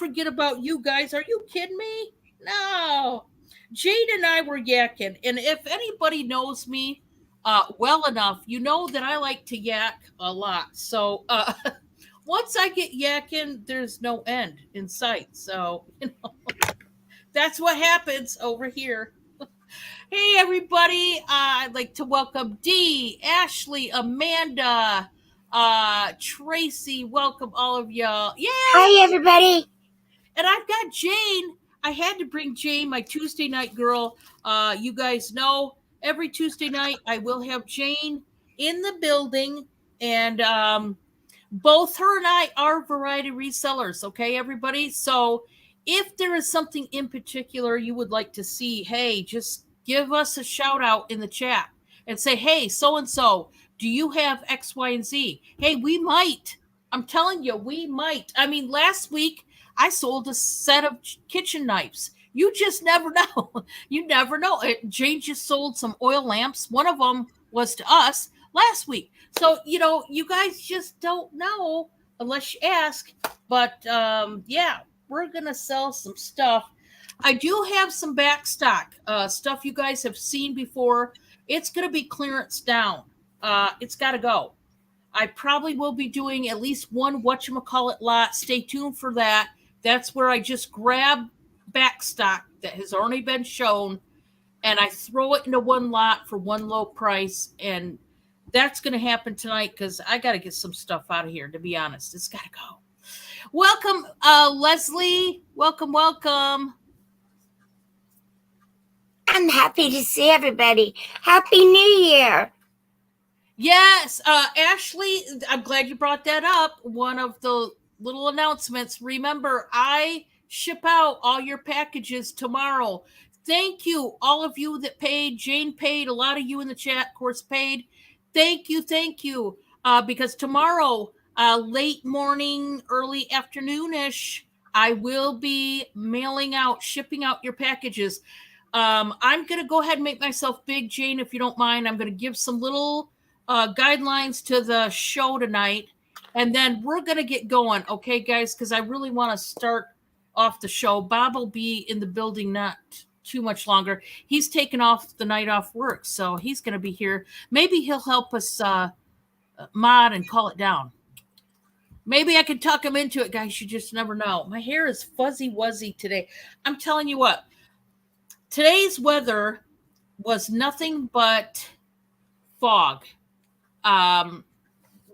forget about you guys. Are you kidding me? No. Jade and I were yakking, and if anybody knows me well enough, you know that I like to yak a lot. So once I get yakking, there's no end in sight. So that's what happens over here. Hey, everybody. I'd like to welcome Dee, Ashley, Amanda, Tracy. Welcome all of y'all. Yay! Hi, everybody. And I've got Jane. I had to bring Jane, my Tuesday night girl. You guys know every Tuesday night I will have Jane in the building. And both her and I are variety resellers. Okay, everybody? So if there is something in particular you would like to see, hey, just give us a shout out in the chat and say, hey, so and so, do you have X, Y, and Z? Hey, we might. I'm telling you, we might. I mean, last week I sold a set of kitchen knives. You just never know. You never know. Jane just sold some oil lamps. One of them was to us last week. So, you guys just don't know unless you ask. But yeah, we're going to sell some stuff. I do have some back stock stuff you guys have seen before. It's going to be clearance down. It's got to go. I probably will be doing at least one whatchamacallit lot. Stay tuned for that. That's where I just grab back stock that has already been shown and I throw it into one lot for one low price. And that's going to happen tonight because I got to get some stuff out of here, to be honest. It's got to go. Welcome, Leslie. Welcome. I'm happy to see everybody. Happy New Year. Yes, Ashley, I'm glad you brought that up. One of the little announcements. Remember, I ship out all your packages tomorrow. Thank you, all of you that paid. Jane paid. A lot of you in the chat, of course, paid. Thank you. Because tomorrow, late morning, early afternoonish, I will be shipping out your packages. I'm going to go ahead and make myself big, Jane, if you don't mind. I'm going to give some little guidelines to the show tonight, and then we're going to get going, okay, guys, because I really want to start off the show. Bob will be in the building not too much longer. He's taken off the night off work, so he's going to be here. Maybe he'll help us mod and call it down. Maybe I can talk him into it, guys. You just never know. My hair is fuzzy wuzzy today. I'm telling you what, today's weather was nothing but fog.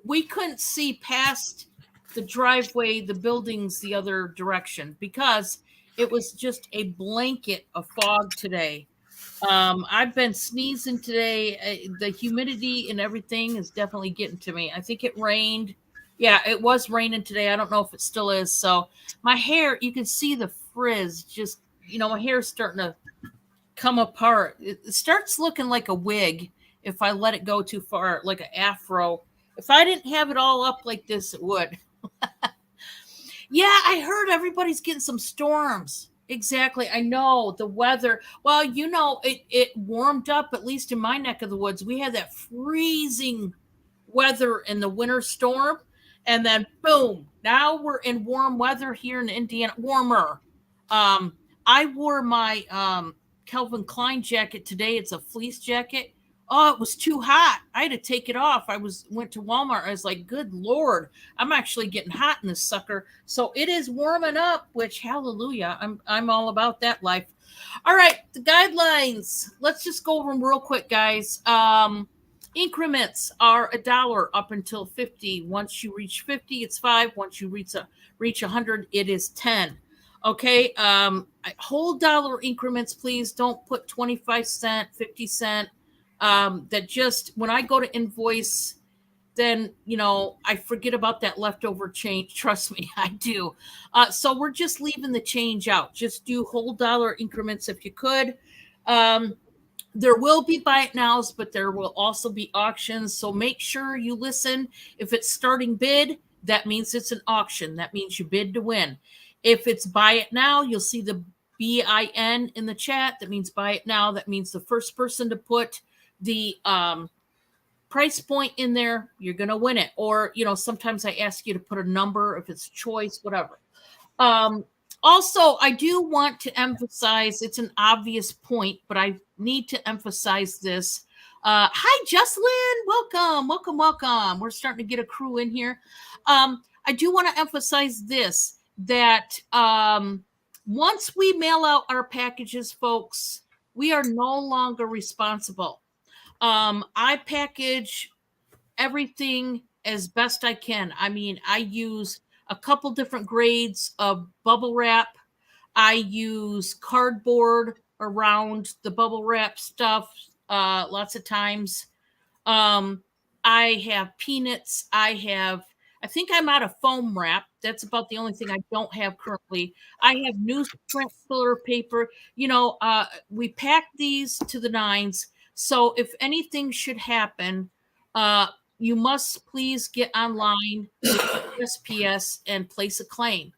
We couldn't see past the driveway, the buildings the other direction because it was just a blanket of fog today. I've been sneezing today. The humidity and everything is definitely getting to me. I think it rained. Yeah, it was raining today. I don't know if it still is. So my hair, you can see the frizz just, my hair's starting to come apart. It starts looking like a wig if I let it go too far, like an afro. If I didn't have it all up like this, it would. Yeah, I heard everybody's getting some storms. Exactly. I know the weather. Well, it warmed up, at least in my neck of the woods. We had that freezing weather in the winter storm. And then boom, now we're in warm weather here in Indiana, warmer. I wore my Calvin Klein jacket today. It's a fleece jacket. Oh, it was too hot. I had to take it off. Went to Walmart. I was like, good Lord, I'm actually getting hot in this sucker. So it is warming up, which hallelujah. I'm all about that life. All right, the guidelines. Let's just go over them real quick, guys. Increments are $1 up until 50. Once you reach 50, it's 5. Once you reach 100, it is 10. Okay, whole dollar increments, please. Don't put 25 cent, 50 cent. That just, when I go to invoice, then, I forget about that leftover change. Trust me, I do. So we're just leaving the change out. Just do whole dollar increments if you could. There will be buy it nows, but there will also be auctions. So make sure you listen. If it's starting bid, that means it's an auction. That means you bid to win. If it's buy it now, you'll see the BIN in the chat. That means buy it now. That means the first person to put the price point in there, you're going to win it. Or, sometimes I ask you to put a number if it's choice, whatever. Also, I do want to emphasize, it's an obvious point, but I need to emphasize this. Hi, Jocelyn. Welcome, welcome, welcome. We're starting to get a crew in here. I do want to emphasize this, that once we mail out our packages, folks, we are no longer responsible. I package everything as best I can. I mean, I use a couple different grades of bubble wrap. I use cardboard around the bubble wrap stuff lots of times. Um, I have peanuts. I think I'm out of foam wrap. That's about the only thing I don't have currently. I have newsprint filler paper. We pack these to the nines. So if anything should happen, uh, you must please get online with USPS and place a claim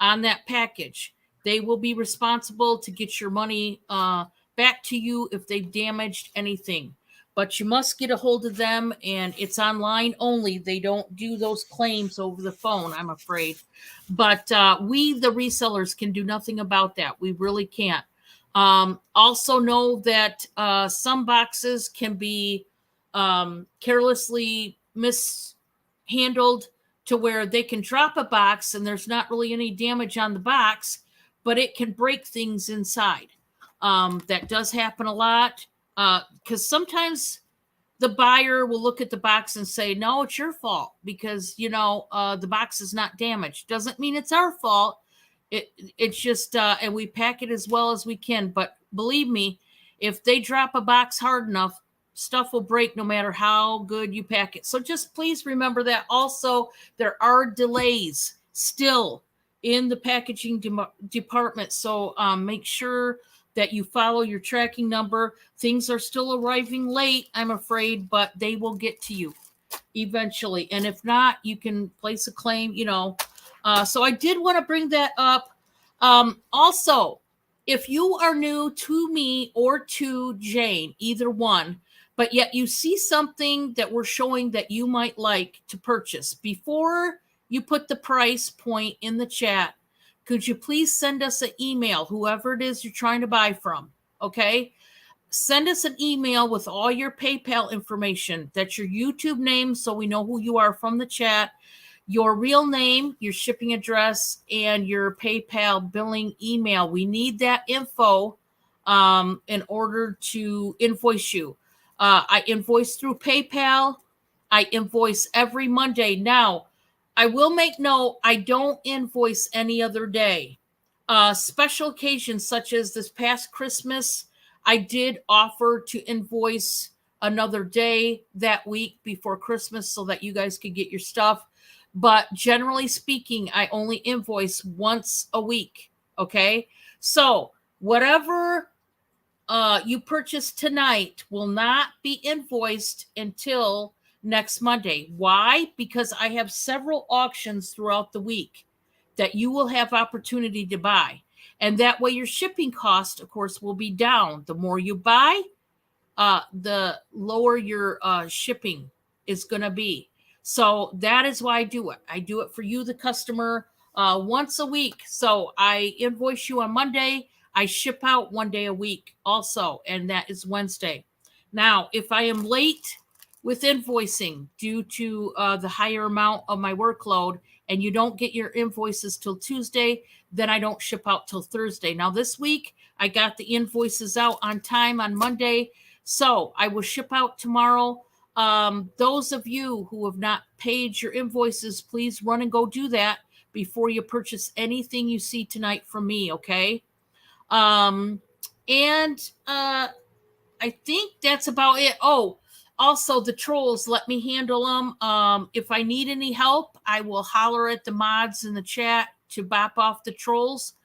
on that package. They will be responsible to get your money back to you if they've damaged anything. But you must get a hold of them, and it's online only. They don't do those claims over the phone, I'm afraid. But we, the resellers, can do nothing about that. We really can't. Also know that some boxes can be carelessly mishandled to where they can drop a box and there's not really any damage on the box, but it can break things inside. That does happen a lot because sometimes the buyer will look at the box and say, no, it's your fault because, the box is not damaged. Doesn't mean it's our fault. It's just, and we pack it as well as we can. But believe me, if they drop a box hard enough, stuff will break no matter how good you pack it. So just please remember that. Also, there are delays still in the packaging department. So make sure that you follow your tracking number. Things are still arriving late, I'm afraid, but they will get to you eventually. And if not, you can place a claim, So I did want to bring that up. Also, if you are new to me or to Jane, either one, but yet you see something that we're showing that you might like to purchase, before you put the price point in the chat, could you please send us an email, whoever it is you're trying to buy from, okay? Send us an email with all your PayPal information. That's your YouTube name, so we know who you are from the chat, your real name, your shipping address, and your PayPal billing email. We need that info in order to invoice you. I invoice through PayPal. I invoice every Monday. Now, I will make note, I don't invoice any other day. Special occasions such as this past Christmas, I did offer to invoice another day that week before Christmas so that you guys could get your stuff. But generally speaking, I only invoice once a week. Okay. So whatever you purchase tonight will not be invoiced until next Monday. Why? Because I have several auctions throughout the week that you will have opportunity to buy. And that way your shipping cost, of course, will be down. The more you buy, the lower your shipping is going to be. So that is why I do it. I do it for you, the customer, once a week. So I invoice you on Monday. I ship out one day a week also, and that is Wednesday. Now, if I am late with invoicing due to the higher amount of my workload and you don't get your invoices till Tuesday, then I don't ship out till Thursday. Now, this week, I got the invoices out on time on Monday, so I will ship out tomorrow. Those of you who have not paid your invoices, please run and go do that before you purchase anything you see tonight from me, okay? I think that's about it. Oh, also the trolls, let me handle them. If I need any help, I will holler at the mods in the chat to bop off the trolls.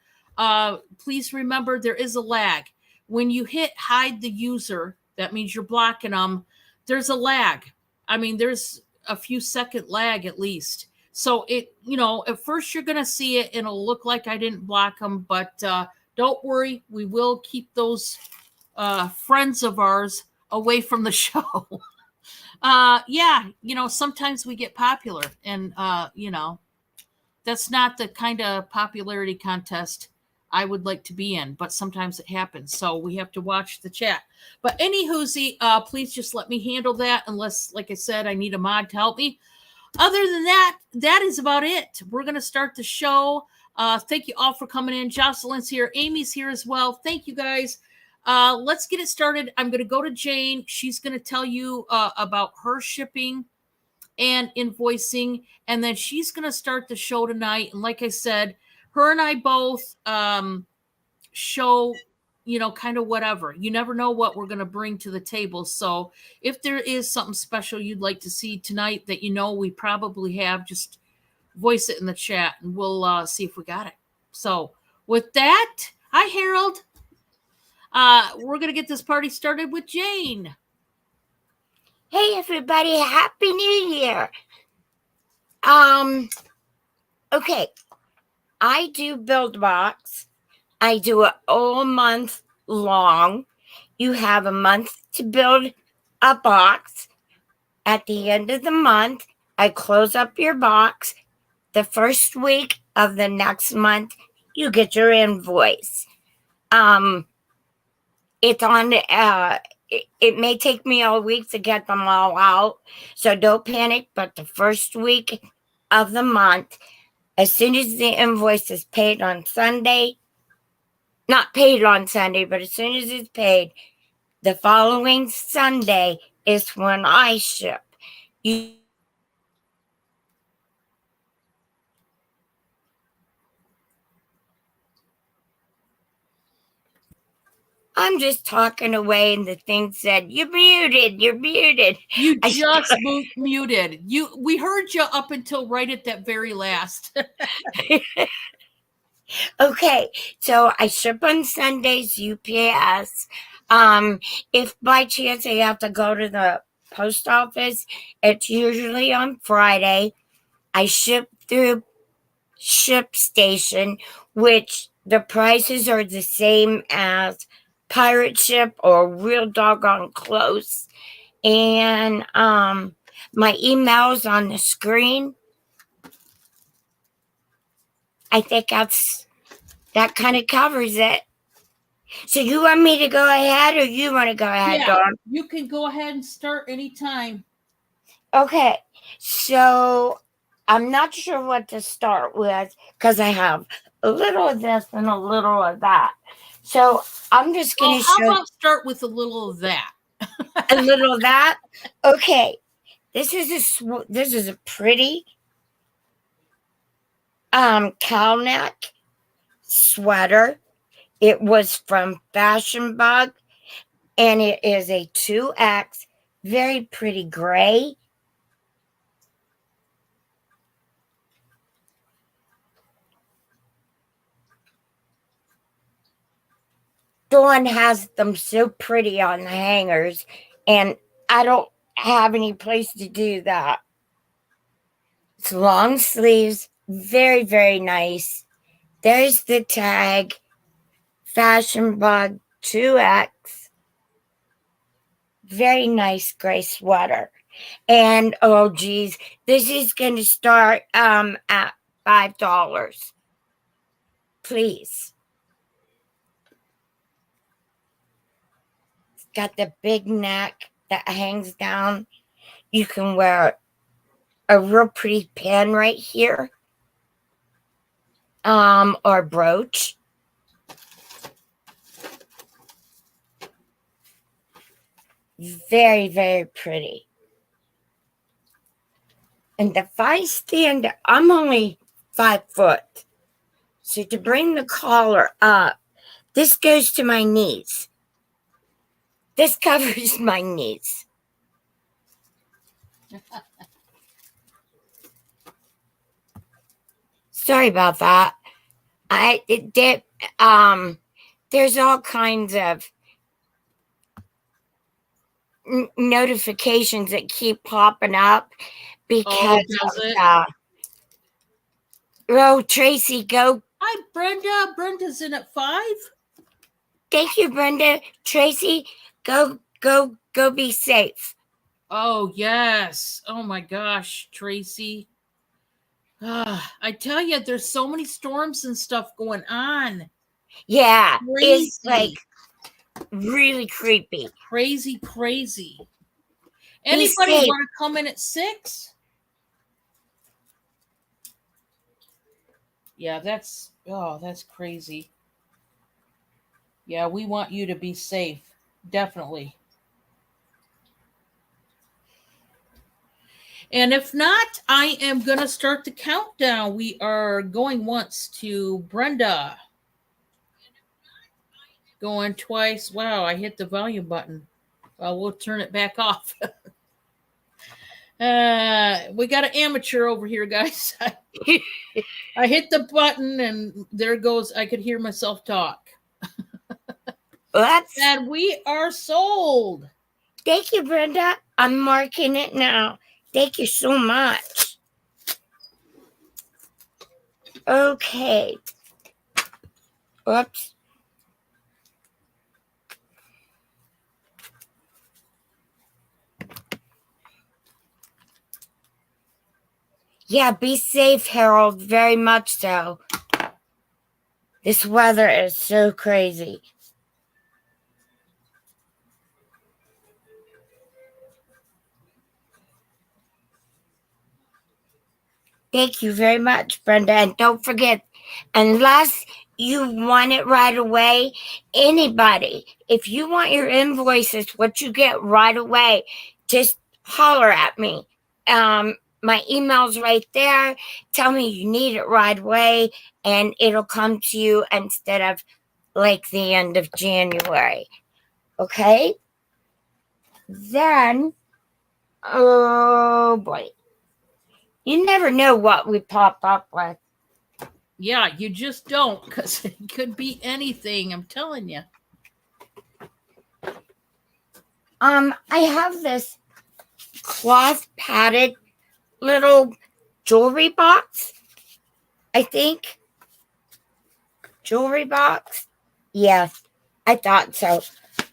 Please remember there is a lag. When you hit hide the user, that means you're blocking them. There's a lag. I mean, there's a few second lag at least. So at first you're going to see it and it'll look like I didn't block them, but don't worry, we will keep those friends of ours away from the show. Sometimes we get popular and, that's not the kind of popularity contest I would like to be in, but sometimes it happens. So we have to watch the chat. But anywho, please just let me handle that unless, like I said, I need a mod to help me. Other than that, that is about it. We're going to start the show. Thank you all for coming in. Jocelyn's here. Amy's here as well. Thank you, guys. Let's get it started. I'm going to go to Jane. She's going to tell you about her shipping and invoicing, and then she's going to start the show tonight. And like I said, her and I both show, kind of whatever. You never know what we're going to bring to the table. So if there is something special you'd like to see tonight that we probably have, just voice it in the chat and we'll see if we got it. So with that, hi, Harold. We're going to get this party started with Jane. Hey, everybody. Happy New Year. Okay. I do BuildBox. I do it all month long. You have a month to build a box. At the end of the month, I close up your box. The first week of the next month, you get your invoice. It's on, it may take me all week to get them all out, so don't panic, but the first week of the month, as soon as the invoice is paid on Sunday, not paid on Sunday, but as soon as it's paid, the following Sunday is when I ship. I'm just talking away, and the thing said, "You're muted. You're muted." You just muted. We heard you up until right at that very last. Okay, so I ship on Sundays, UPS. If by chance I have to go to the post office, it's usually on Friday. I ship through ShipStation, which the prices are the same as Pirate Ship or Real Doggone Close. And my email's on the screen. I think that kind of covers it. So you want me to go ahead, or you want to go ahead, Dawn? You can go ahead and start anytime. Okay, so I'm not sure what to start with because I have a little of this and a little of that. So I'm just going to show. How about start with a little of that? A little of that? Okay. This is a pretty cow neck sweater. It was from Fashion Bug, and it is a 2X, very pretty gray. Dawn has them so pretty on the hangers, and I don't have any place to do that. It's long sleeves, very, very nice. There's the tag, Fashion Bug 2X. Very nice gray sweater. And oh geez, this is going to start at $5. Please. It's got the big neck that hangs down. You can wear a real pretty pin right here. Or brooch. Very, very pretty. And if I stand, I'm only 5 foot. So to bring the collar up, this goes to my knees. This covers my knees. Sorry about that. There's all kinds of notifications that keep popping up because Tracy, go. Hi, Brenda. Brenda's in at 5. Thank you, Brenda. Tracy, go be safe. Oh, yes. Oh my gosh, Tracy. I tell you, there's so many storms and stuff going on. Yeah, it's like Crazy, really creepy. crazy, crazy. Be Anybody safe. want to come in at 6? Yeah, that's crazy. Yeah, we want you to be safe. Definitely. And if not, I am going to start the countdown. We are going once to Brenda. Going twice. Wow, I hit the volume button. Well, we'll turn it back off. We got an amateur over here, guys. I hit the button and there goes. I could hear myself talk. Let's. And we are sold. Thank you, Brenda. I'm marking it now. Thank you so much. Okay. Oops. Yeah, be safe, Harold. Very much so. This weather is so crazy. Thank you very much, Brenda. And don't forget, unless you want it right away, anybody, if you want your invoices, what you get right away, just holler at me. My email's right there. Tell me you need it right away, and it'll come to you instead of like the end of January. Okay? Then, oh boy. You never know what we pop up with. Yeah, you just don't, because it could be anything. I'm telling you. I have this cloth padded little jewelry box. I think. Jewelry box? Yes, I thought so.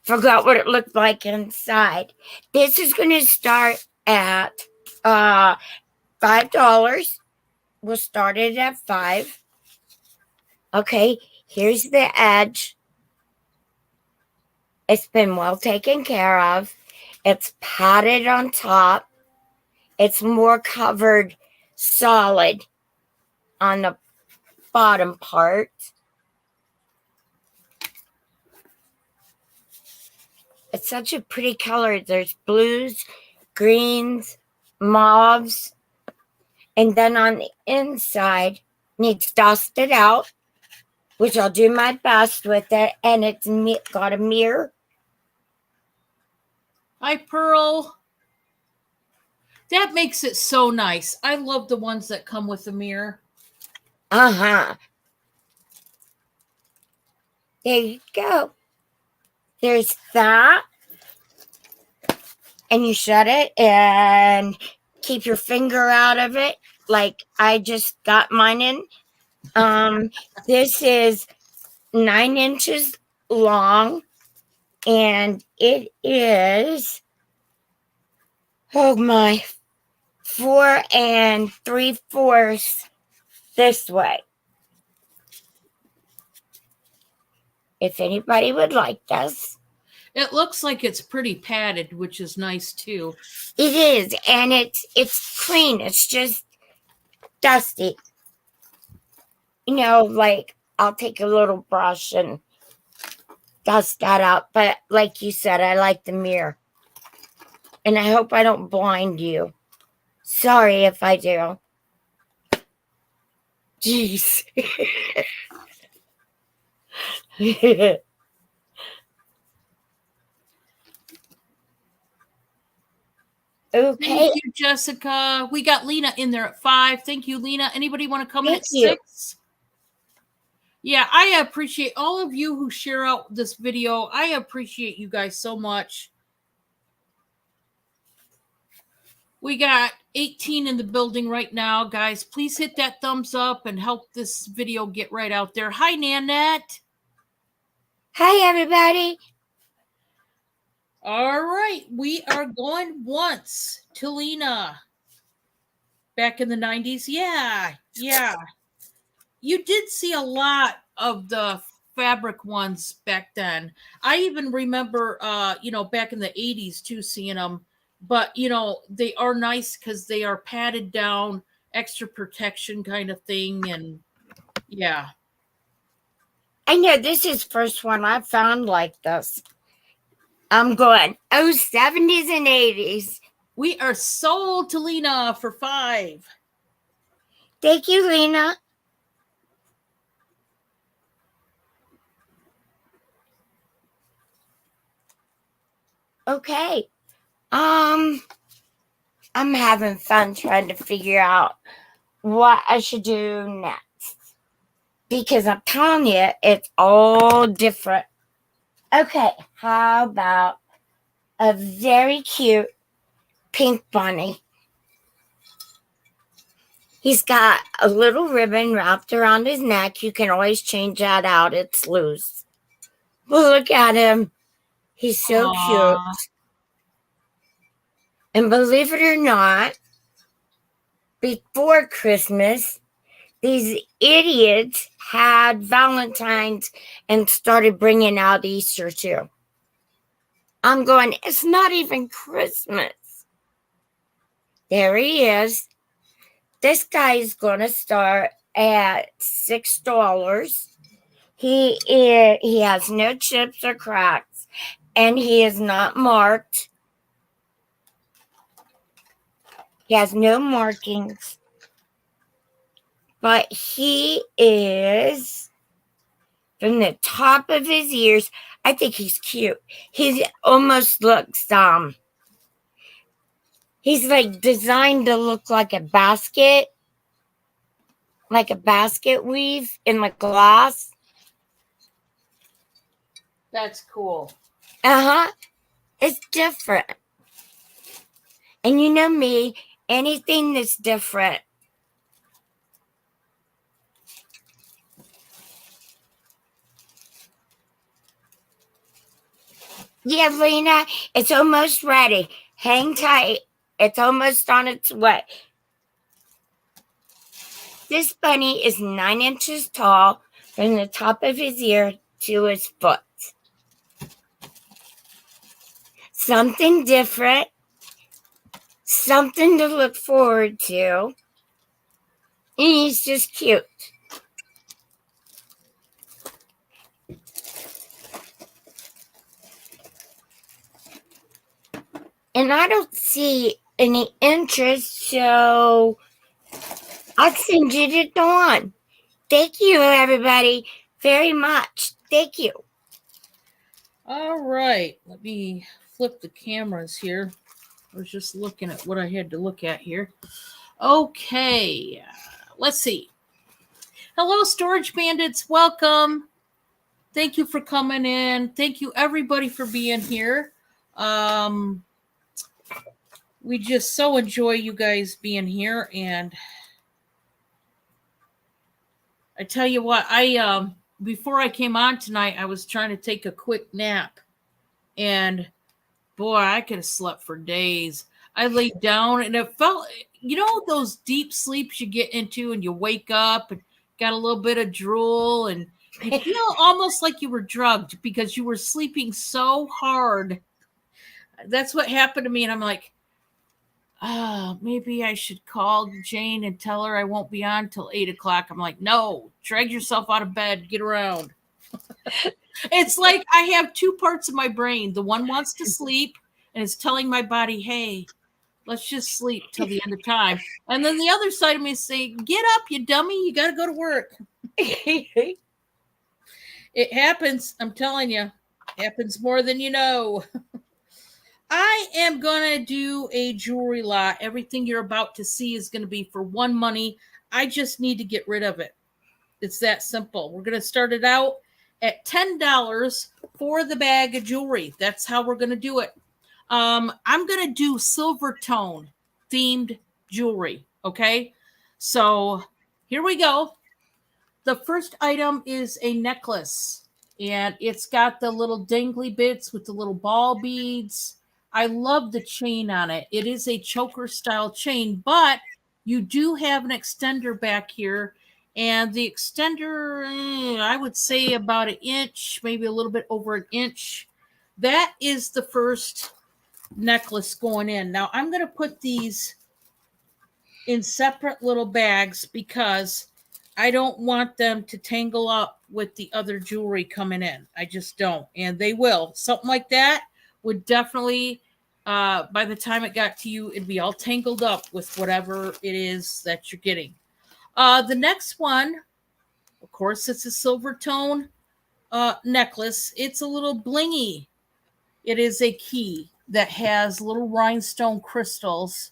Forgot what it looked like inside. This is going to start at $5. We'll start it at 5. Okay, here's the edge. It's been well taken care of. It's padded on top. It's more covered solid on the bottom part. It's such a pretty color. There's blues, greens, mauves. And then on the inside, needs dusted out, which I'll do my best with it. And it's got a mirror. Hi, Pearl. That makes it so nice. I love the ones that come with a mirror. Uh-huh. There you go. There's that. And you shut it and keep your finger out of it, like I just got mine in. This is 9 inches long, and it is, oh my, 4 3/4 this way. If anybody would like this. It looks like it's pretty padded, which is nice too. It is, and it's clean. It's just dusty. You know, like I'll take a little brush and dust that out. But like you said, I like the mirror. And I hope I don't blind you. Sorry if I do. Jeez. Okay. Thank you, Jessica. We got Lena in there at 5. Thank you, Lena. Anybody want to come in Thank at you. 6? Yeah, I appreciate all of you who share out this video. I appreciate you guys so much. We got 18 in the building right now, guys. Please hit that thumbs up and help this video get right out there. Hi, Nanette. Hi, everybody. All right, we are going once to Lena. back in the 90s. Yeah, yeah. You did see a lot of the fabric ones back then. I even remember, back in the 80s too, seeing them. But, they are nice because they are padded down, extra protection kind of thing. And yeah. I know this is first one I've found like this. I'm going, 70s and 80s. We are sold to Lena for 5. Thank you, Lena. Okay. I'm having fun trying to figure out what I should do next. Because I'm telling you, it's all different. Okay, how about a very cute pink bunny? He's got a little ribbon wrapped around his neck. You can always change that out. It's loose. But look at him. He's so cute. And believe it or not, before Christmas, these idiots had Valentine's and started bringing out Easter too. I'm going, it's not even Christmas. There he is. This guy is going to start at $6. He has no chips or cracks, and he is not marked. He has no markings. But he is, from the top of his ears, I think he's cute. He almost looks, he's like designed to look like a basket weave in like glass. That's cool. It's different. And you know me, anything that's different. Yeah, Lena, it's almost ready. Hang tight. It's almost on its way. This bunny is 9 inches tall from the top of his ear to his foot. Something different. Something to look forward to. And he's just cute. And I don't see any interest, so I'll send you to Dawn. Thank you, everybody, very much. Thank you. All right. Let me flip the cameras here. I was just looking at what I had to look at here. Okay. Let's see. Hello, Storage Bandits. Welcome. Thank you for coming in. Thank you, everybody, for being here. We just so enjoy you guys being here. And I tell you what, before I came on tonight, I was trying to take a quick nap. And boy, I could have slept for days. I laid down and it felt, those deep sleeps you get into and you wake up and got a little bit of drool and you feel almost like you were drugged because you were sleeping so hard. That's what happened to me. And I'm like, maybe I should call Jane and tell her I won't be on till 8:00. I'm like, no, drag yourself out of bed, get around. It's like I have two parts of my brain. The one wants to sleep and it's telling my body, hey, let's just sleep till the end of time. And then the other side of me is saying, get up, you dummy, you got to go to work. It happens. I'm telling you, it happens more than you know. I am going to do a jewelry lot. Everything you're about to see is going to be for one money. I just need to get rid of it. It's that simple. We're going to start it out at $10 for the bag of jewelry. That's how we're going to do it. I'm going to do silver tone themed jewelry. Okay. So here we go. The first item is a necklace and it's got the little dangly bits with the little ball beads. I love the chain on it. It is a choker style chain, but You do have an extender back here, and the extender, I would say about an inch, maybe a little bit over an inch. That is the first necklace going in. Now I'm going to put these in separate little bags because I don't want them to tangle up with the other jewelry coming in. I just don't. And they will. Something like that would definitely, by the time it got to you, it'd be all tangled up with whatever it is that you're getting. The next one, of course, it's a silver tone necklace. It's a little blingy. It is a key that has little rhinestone crystals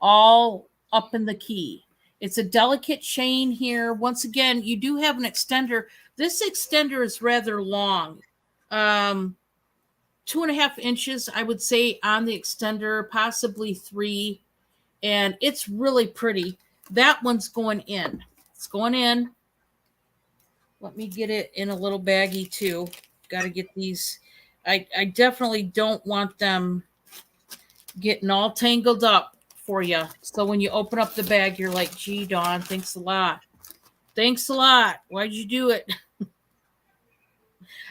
all up in the key. It's a delicate chain here. Once again, you do have an extender. This extender is rather long. 2.5 inches, I would say, on the extender, possibly 3. And it's really pretty. That one's going in. It's going in. Let me get it in a little baggie too. Got to get these. I definitely don't want them getting all tangled up for you. So when you open up the bag, you're like, gee, Dawn, thanks a lot. Thanks a lot. Why'd you do it?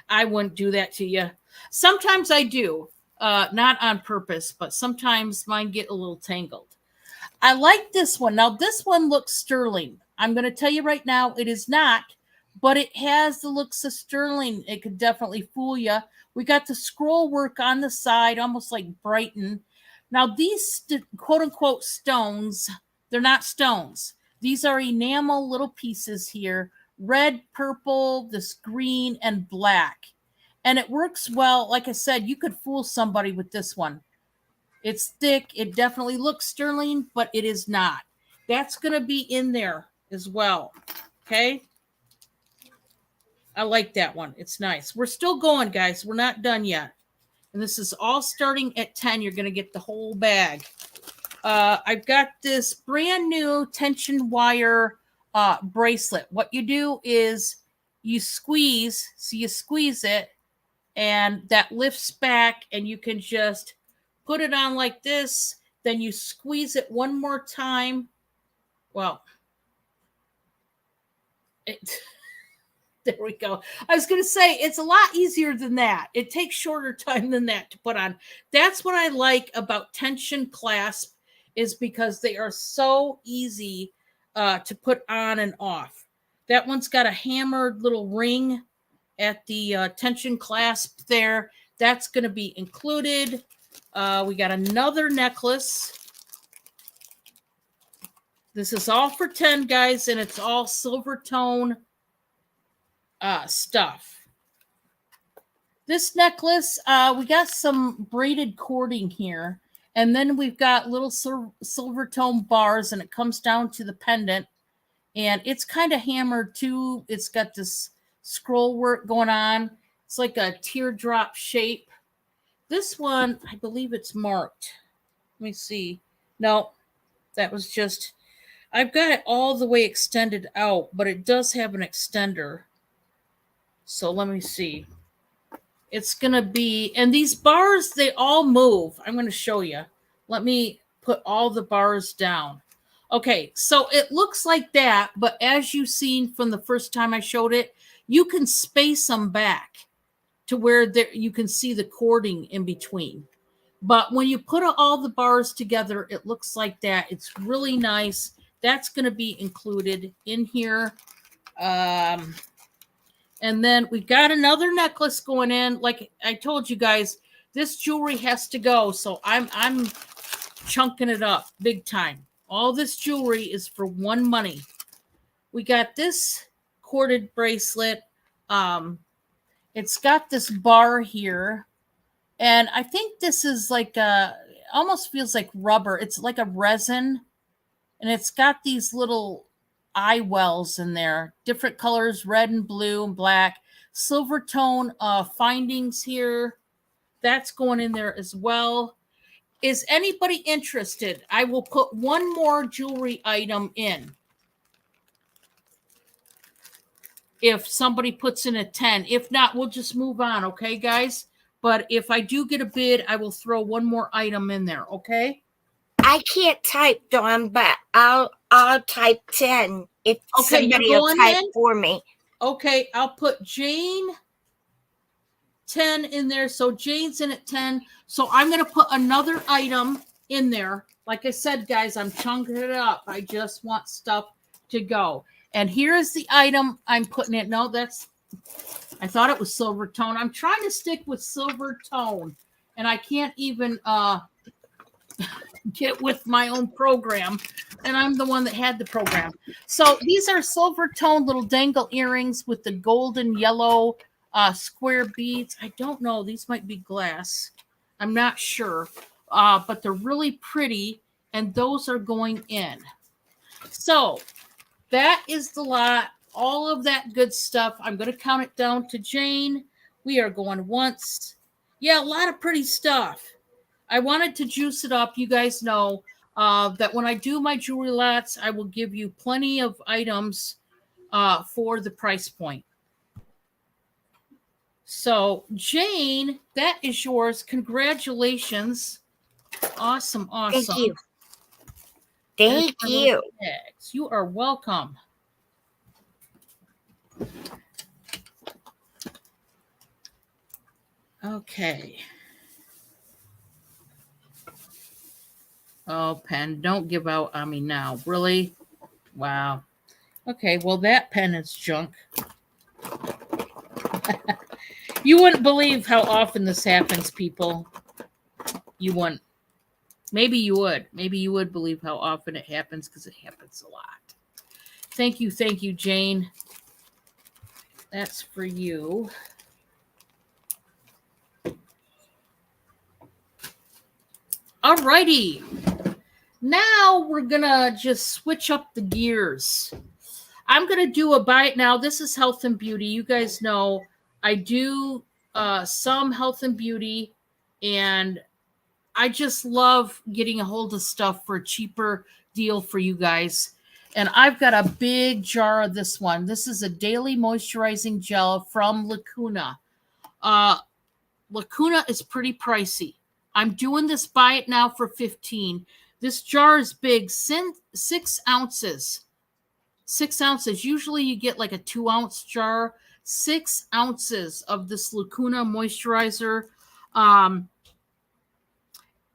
I wouldn't do that to you. Sometimes I do, not on purpose, but sometimes mine get a little tangled. I like this one. Now, this one looks sterling. I'm going to tell you right now, it is not, but it has the looks of sterling. It could definitely fool you. We got the scroll work on the side, almost like Brighton. Now, these quote-unquote stones, they're not stones. These are enamel little pieces here, red, purple, this green, and black. And it works well. Like I said, you could fool somebody with this one. It's thick. It definitely looks sterling, but it is not. That's going to be in there as well. Okay? I like that one. It's nice. We're still going, guys. We're not done yet. And this is all starting at 10. You're going to get the whole bag. I've got this brand new tension wire bracelet. What you do is you squeeze. So you squeeze it, and that lifts back, and you can just put it on like this. Then you squeeze it one more time. Well, there we go. I was going to say, it's a lot easier than that. It takes shorter time than that to put on. That's what I like about tension clasp, is because they are so easy to put on and off. That one's got a hammered little ring at the tension clasp there. That's going to be included. We got another necklace. This is all for 10, guys, and it's all silver tone stuff. This necklace, we got some braided cording here, and then we've got little silver tone bars, and it comes down to the pendant, and it's kind of hammered too. It's got this scroll work going on. It's like a teardrop shape. This one, I believe it's marked. Let me see. No, that was just, I've got it all the way extended out, but it does have an extender. So let me see. It's going to be, and these bars, they all move. I'm going to show you. Let me put all the bars down. Okay, so it looks like that, but as you've seen from the first time I showed it, you can space them back to where there, you can see the cording in between. But when you put all the bars together, it looks like that. It's really nice. That's going to be included in here. And then we've got another necklace going in. Like I told you guys, this jewelry has to go. So I'm chunking it up big time. All this jewelry is for one money. We got this corded bracelet. It's got this bar here. And I think this is like almost feels like rubber. It's like a resin. And it's got these little eye wells in there, different colors, red and blue and black, silver tone findings here. That's going in there as well. Is anybody interested? I will put one more jewelry item in. If somebody puts in a 10. If not, we'll just move on. Okay, guys? But if I do get a bid, I will throw one more item in there. Okay? I can't type, Dawn, but I'll type 10 if Okay, you're somebody will going type in? for me. Okay, I'll put Jane 10 in there. So Jane's in at 10. So I'm going to put another item in there. Like I said, guys, I'm chunking it up. I just want stuff to go. And here is the item I'm putting it. No, I thought it was silver tone. I'm trying to stick with silver tone. And I can't even get with my own program. And I'm the one that had the program. So these are silver tone little dangle earrings with the golden yellow square beads. I don't know. These might be glass. I'm not sure. But they're really pretty. And those are going in. So that is the lot. All of that good stuff. I'm going to count it down to Jane. We are going once. Yeah, a lot of pretty stuff. I wanted to juice it up. You guys know that when I do my jewelry lots, I will give you plenty of items for the price point. So, Jane, that is yours. Congratulations. Awesome, awesome. Thank you. Thank you. You are welcome. Okay. Oh, pen, don't give out on me now. Really? Wow. Okay, well, that pen is junk. You wouldn't believe how often this happens, people. You wouldn't. Maybe you would. Maybe you would believe how often it happens because it happens a lot. Thank you, Jane. That's for you. All righty. Now we're going to just switch up the gears. I'm going to do a buy it now. This is health and beauty. You guys know I do some health and beauty, and I just love getting a hold of stuff for a cheaper deal for you guys. And I've got a big jar of this one. This is a daily moisturizing gel from Lacuna. Lacuna is pretty pricey. I'm doing this buy it now for $15. This jar is big, 6 ounces. 6 ounces. Usually you get like a 2-ounce jar. 6 ounces of this Lacuna moisturizer.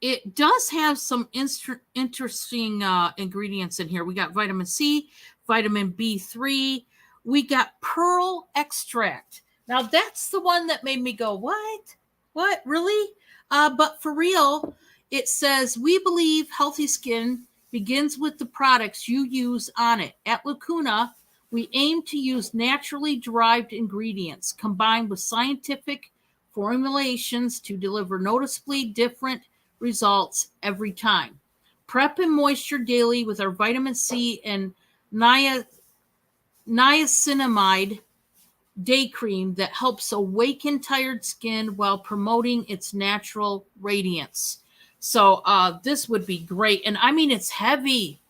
It does have some interesting ingredients in here. We got vitamin C, vitamin B3. We got pearl extract. Now, that's the one that made me go, what? What? Really? But for real, it says, we believe healthy skin begins with the products you use on it. At Lacuna, we aim to use naturally derived ingredients combined with scientific formulations to deliver noticeably different results every time. Prep and moisture daily with our vitamin C and niacinamide day cream that helps awaken tired skin while promoting its natural radiance. So this would be great. And I mean, it's heavy.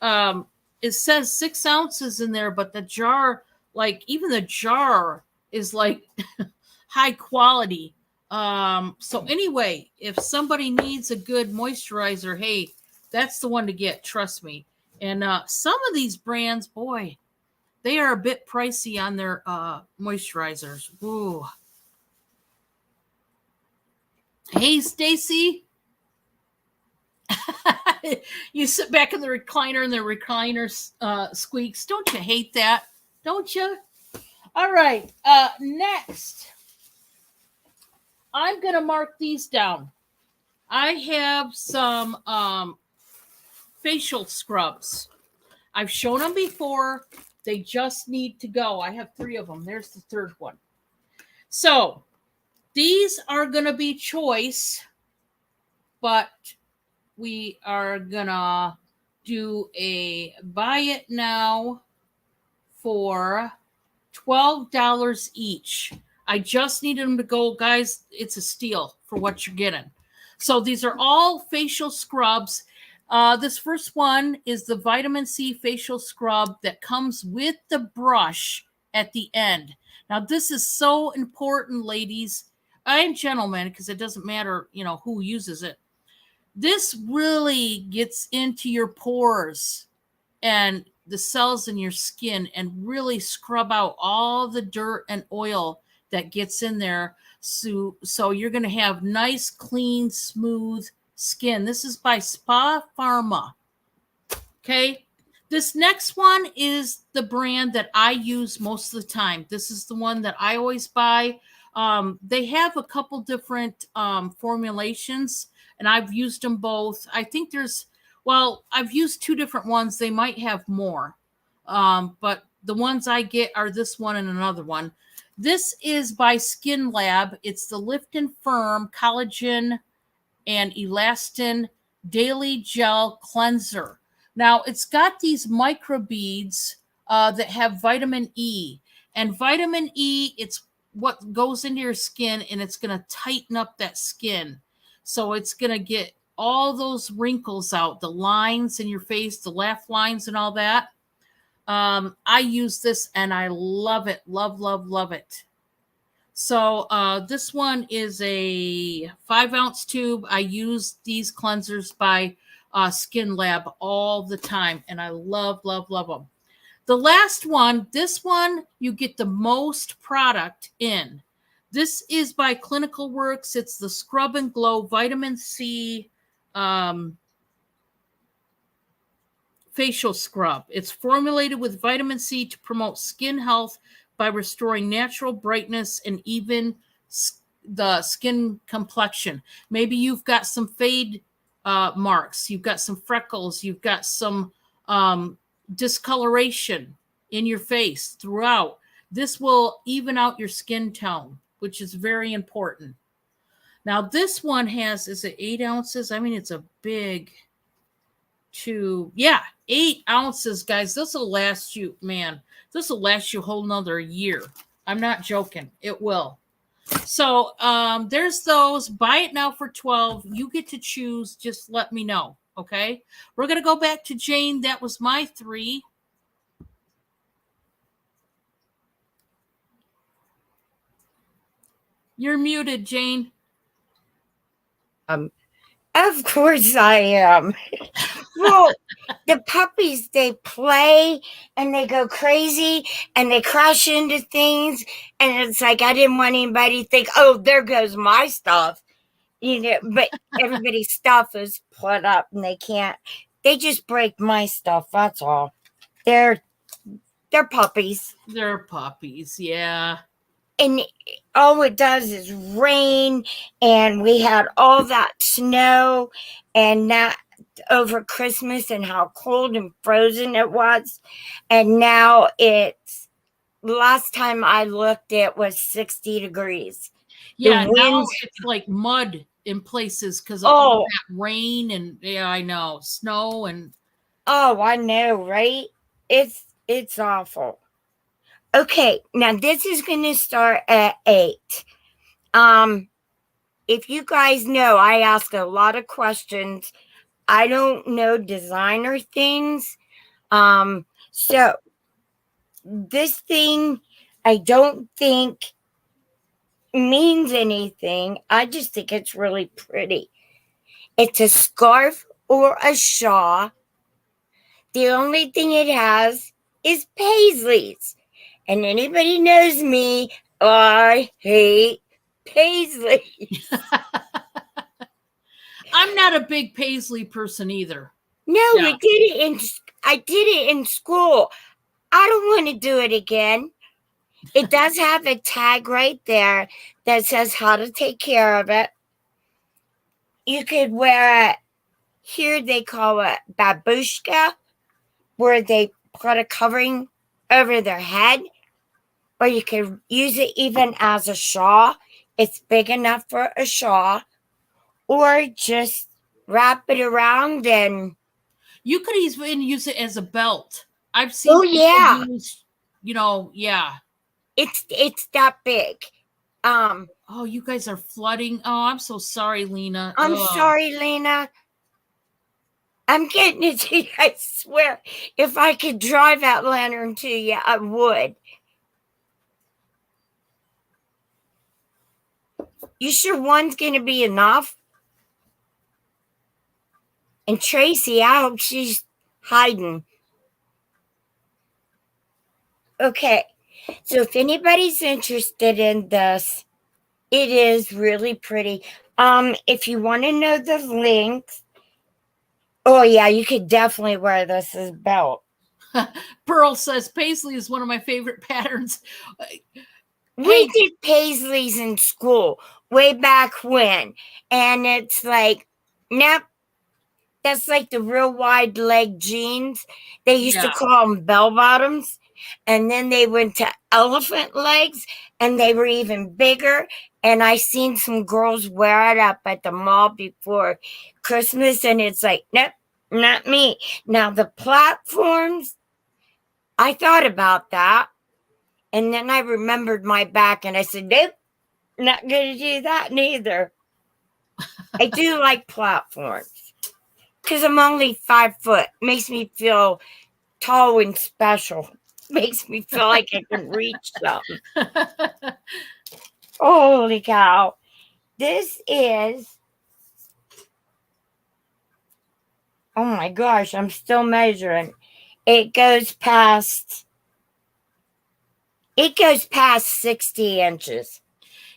It says 6 ounces in there, but the jar, like even the jar is like high quality. So anyway, if somebody needs a good moisturizer, hey, that's the one to get. Trust me. And some of these brands, boy, they are a bit pricey on their moisturizers. Ooh. Hey, Stacy. You sit back in the recliner and the recliner squeaks. Don't you hate that? Don't you? All right. Next, I'm going to mark these down. I have some facial scrubs. I've shown them before. They just need to go. I have 3 of them. There's the 3rd one. So these are going to be choice, but we are going to do a buy it now for $12 each. I just needed them to go, guys. It's a steal for what you're getting. So these are all facial scrubs. This first one is the vitamin C facial scrub that comes with the brush at the end. Now, this is so important, ladies and gentlemen, because it doesn't matter, who uses it. This really gets into your pores and the cells in your skin and really scrub out all the dirt and oil that gets in there. So you're going to have nice, clean, smooth skin. This is by Spa Pharma. Okay. This next one is the brand that I use most of the time. This is the one that I always buy. They have a couple different formulations, and I've used them both. I think I've used two different ones. They might have more, but the ones I get are this one and another one. This is by Skin Lab. It's the Lift and Firm Collagen and Elastin Daily Gel Cleanser. Now, it's got these microbeads that have vitamin E. And vitamin E, it's what goes into your skin, and it's going to tighten up that skin. So it's going to get all those wrinkles out, the lines in your face, the laugh lines and all that. I use this, and I love it. Love, love, love it. So this one is a 5-ounce tube. I use these cleansers by Skin Lab all the time, and I love, love, love them. The last one, this one, you get the most product in. This is by Clinical Works. It's the Scrub and Glow Vitamin C facial scrub. It's formulated with vitamin C to promote skin health by restoring natural brightness and even the skin complexion. Maybe you've got some fade marks, you've got some freckles, you've got some discoloration in your face throughout. This will even out your skin tone, which is very important. Now, this one is it 8 ounces? I mean, it's a big tube. Yeah, 8 ounces, guys. This will last you, man. This will last you a whole nother year. I'm not joking. It will. So there's those. Buy it now for $12. You get to choose. Just let me know. Okay. We're going to go back to Jane. That was my 3. You're muted, Jane. Of course I am. Well, the puppies, they play and they go crazy and they crash into things. And it's like, I didn't want anybody to think, oh, there goes my stuff. You know, but everybody's stuff is put up and they just break my stuff. That's all. They're puppies. They're puppies. Yeah. And all it does is rain, and we had all that snow and that over Christmas and how cold and frozen it was. And now last time I looked, it was 60 degrees. Yeah, now it's like mud in places because of all that rain and I know, snow and. Oh, I know, right? It's awful. Okay, now this is going to start at 8. If you guys know, I ask a lot of questions. I don't know designer things. So this thing, I don't think means anything. I just think it's really pretty. It's a scarf or a shawl. The only thing it has is paisleys. And anybody knows me, I hate paisley. I'm not a big paisley person either. No, I did it in school. I don't want to do it again. It does have a tag right there that says how to take care of it. You could wear it. Here they call it babushka, where they put a covering over their head. Or you could use it even as a shawl. It's big enough for a shawl. Or just wrap it around and... You could even use it as a belt. I've seen people use, yeah. It's that big. Oh, you guys are flooding. Oh, I'm so sorry, Lena. I'm sorry, Lena. I'm getting it to you. I swear, if I could drive that lantern to you, I would. You sure one's going to be enough? And Tracy, I hope she's hiding. Okay, so if anybody's interested in this, it is really pretty. If you want to know the links, oh yeah, you could definitely wear this as a belt. Pearl says paisley is one of my favorite patterns. We did paisleys in school way back when, and it's like, nope, that's like the real wide leg jeans. They used to call them bell bottoms, and then they went to elephant legs, and they were even bigger. And I seen some girls wear it up at the mall before Christmas, and it's like, nope, not me. Now the platforms, I thought about that, and then I remembered my back, and I said, nope, not going to do that neither. I do like platforms because I'm only 5 foot. Makes me feel tall and special. Makes me feel like I can reach something. Holy cow. This is, oh my gosh, I'm still measuring. It goes past 60 inches.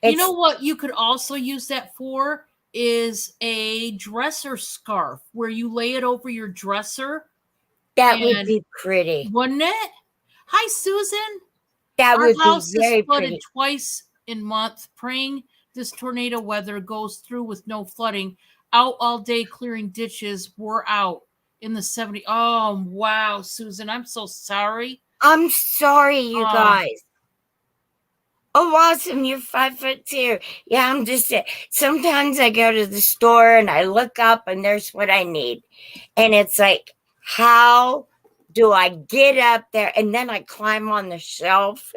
You know what you could also use that for is a dresser scarf where you lay it over your dresser. That would be pretty. Wouldn't it? Hi, Susan. That Our would house be very is flooded pretty. twice in month. Praying this tornado weather goes through with no flooding. Out all day clearing ditches. We're out in the 70. Oh, wow, Susan. I'm so sorry. I'm sorry, you guys. Oh, awesome. You're 5'2". Yeah, I'm just, sometimes I go to the store and I look up and there's what I need. And it's like, how do I get up there? And then I climb on the shelf.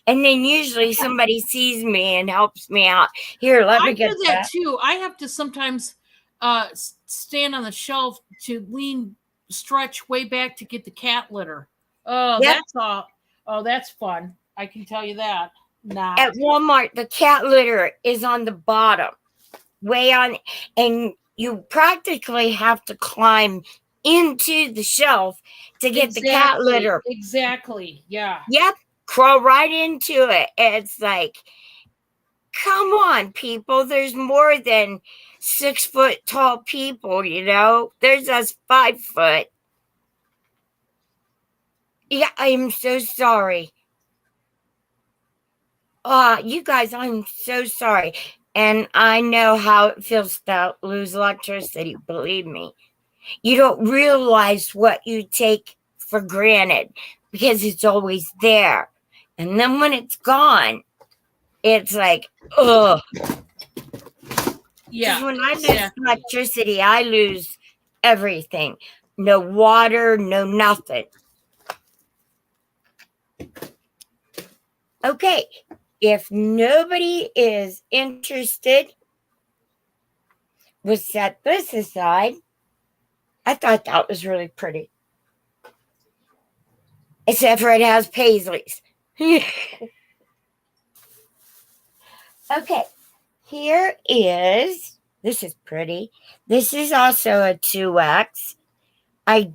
And then usually somebody sees me and helps me out. Here, let me get that. I do that too. I have to sometimes stand on the shelf to stretch way back to get the cat litter. Oh, that's all. Oh, that's fun. I can tell you that. At Walmart, the cat litter is on the bottom, way on, and you practically have to climb into the shelf to get the cat litter. Exactly. Yeah. Yep. Crawl right into it. It's like, come on, people. There's more than 6 foot tall people, you know. There's us 5 foot. Yeah, I am so sorry. You guys, I'm so sorry. And I know how it feels to lose electricity, believe me. You don't realize what you take for granted because it's always there. And then when it's gone, it's like, ugh. Yeah. When I lose electricity, I lose everything. No water, no nothing. Okay. If nobody is interested, we'll set this aside. I thought that was really pretty. Except for it has paisleys. Okay, here is, this is pretty. This is also a 2X. I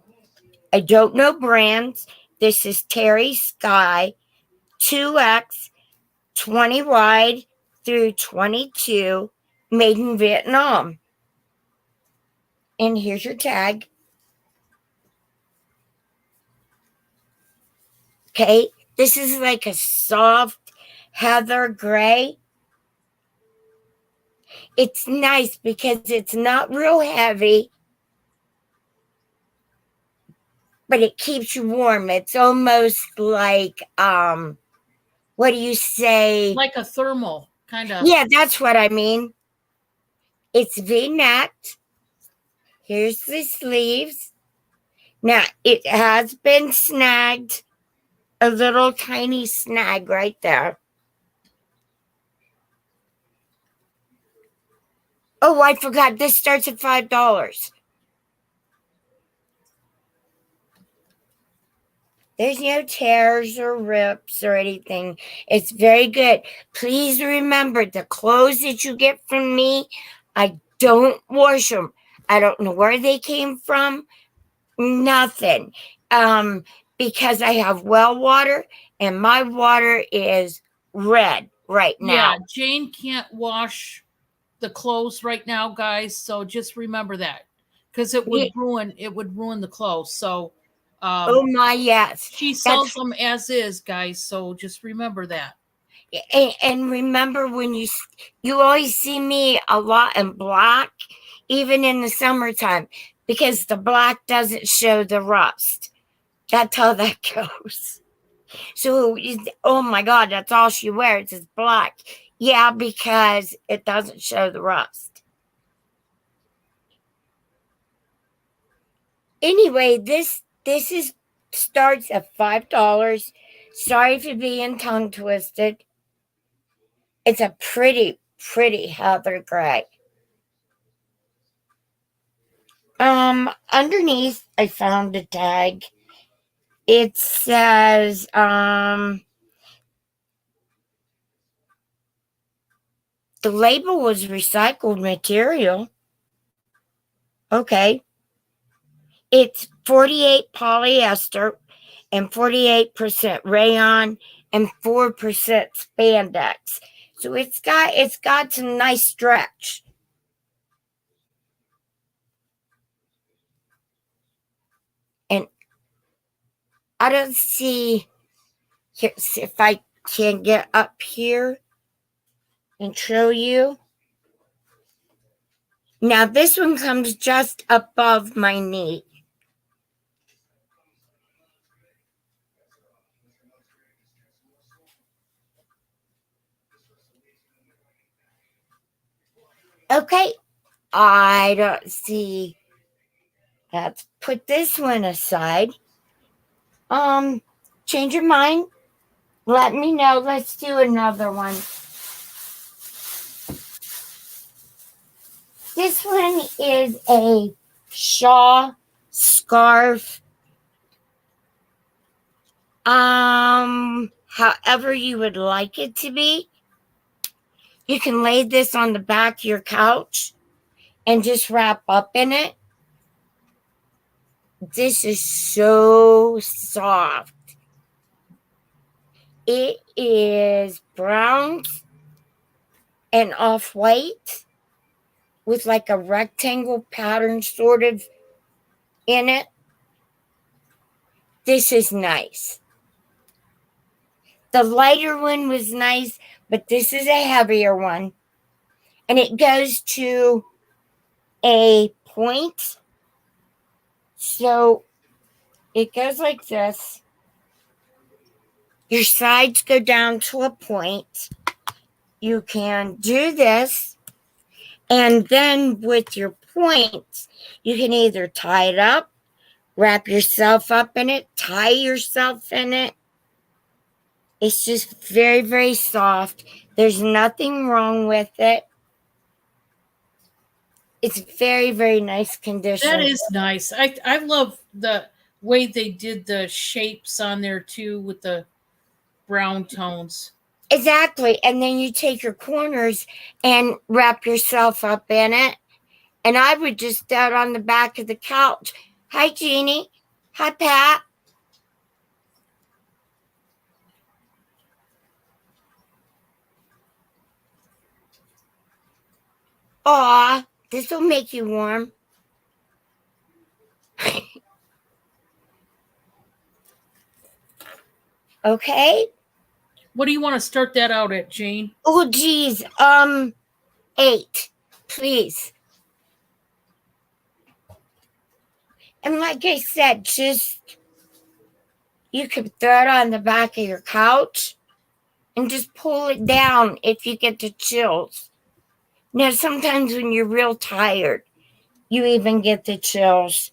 don't know brands. This is Terry Sky 2X, 20 wide through 22, made in Vietnam. And here's your tag. Okay, this is like a soft heather gray. It's nice because it's not real heavy, but it keeps you warm. It's almost like, what do you say? Like a thermal, kind of. Yeah, that's what I mean. It's V-necked. Here's the sleeves. Now, it has been snagged. A little tiny snag right there. Oh, I forgot. This starts at $5. There's no tears or rips or anything. It's very good. Please remember, the clothes that you get from me, I don't wash them. I don't know where they came from. Nothing. Because I have well water and my water is red right Yeah, now. Jane can't wash the clothes right now, guys. So just remember that, because it would ruin the clothes. So Oh um, my, yes. she That's sells them as is, guys. So just remember that. and remember when you always see me a lot in black, even in the summertime, because the black doesn't show the rust. That's how that goes. So, oh my God, that's all she wears is black. Yeah, because it doesn't show the rust. Anyway, this is starts at $5. Sorry for being tongue twisted. It's a pretty heather gray. Underneath I found a tag. It says the label was recycled material. Okay. It's 48 polyester and 48% rayon and 4% spandex. So it's got some nice stretch. And I don't see here, see if I can get up here and show you. Now this one comes just above my knee. Okay, I don't see. Let's put this one aside. Change your mind. Let me know. Let's do another one. This one is a shawl scarf. However you would like it to be. You can lay this on the back of your couch and just wrap up in it. This is so soft. It is brown and off-white with like a rectangle pattern sort of in it. This is nice. The lighter one was nice, but this is a heavier one. And it goes to a point. So it goes like this. Your sides go down to a point. You can do this. And then with your points, you can either tie it up, wrap yourself up in it, tie yourself in it. It's just very, very soft. There's nothing wrong with it. It's very, very nice condition. That is nice. I love the way they did the shapes on there too with the brown tones. Exactly. And then you take your corners and wrap yourself up in it. And I would just out on the back of the couch. Hi, Jeannie. Hi, Pat. Aw, this will make you warm. Okay. What do you want to start that out at, Jane? Oh, geez. 8, please. And like I said, just you could throw it on the back of your couch and just pull it down if you get the chills. Now, sometimes when you're real tired, you even get the chills.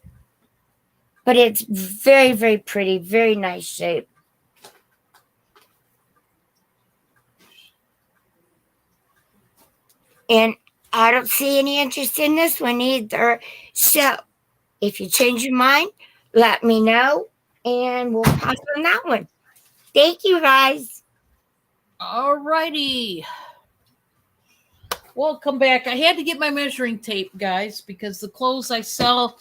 But it's very, very pretty, very nice shape. And I don't see any interest in this one either. So if you change your mind, let me know and we'll pass on that one. Thank you, guys. All righty. Well, come back. I had to get my measuring tape, guys, because the clothes I sell,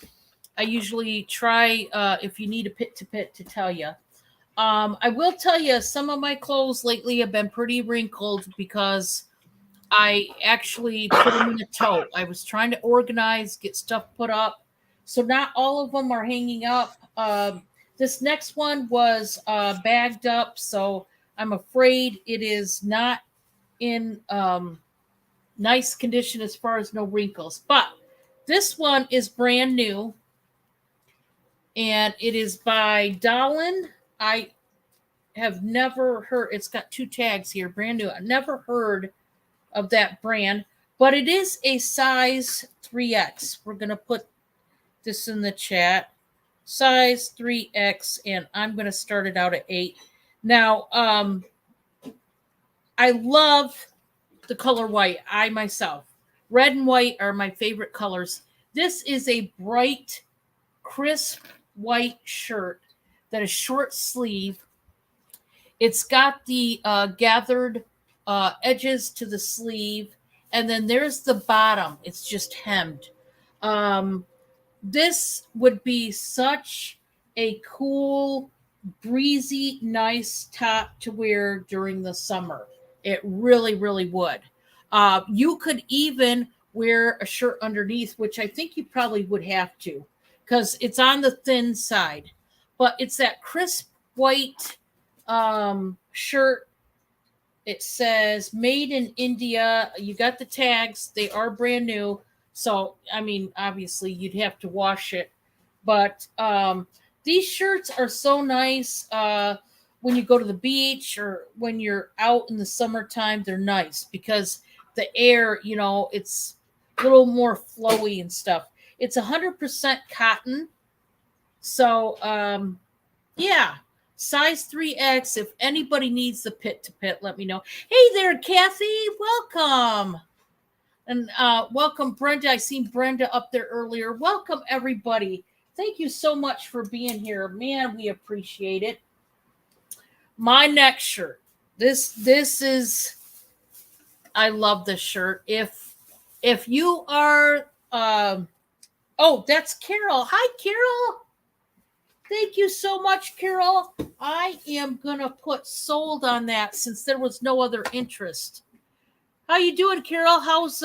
I usually try, if you need a pit to pit, to tell you. I will tell you, some of my clothes lately have been pretty wrinkled because I actually put them in a tote. I was trying to organize, get stuff put up. So not all of them are hanging up. This next one was bagged up. So I'm afraid it is not in nice condition as far as no wrinkles. But this one is brand new and it is by Dolan. I have never heard, it's got 2 tags here, brand new. I've never heard of that brand, but it is a size 3X. We're going to put this in the chat. Size 3X, and I'm going to start it out at 8. Now, I love the color white. I myself, red and white are my favorite colors. This is a bright, crisp white shirt that is short sleeve. It's got the gathered edges to the sleeve, and then there's the bottom. It's just hemmed. This would be such a cool, breezy, nice top to wear during the summer. It really, really would. You could even wear a shirt underneath, which I think you probably would have to because it's on the thin side. But it's that crisp white shirt. It says made in India. You got the tags. They are brand new. So, I mean, obviously you'd have to wash it. But these shirts are so nice when you go to the beach or when you're out in the summertime. They're nice because the air, you know, it's a little more flowy and stuff. It's 100% cotton. So, yeah, size 3X. If anybody needs the pit to pit, let me know. Hey there, Kathy. Welcome. And welcome, Brenda. I seen Brenda up there earlier. Welcome, everybody. Thank you so much for being here. Man, we appreciate it. My next shirt. This is, I love this shirt. If you are, oh, that's Carol. Hi, Carol. Thank you so much, Carol. I am going to put sold on that since there was no other interest. How you doing, Carol? How's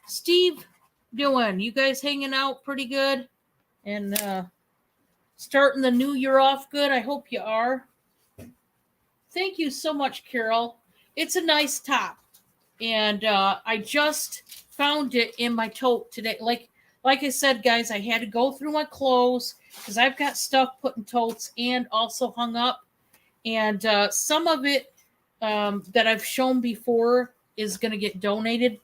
Steve doing? You guys hanging out pretty good? And starting the new year off good? I hope you are. Thank you so much, Carol. It's a nice top. And I just found it in my tote today. Like I said, guys, I had to go through my clothes because I've got stuff put in totes and also hung up. And some of it that I've shown before is going to get donated.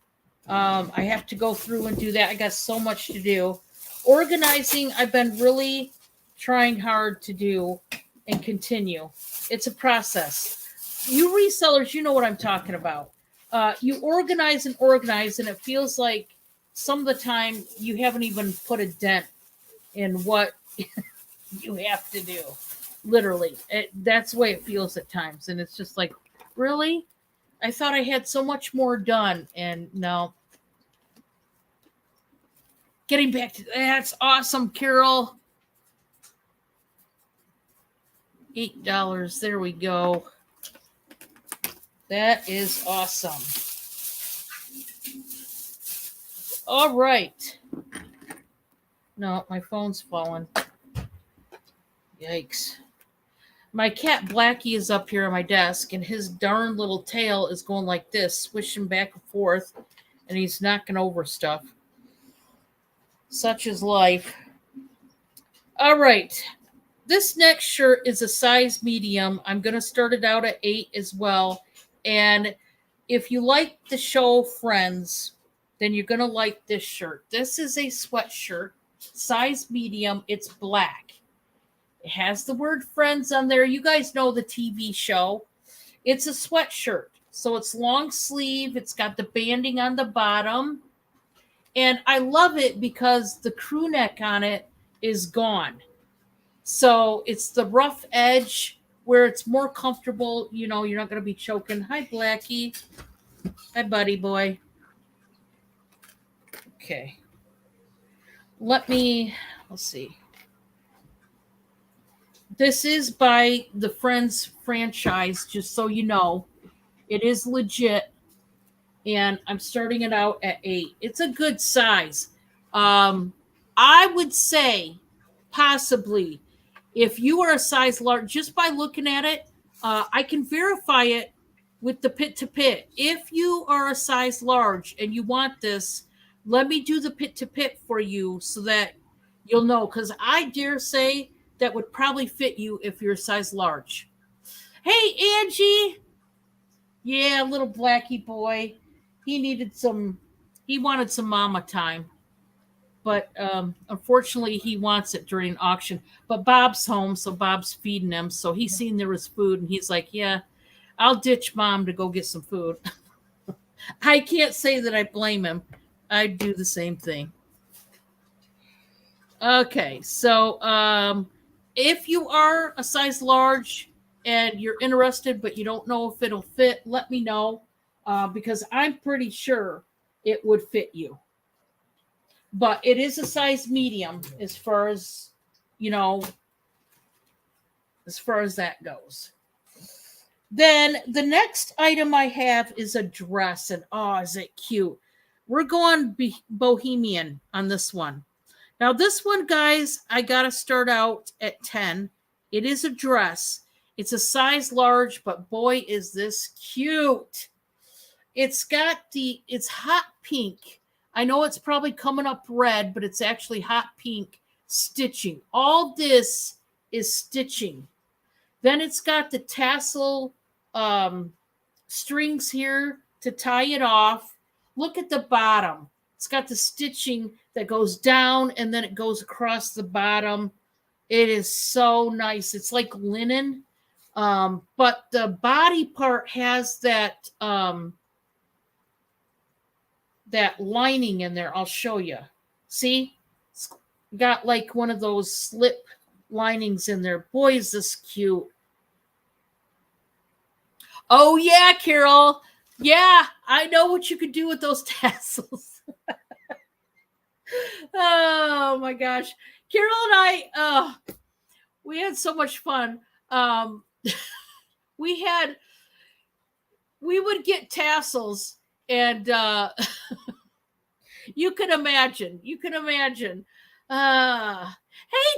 I have to go through and do that. I got so much to do. Organizing, I've been really trying hard to do and continue. It's a process. You resellers, you know what I'm talking about. You organize, and it feels like some of the time you haven't even put a dent in what you have to do. Literally. That's the way it feels at times. And it's just like, really? I thought I had so much more done, and no. Getting back to that's awesome, Carol. $8. There we go. That is awesome. All right. No, my phone's falling. Yikes. My cat Blackie is up here on my desk, and his darn little tail is going like this, swishing back and forth, and he's knocking over stuff. Such is life. All right. This next shirt is a size medium. I'm going to start it out at 8 as well. And if you like the show Friends, then you're going to like this shirt. This is a sweatshirt, size medium. It's black. It has the word Friends on there. You guys know the TV show. It's a sweatshirt. So it's long sleeve. It's got the banding on the bottom. And I love it because the crew neck on it is gone. So it's the rough edge where it's more comfortable. You know, you're not going to be choking. Hi, Blackie. Hi, buddy boy. Okay. Let's see. This is by the Friends franchise, just so you know. It is legit. And I'm starting it out at 8. It's a good size. I would say possibly if you are a size large, just by looking at it, I can verify it with the pit to pit. If you are a size large and you want this, let me do the pit to pit for you so that you'll know. Because I dare say that would probably fit you if you're a size large. Hey, Angie. Yeah, little Blackie boy. He wanted some mama time. But unfortunately, he wants it during auction. But Bob's home, so Bob's feeding him. So he's seen there was food, and he's like, "Yeah, I'll ditch mom to go get some food." I can't say that I blame him. I'd do the same thing. Okay, so if you are a size large and you're interested, but you don't know if it'll fit, let me know because I'm pretty sure it would fit you. But it is a size medium as far as you know as far as that goes. Then the next item I have is a dress, and oh, is it cute? We're going bohemian on this one. Now this one, guys, I gotta start out at 10. It is a dress. It's a size large, but boy is this cute. It's hot pink. I know it's probably coming up red, but it's actually hot pink stitching. All this is stitching. Then it's got the tassel strings here to tie it off. Look at the bottom. It's got the stitching that goes down and then it goes across the bottom. It is so nice. It's like linen, but the body part has that lining in there. I'll show you. See? It's got like one of those slip linings in there. Boy, is this cute. Oh, yeah, Carol. Yeah, I know what you could do with those tassels. Oh, my gosh. Carol and I, we had so much fun. We would get tassels and you can imagine. Hey,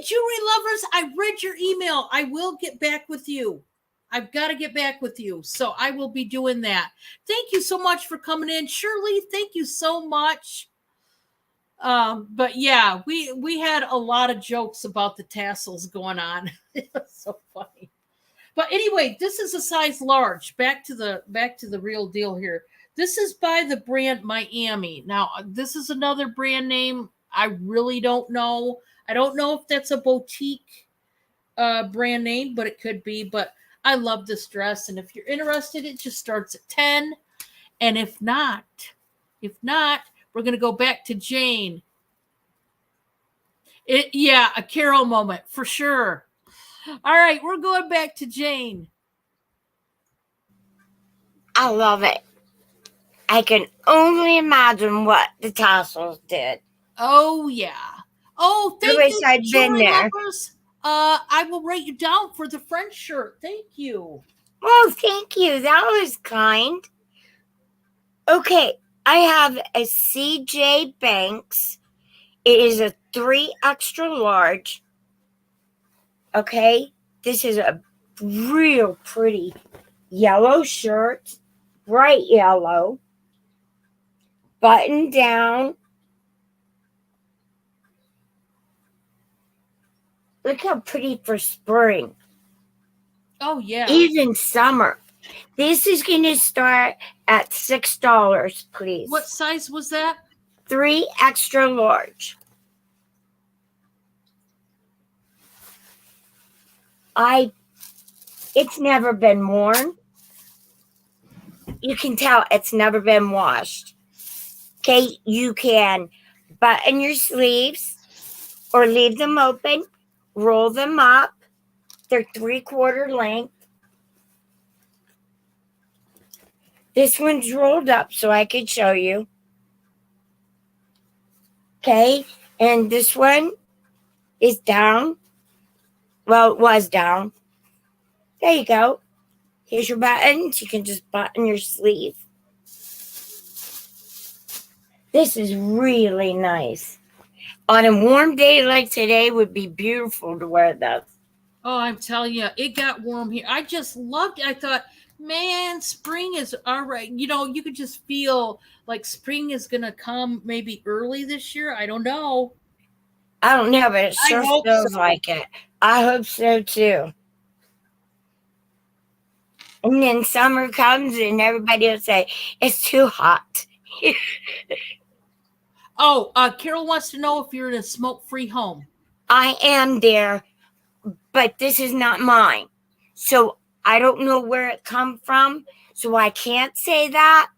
jewelry lovers, I read your email. I will get back with you. I've got to get back with you. So I will be doing that. Thank you so much for coming in. Shirley, thank you so much. But yeah, we had a lot of jokes about the tassels going on. It was so funny. But anyway, this is a size large. Back to the real deal here. This is by the brand Miami. Now, this is another brand name. I really don't know. I don't know if that's a boutique brand name, but it could be. But I love this dress. And if you're interested, it just starts at 10. And if not, we're going to go back to Jane. Yeah, a Carol moment for sure. All right, we're going back to Jane. I love it. I can only imagine what the tassels did. Oh, yeah. Oh, thank wish you, I'd been jewelry there. lovers. I will write you down for the French shirt. Thank you. Oh, thank you. That was kind. Okay, I have a CJ Banks. It is a 3 extra large. Okay, this is a real pretty yellow shirt, bright yellow, button down. Look how pretty for spring. Oh, yeah. Even summer. This is going to start at $6, please. What size was that? 3 extra large. It's never been worn. You can tell it's never been washed. Okay, you can button your sleeves or leave them open, roll them up. They're 3/4 length. This one's rolled up so I could show you. Okay, and this one is down. Well, it was down. There you go. Here's your buttons. You can just button your sleeve. This is really nice. On a warm day like today, would be beautiful to wear this. Oh, I'm telling you, it got warm here. I just loved it. I thought, man, spring is all right. You know, you could just feel like spring is going to come maybe early this year. I don't know. I don't know, but it I sure hope feels so. like it. I hope so too. And then summer comes and everybody will say, it's too hot. Oh, Carol wants to know if you're in a smoke-free home. I am there, but this is not mine. So I don't know where it come from. So I can't say that.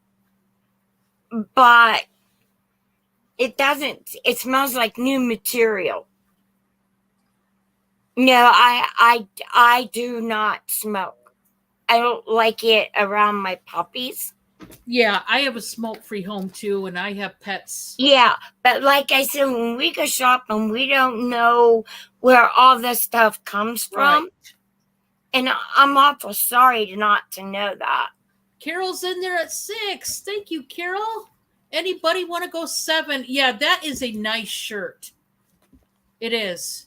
But it doesn't, it smells like new material. No, I do not smoke. I don't like it around my puppies. Yeah, I have a smoke-free home too, and I have pets. Yeah, but like I said, when we go shopping, we don't know where all this stuff comes from. Right. And I'm awful sorry not to know that. Carol's in there at 6. Thank you, Carol. Anybody want to go 7? Yeah, that is a nice shirt. It is.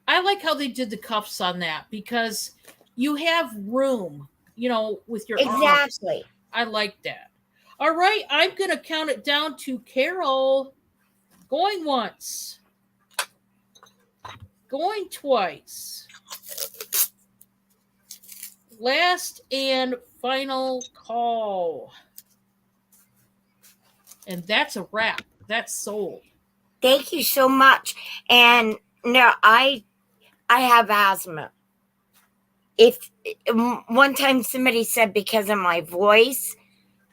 I like how they did the cuffs on that because you have room, you know, with your arms. Exactly. I like that. All right, I'm going to count it down to Carol. Going once. Going twice. Last and final call. And that's a wrap. That's sold. Thank you so much. And no, I have asthma. If one time somebody said because of my voice,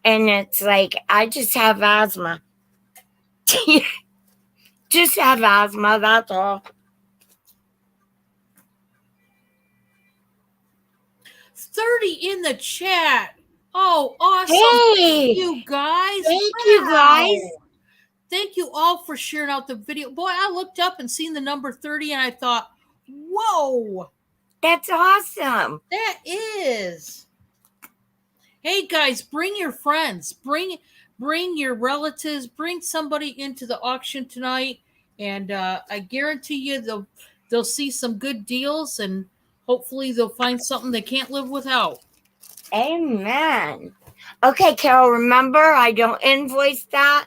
and it's like I just have asthma. Just have asthma, that's all. 30 in the chat. Oh, awesome. Hey, Thank you guys. Thank you guys. Thank you all for sharing out the video. Boy, I looked up and seen the number 30 and I thought, whoa. That's awesome. That is. Hey guys, bring your friends. Bring your relatives. Bring somebody into the auction tonight. And I guarantee you they'll see some good deals and hopefully they'll find something they can't live without. Amen. Okay, Carol, remember, I don't invoice that.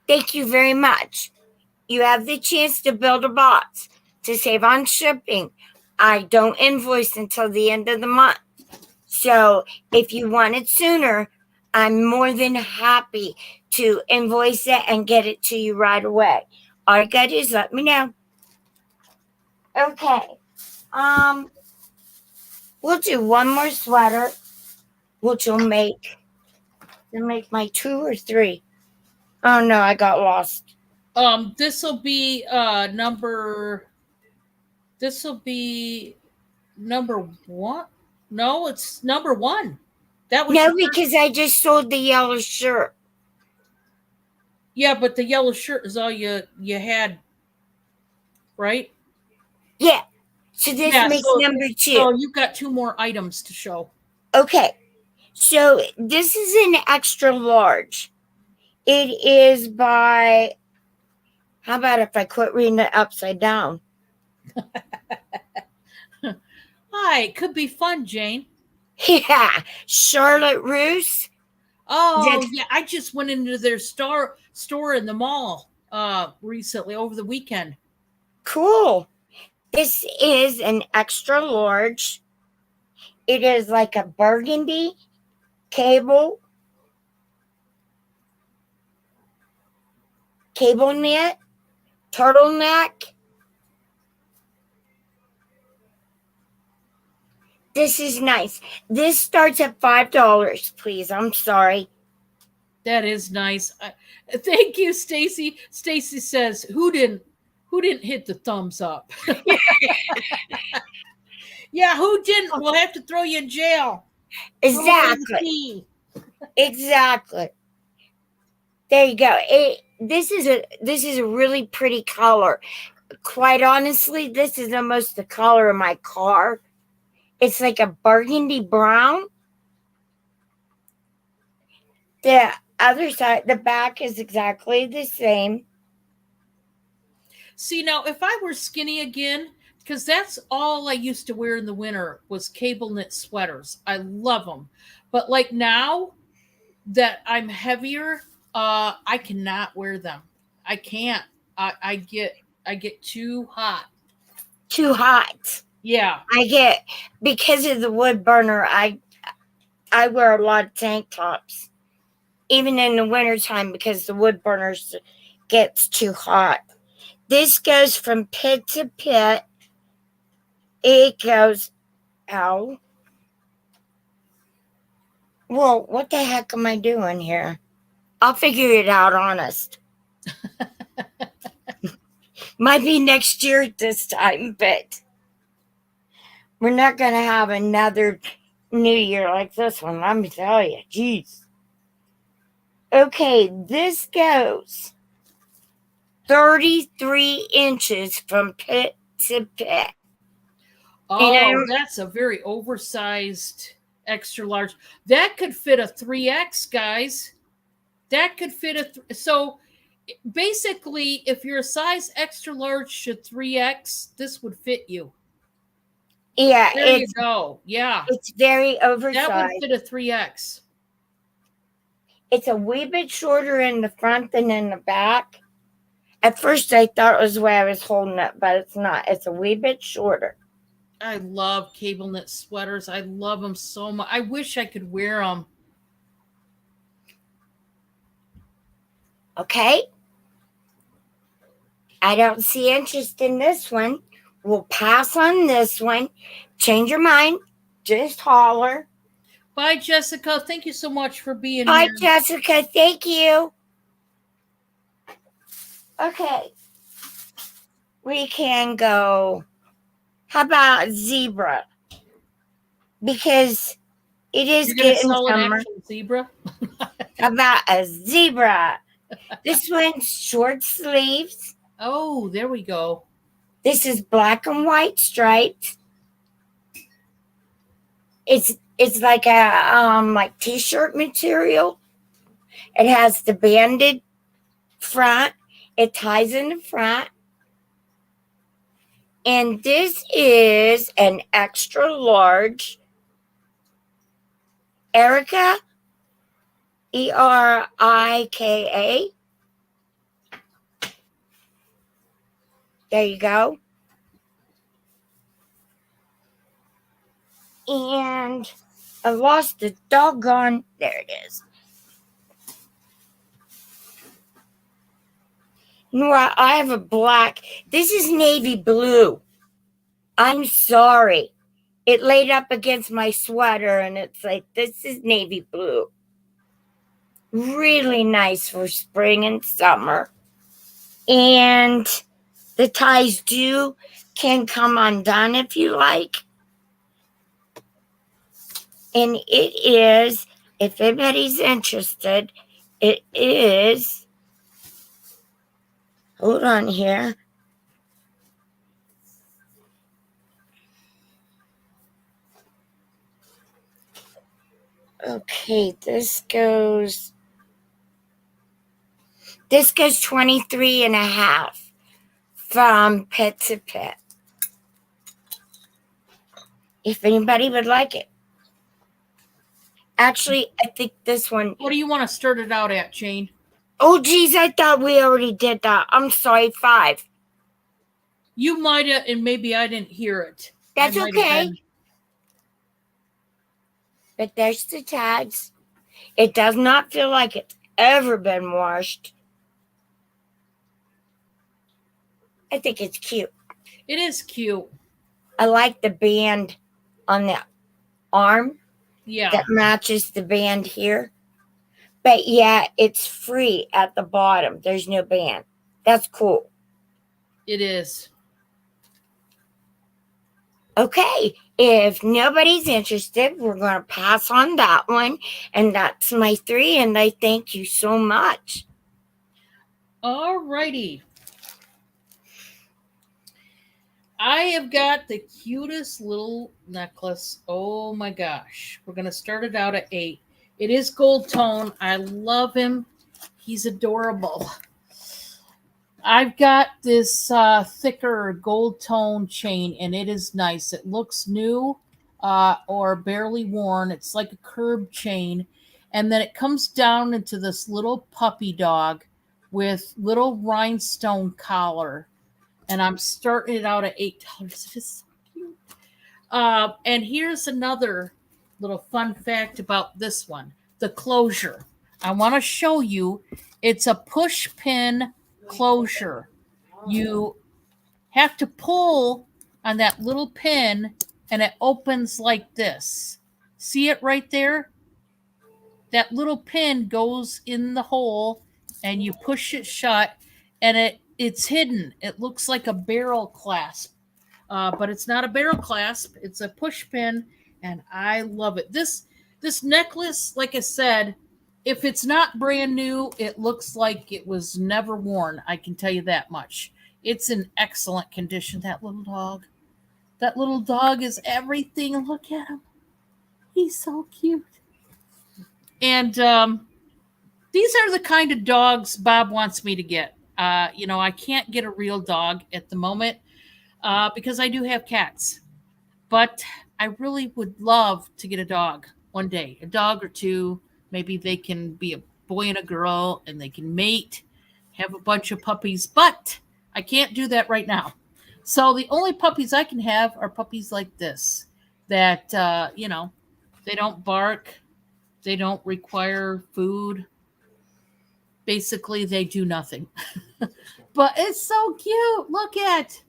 Thank you very much. You have the chance to build a box to save on shipping. I don't invoice until the end of the month. So if you want it sooner, I'm more than happy to invoice it and get it to you right away. All you gotta do is let me know. Okay. We'll do one more sweater, which will make my 2 or 3. Oh no, I got lost. This will be number 1. No, it's number 1. That was No, because I just sold the yellow shirt. Yeah, but the yellow shirt is all you had, right? Yeah. So this makes number 2. So you've got 2 more items to show. Okay. So this is an extra large. It is by, how about if I quit reading it upside down? Hi, it could be fun, Jane. Yeah. Charlotte Russe. Oh, yeah. I just went into their store in the mall recently over the weekend. Cool. This is an extra large. It is like a burgundy cable knit, turtleneck. This is nice. This starts at $5, please. I'm sorry. That is nice. Thank you, Stacy. Stacy says, "Who didn't hit the thumbs up?" Yeah, who didn't? We'll have to throw you in jail. Exactly. Exactly. There you go. This is a really pretty color. Quite honestly, this is almost the color of my car. It's like a burgundy brown. The other side, the back is exactly the same. See, now if I were skinny again, because that's all I used to wear in the winter was cable knit sweaters. I love them. But like now that I'm heavier, I cannot wear them. I can't. I get too hot. Too hot. Yeah. I get, because of the wood burner, I wear a lot of tank tops. Even in the wintertime, because the wood burners gets too hot. This goes from pit to pit. It goes, ow. Well, what the heck am I doing here? I'll figure it out, honest. Might be next year at this time, but we're not going to have another new year like this one. Let me tell you. Jeez. Okay, this goes 33 inches from pit to pit. Oh, that's a very oversized extra large. That could fit a 3X, guys. That could fit so basically, if you're a size extra large to 3X, this would fit you. Yeah, there you go. Yeah, it's very oversized. That would fit a 3X. It's a wee bit shorter in the front than in the back. At first, I thought it was the way I was holding it, but it's not. It's a wee bit shorter. I love cable knit sweaters. I love them so much. I wish I could wear them. Okay. I don't see interest in this one. We'll pass on this one. Change your mind. Just holler. Bye, Jessica. Thank you so much for being here. Bye, here. Jessica. Thank you. Okay. We can go. How about zebra? Because it is getting summer. Zebra? How about a zebra? This one's short sleeves. Oh, there we go. This is black and white striped. It's like a like t-shirt material. It has the banded front. It ties in the front. And this is an extra large Erika, Erika. There you go. And I lost the doggone. There it is. You know what? I have a black. This is navy blue. I'm sorry. It laid up against my sweater, and it's like, this is navy blue. Really nice for spring and summer. And the ties can come undone if you like. And it is, if anybody's interested, it is, hold on here. Okay, this goes 23 and a half from pit to pit. If anybody would like it. Actually, I think this one. What do you want to start it out at, Jane? Oh, geez, I thought we already did that. I'm sorry, 5. You might have, and maybe I didn't hear it. That's okay. But there's the tags. It does not feel like it's ever been washed. I think it's cute. It is cute. I like the band on the arm. Yeah. That matches the band here. But yeah, it's free at the bottom. There's no band. That's cool. It is. Okay. If nobody's interested, we're going to pass on that one. And that's my 3. And I thank you so much. All righty. I have got the cutest little necklace. Oh my gosh. We're going to start it out at 8. It is gold tone. I love him. He's adorable. I've got this thicker gold tone chain, and it is nice. It looks new or barely worn. It's like a curb chain. And then it comes down into this little puppy dog with little rhinestone collar. And I'm starting it out at $8. It is so cute. And here's another little fun fact about this one, the closure. I want to show you. It's a push pin closure. You have to pull on that little pin and it opens like this. See it right there? That little pin goes in the hole and you push it shut and it's hidden. It looks like a barrel clasp. But it's not a barrel clasp. It's a push pin, and I love it. This necklace, like I said, if it's not brand new, it looks like it was never worn. I can tell you that much. It's in excellent condition. That little dog is everything. Look at him. He's so cute. And these are the kind of dogs Bob wants me to get. I can't get a real dog at the moment. Because I do have cats. But I really would love to get a dog one day, a dog or two. Maybe they can be a boy and a girl and they can mate, have a bunch of puppies. But I can't do that right now. So the only puppies I can have are puppies like this that, they don't bark. They don't require food. Basically, they do nothing. But it's so cute. Look at.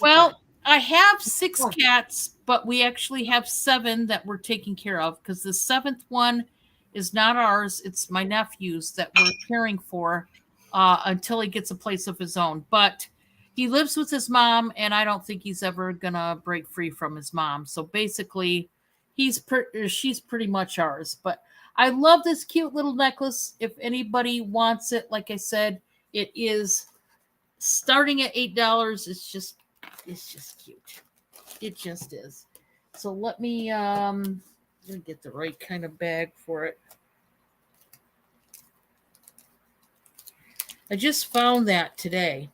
Well, I have 6 cats, but we actually have 7 that we're taking care of because the 7th one is not ours. It's my nephew's that we're caring for until he gets a place of his own. But he lives with his mom, and I don't think he's ever going to break free from his mom. So basically, she's pretty much ours. But I love this cute little necklace. If anybody wants it, like I said, it is starting at $8. It's just cute. It just is. So let me get the right kind of bag for it. I just found that today.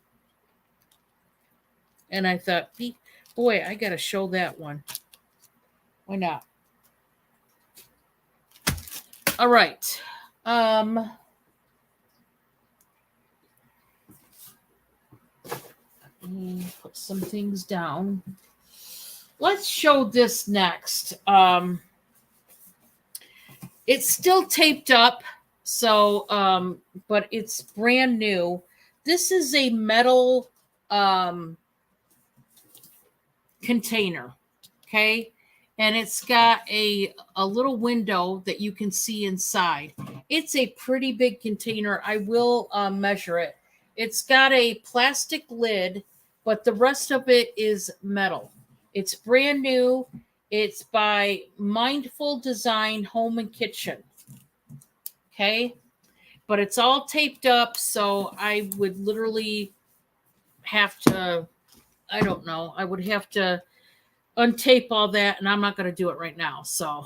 And I thought, boy, I got to show that one. Why not? All right. Put some things down. Let's show this next. It's still taped up, so but it's brand new. This is a metal container, okay? And it's got a little window that you can see inside. It's a pretty big container. I will measure it. It's got a plastic lid, but the rest of it is metal. It's brand new. It's by Mindful Design Home and Kitchen. Okay? But it's all taped up, so I would literally have to, I don't know, I would have to untape all that, and I'm not going to do it right now. So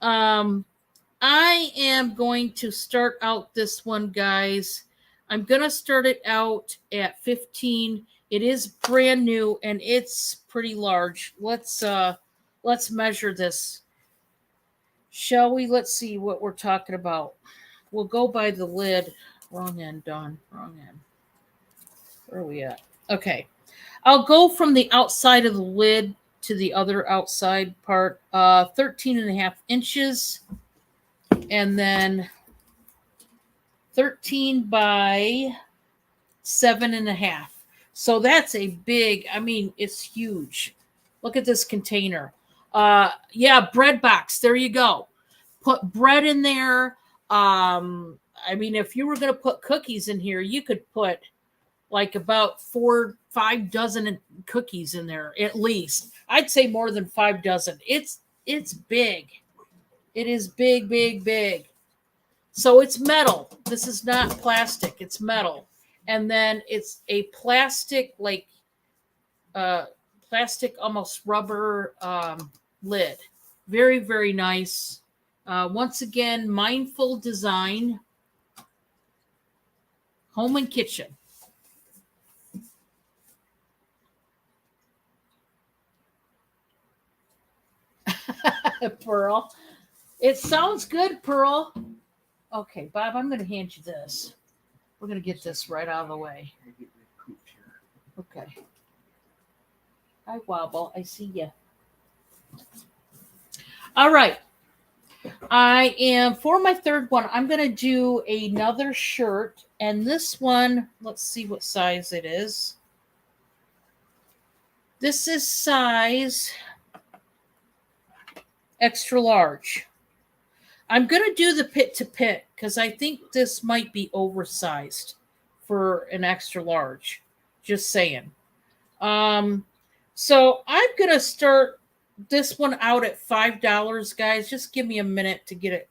I am going to start out this one, guys. I'm going to start it out at 15. It is brand new and it's pretty large. Let's measure this. Shall we? Let's see what we're talking about. We'll go by the lid. Wrong end, Dawn. Wrong end. Where are we at? Okay. I'll go from the outside of the lid to the other outside part. 13 and a half inches. And then 13 by 7.5. So that's a big, it's huge. Look at this container. Bread box. There you go. Put bread in there. If you were going to put cookies in here, you could put like about 4-5 dozen cookies in there at least. I'd say more than 5 dozen. It's big. It is big, big, big. So it's metal. This is not plastic. It's metal. And then it's a plastic, like plastic, almost rubber lid. Very, very nice. Once again, Mindful Design, Home and Kitchen. Pearl. It sounds good, Pearl. Okay, Bob, I'm going to hand you this. We're going to get this right out of the way. Okay. Hi, Wobble. I see you. All right. I am, for my third one, I'm going to do another shirt. And this one, let's see what size it is. This is size extra large. I'm going to do the pit to pit because I think this might be oversized for an extra large. Just saying. So I'm going to start this one out at $5, guys. Just give me a minute to get it.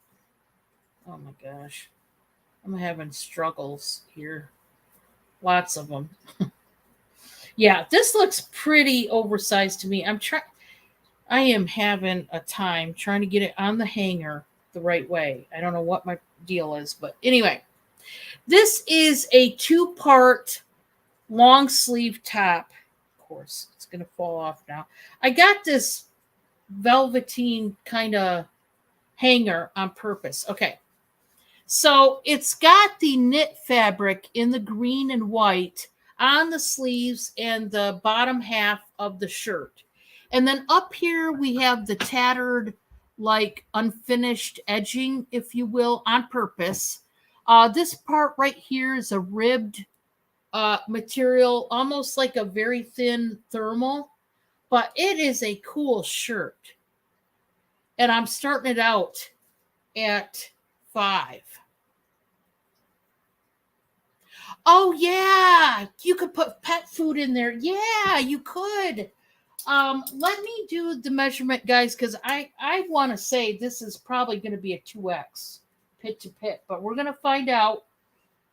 Oh my gosh. I'm having struggles here. Lots of them. Yeah, this looks pretty oversized to me. I am having a time trying to get it on the hanger the right way. I don't know what my deal is, but anyway, this is a 2-part long sleeve top. Of course, it's going to fall off now. I got this velveteen kind of hanger on purpose. Okay. So it's got the knit fabric in the green and white on the sleeves and the bottom half of the shirt. And then up here we have the tattered, like unfinished edging, if you will, on purpose. This part right here is a ribbed material, almost like a very thin thermal, but it is a cool shirt. And I'm starting it out at $5. Oh yeah, you could put pet food in there. Yeah, you could. Let me do the measurement, guys, because I want to say this is probably going to be a 2X pit to pit, but we're going to find out.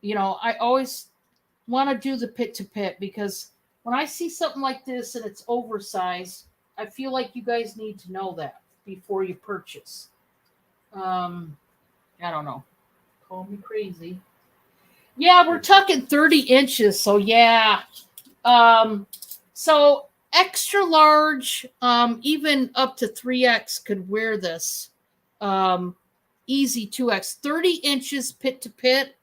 You know, I always want to do the pit to pit because when I see something like this and it's oversized, I feel like you guys need to know that before you purchase. I don't know. Call me crazy. Yeah, we're talking 30 inches. So yeah. So extra large, even up to 3X could wear this. Easy 2X, 30 inches pit to pit.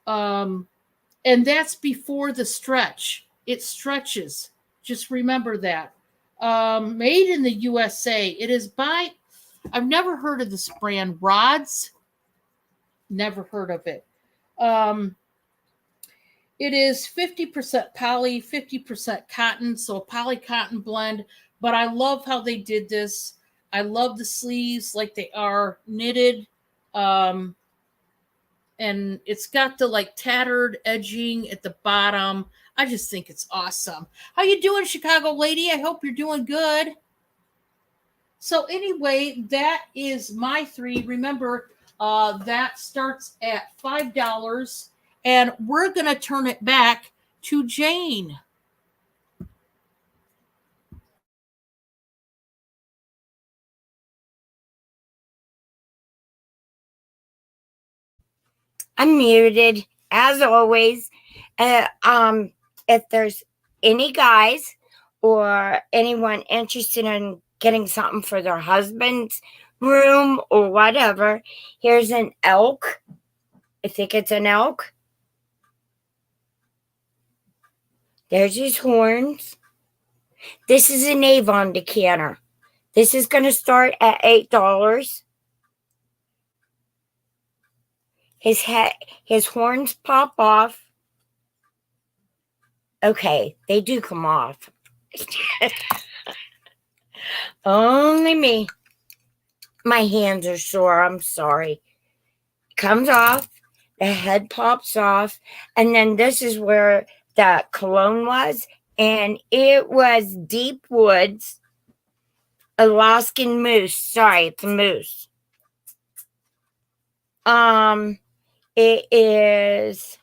And that's before the stretch. It stretches. Just remember that. Made in the USA. It is by, I've never heard of this brand, Rods. Never heard of it. It is 50% poly, 50% cotton, so a poly cotton blend. But I love how they did this. I love the sleeves like they are knitted. And it's got the like tattered edging at the bottom. I just think it's awesome. How you doing, Chicago lady? I hope you're doing good. So anyway, that is my 3. Remember, that starts at $5. And we're going to turn it back to Jane. I'm muted, as always. If there's any guys or anyone interested in getting something for their husband's room or whatever, here's an elk. I think it's an elk. There's his horns. This is an Avon decanter. This is going to start at $8. His horns pop off. Okay, they do come off. Only me. My hands are sore. I'm sorry. Comes off. The head pops off. And then this is where the cologne was. And it was Deep Woods Alaskan Moose. Sorry, it's a moose. It is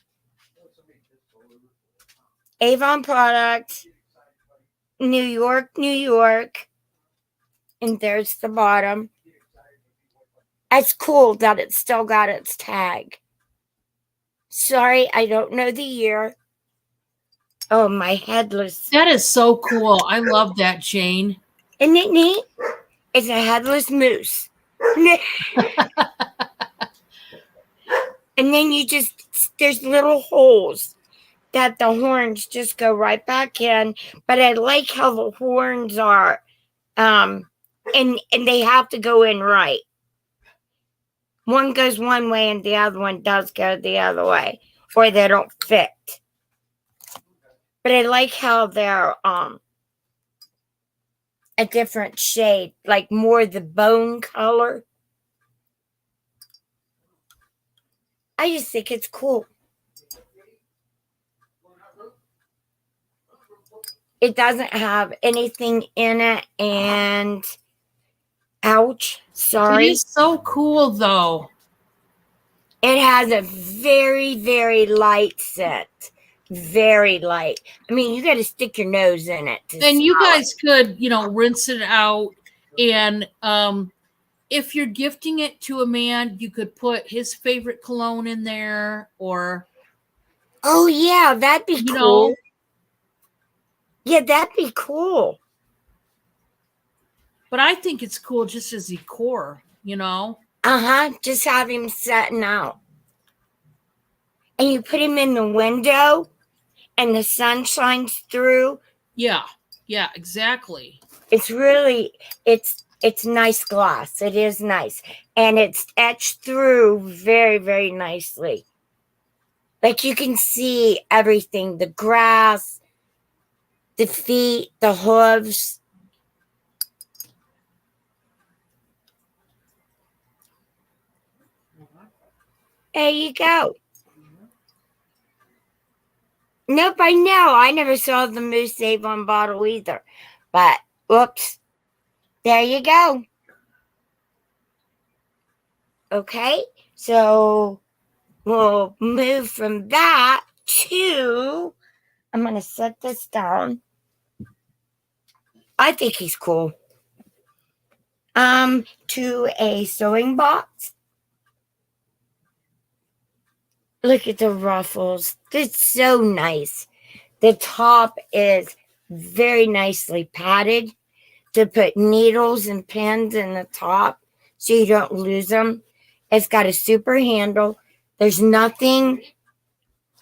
Avon product, New York, New York. And there's the bottom. It's cool that it's still got its tag. Sorry, I don't know the year. Oh, my headless. That is so cool. I love that, Jane. Isn't it neat? It's a headless moose. And then there's little holes that the horns just go right back in. But I like how the horns are. And they have to go in right. One goes one way and the other one does go the other way, or they don't fit. But I like how they're a different shade, like more the bone color. I just think it's cool. It doesn't have anything in it, and ouch, sorry. It is so cool, though. It has a very, very light scent. Very light. I mean, you got to stick your nose in it. And you guys could, rinse it out. And if you're gifting it to a man, you could put his favorite cologne in there, or oh yeah, that'd be cool. Yeah, that'd be cool. But I think it's cool just as decor, Just have him setting out. And you put him in the window and the sun shines through. Yeah, exactly. It's really, it's nice glass. It is nice. And it's etched through very, very nicely. Like you can see everything, the grass, the feet, the hooves. There you go. Nope, I know. I never saw the Moose Avon bottle either. But, whoops. There you go. Okay, so we'll move from that to, I'm going to set this down. I think he's cool. To a sewing box. Look at the ruffles. It's so nice. The top is very nicely padded to put needles and pins in the top so you don't lose them. It's got a super handle. There's nothing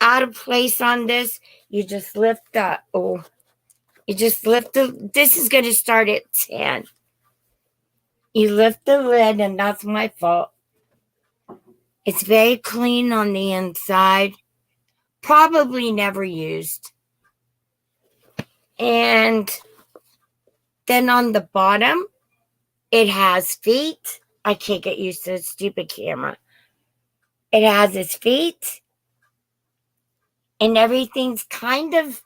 out of place on this. You just lift up. Oh, you just lift this is going to start at 10. You lift the lid, and that's my fault. It's very clean on the inside. Probably never used. And then on the bottom, it has feet. I can't get used to this stupid camera. It has its feet. And everything's kind of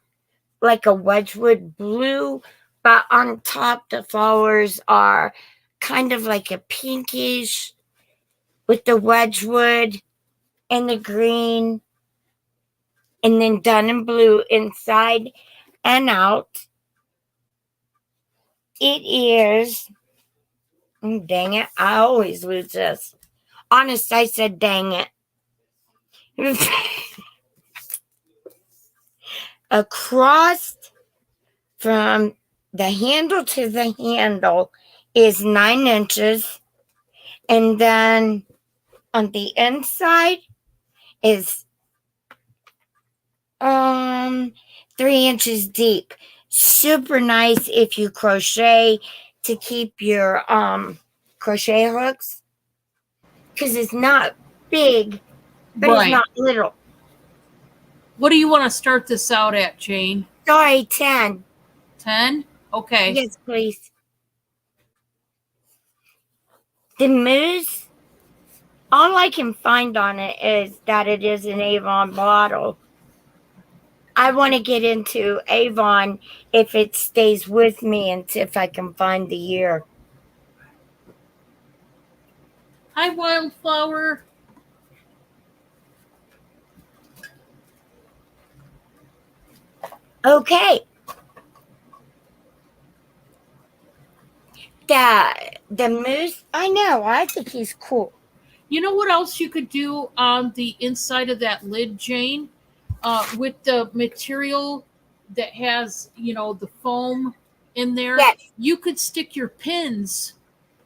like a Wedgwood blue. But on top, the flowers are kind of like a pinkish with the Wedgwood and the green. And then done in blue inside and out. It is, dang it, I always lose this. Honest, I said dang it. Across from the handle to the handle is 9 inches. And then on the inside is 3 inches deep. Super nice if you crochet to keep your crochet hooks, because it's not big, but right. It's not little. What do you want to start this out at, Jane? Sorry, 10. 10? Okay. Yes, please. The moose, all I can find on it is that it is an Avon bottle. I want to get into Avon if it stays with me and see if I can find the year. Hi, Wildflower. Okay. The moose, I know, I think he's cool. You know what else you could do on the inside of that lid, Jane? With the material that has, the foam in there, Yes. you could stick your pins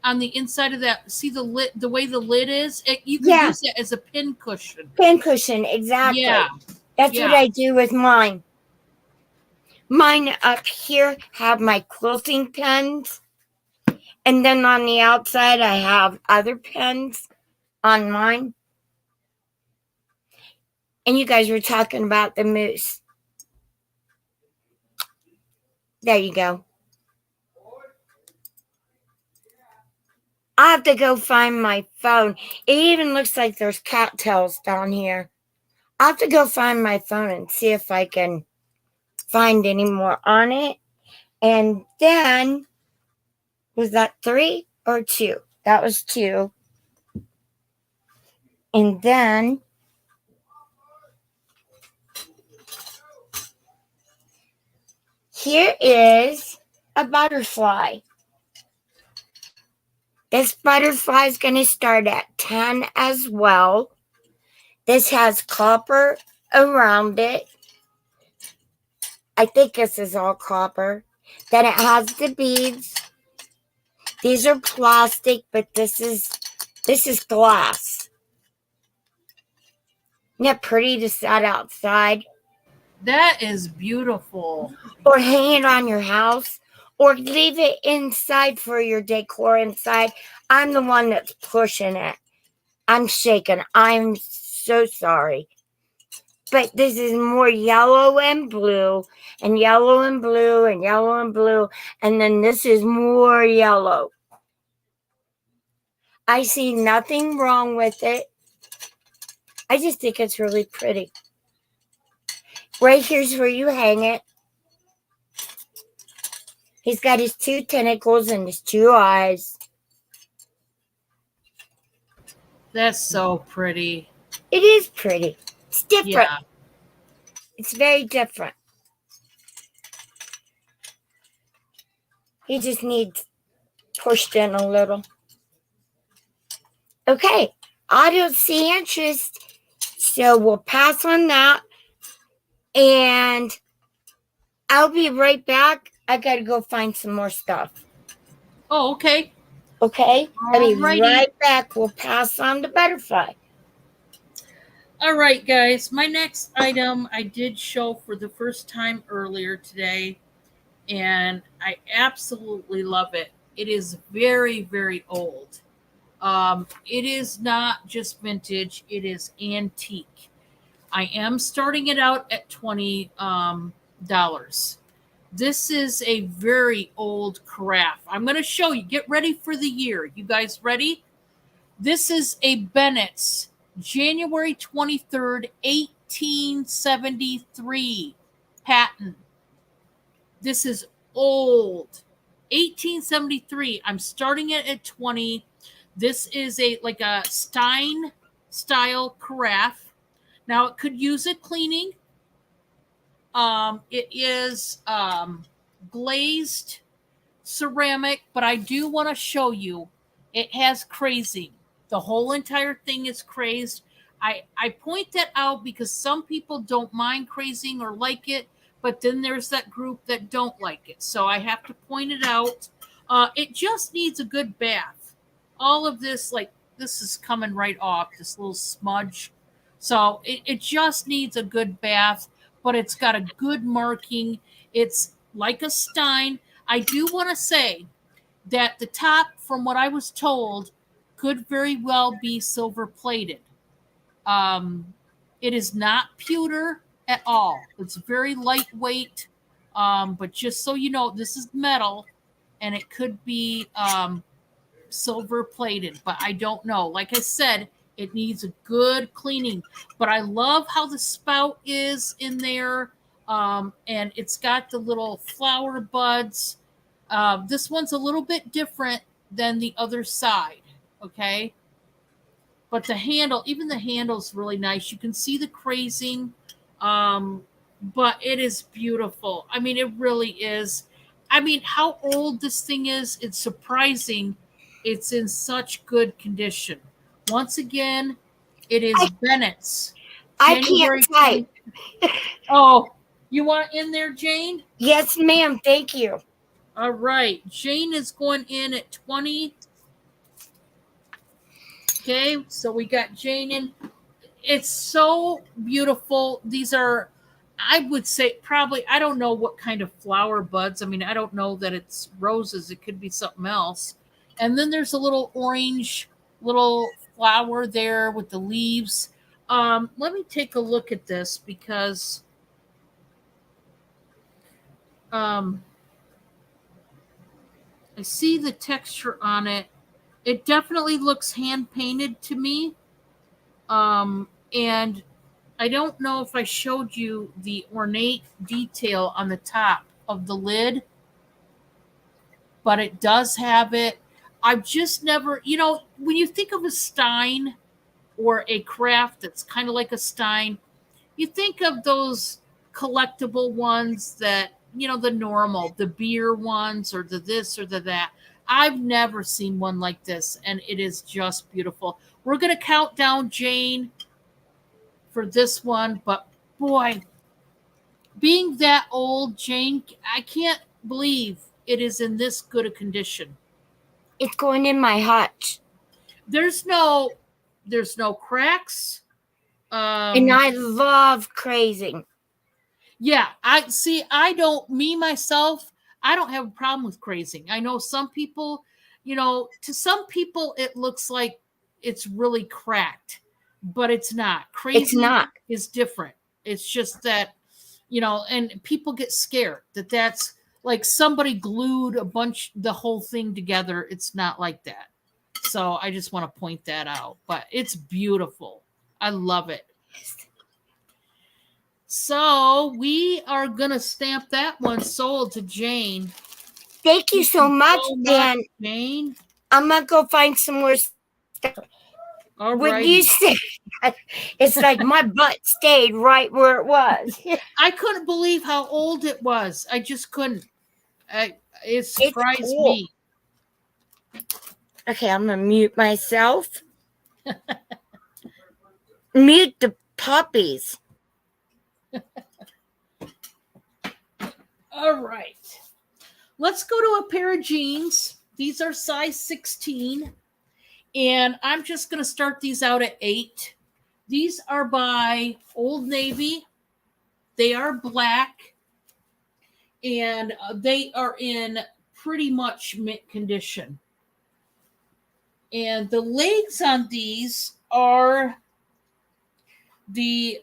on the inside of that. See the lid, the way the lid is? You could Yeah. use it as a pin cushion. Pin cushion, exactly. Yeah, That's what yeah. I do with mine. Mine up here have my quilting pens. And then on the outside, I have other pens on mine. And you guys were talking about the moose. There you go. I have to go find my phone. It even looks like there's cattails down here. I have to go find my phone and see if I can find any more on it. And then, was that 3 or 2? That was 2. And then, here is a butterfly. This butterfly is going to start at 10 as well. This has copper around it. I think this is all copper. Then it has the beads. These are plastic, but this is glass. Isn't that pretty to set outside? That is beautiful. Or hang it on your house. Or leave it inside for your decor inside. I'm the one that's pushing it. I'm shaking. I'm so sorry. But this is more yellow and blue, and yellow and blue, and yellow and blue. And then this is more yellow. I see nothing wrong with it. I just think it's really pretty. Right here's where you hang it. He's got his 2 tentacles and his 2 eyes. That's so pretty. It is pretty. It's different. Yeah. It's very different. He just needs pushed in a little. Okay, I don't see interest, so we'll pass on that. And I'll be right back. I gotta go find some more stuff. Oh, okay. Okay? I'll be Alrighty. right back. We'll pass on the butterfly. All right, guys. My next item I did show for the first time earlier today, and I absolutely love it. It is very, very old. It is not just vintage, it is antique. I am starting it out at $20. This is a very old carafe. I'm going to show you. Get ready for the year. You guys ready? This is a Bennett's January 23rd, 1873 patent. This is old. 1873. I'm starting it at 20. This is a Stein style carafe. Now it could use a cleaning. It is glazed ceramic, but I do want to show you it has crazing. The whole entire thing is crazed. I point that out because some people don't mind crazing or like it, but then there's that group that don't like it. So I have to point it out. It just needs a good bath. All of this, this is coming right off, this little smudge. So it just needs a good bath, but it's got a good marking. It's like a Stein. I do want to say that the top, from what I was told, could very well be silver plated. It is not pewter at all. It's very lightweight, but just so you know, this is metal, and it could be silver plated, but I don't know. Like I said, it needs a good cleaning, but I love how the spout is in there, and it's got the little flower buds. This one's a little bit different than the other side, okay? But the handle, even the handle's really nice. You can see the crazing. but it is beautiful. I mean, it really is. I mean, how old this thing is, it's surprising it's in such good condition. Once again, it is I, Bennett's. I can't January type. 20. Oh, you want in there, Jane? Yes, ma'am. Thank you. All right. Jane is going in at 20. Okay, so we got Jane in. It's so beautiful. These are, I would say, probably, I don't know what kind of flower buds. I mean, I don't know that it's roses. It could be something else. And then there's a little orange little flower there with the leaves. Let me take a look at this because um, I see the texture on it. It definitely looks hand painted to me. And I don't know if I showed you the ornate detail on the top of the lid, but it does have it. I've just never, when you think of a stein or a craft that's kind of like a stein, you think of those collectible ones that, the normal, the beer ones or the this or the that. I've never seen one like this, and it is just beautiful. We're going to count down Jane for this one, but boy, being that old, Jane, I can't believe it is in this good a condition. It's going in my hutch. There's no cracks. And I love crazing. Yeah, I don't, me myself, I don't have a problem with crazing. I know some people, to some people it looks like it's really cracked, but it's not. Crazy It's not. is different. It's just that, and people get scared that's like somebody glued the whole thing together. It's not like that. So I just want to point that out. But it's beautiful. I love it. So we are gonna stamp that one sold to Jane. Thank you so much, Dan. Jane. I'm gonna go find some more stuff. All When right. you say that, it's like my butt stayed right where it was. I couldn't believe how old it was. I just couldn't. It surprised cool. me. Okay, I'm gonna mute myself. Mute the puppies. All right. Let's go to a pair of jeans. These are size 16. And I'm just going to start these out at 8. These are by Old Navy. They are black. And they are in pretty much mint condition. And the legs on these are the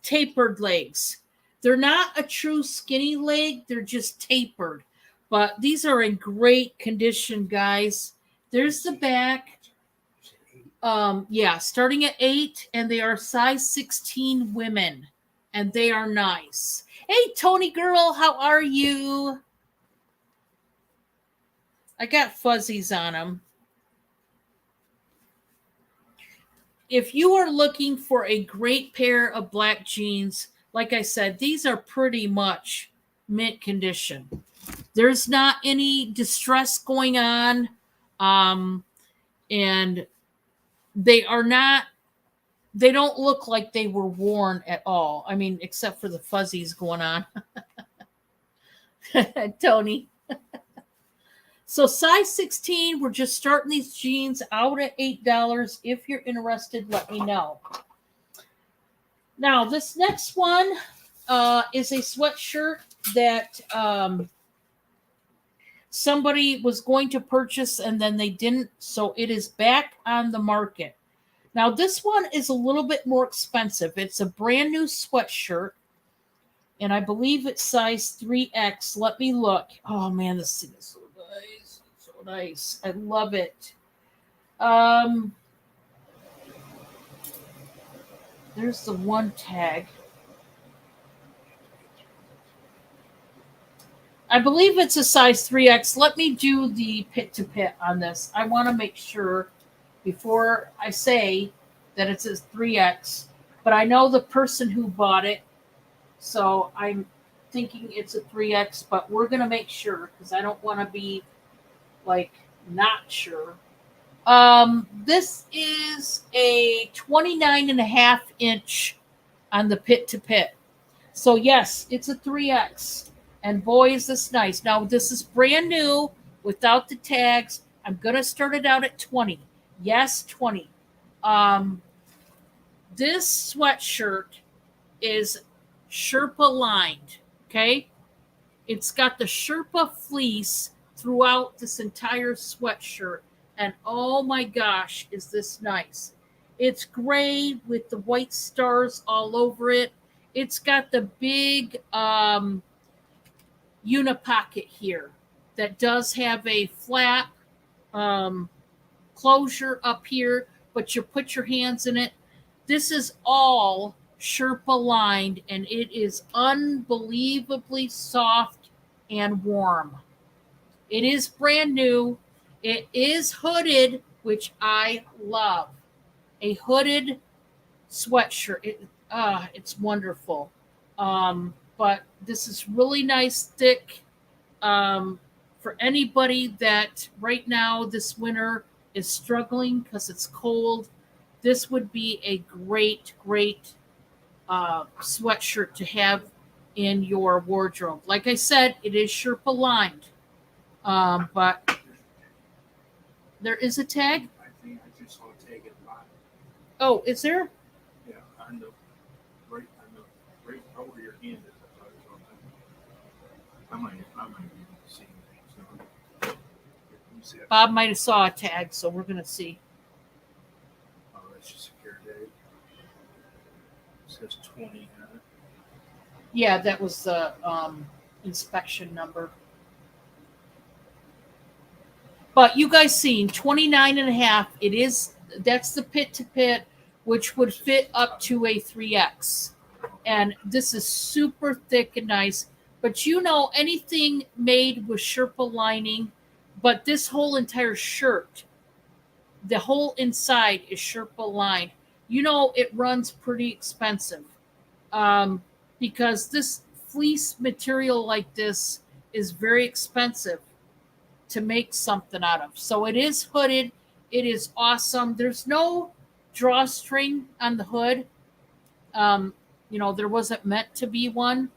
tapered legs. They're not a true skinny leg. They're just tapered. But these are in great condition, guys. There's the back. Starting at 8, and they are size 16 women. And they are nice. Hey, Tony girl, how are you? I got fuzzies on them. If you are looking for a great pair of black jeans, like I said, these are pretty much mint condition. There's not any distress going on. And they don't look like they were worn at all. I mean, except for the fuzzies going on. Tony. So size 16, we're just starting these jeans out at $8. If you're interested, let me know. Now, this next one is a sweatshirt that somebody was going to purchase and then they didn't. So it is back on the market. Now, this one is a little bit more expensive. It's a brand new sweatshirt. And I believe it's size 3X. Let me look. Oh, man, this thing is so nice. So nice. I love it. There's the one tag. I believe it's a size 3X. Let me do the pit to pit on this. I want to make sure before I say that it's a 3X. but I know the person who bought it, so I'm thinking it's a 3X, but we're going to make sure because I don't want to be like not sure. This is a 29.5 inch on the pit to pit. So yes, it's a 3X. And boy, is this nice. Now this is brand new without the tags. I'm gonna start it out at 20. Yes, 20. Um, this sweatshirt is Sherpa lined. Okay. It's got the Sherpa fleece throughout this entire sweatshirt. And oh my gosh, is this nice? It's gray with the white stars all over it. It's got the big unipocket here that does have a flap um, closure up here, but you put your hands in it. This is all Sherpa lined and it is unbelievably soft and warm. It is brand new. It is hooded, which I love. A hooded sweatshirt. It's wonderful. But this is really nice, thick. For anybody that right now this winter is struggling because it's cold, this would be a great sweatshirt to have in your wardrobe. Like I said, it is Sherpa lined, but there is a tag. I think I just saw a tag at the bottom. Oh, is there? Yeah, on the right over your hand. I thought it was on that. I might be seeing things. So, Bob might have saw a tag, so we're gonna see. oh, that's just secure tag. It says 20 on it. Yeah, that was the inspection number. But you guys seen 29.5. It is, that's the pit to pit, which would fit up to a 3X. And this is super thick and nice. But you know, anything made with Sherpa lining, but this whole entire shirt, the whole inside is Sherpa lined. You know, it runs pretty expensive. Because this fleece material like this is very expensive to make something out of. So it is hooded. It is awesome. There's no drawstring on the hood. There wasn't meant to be one,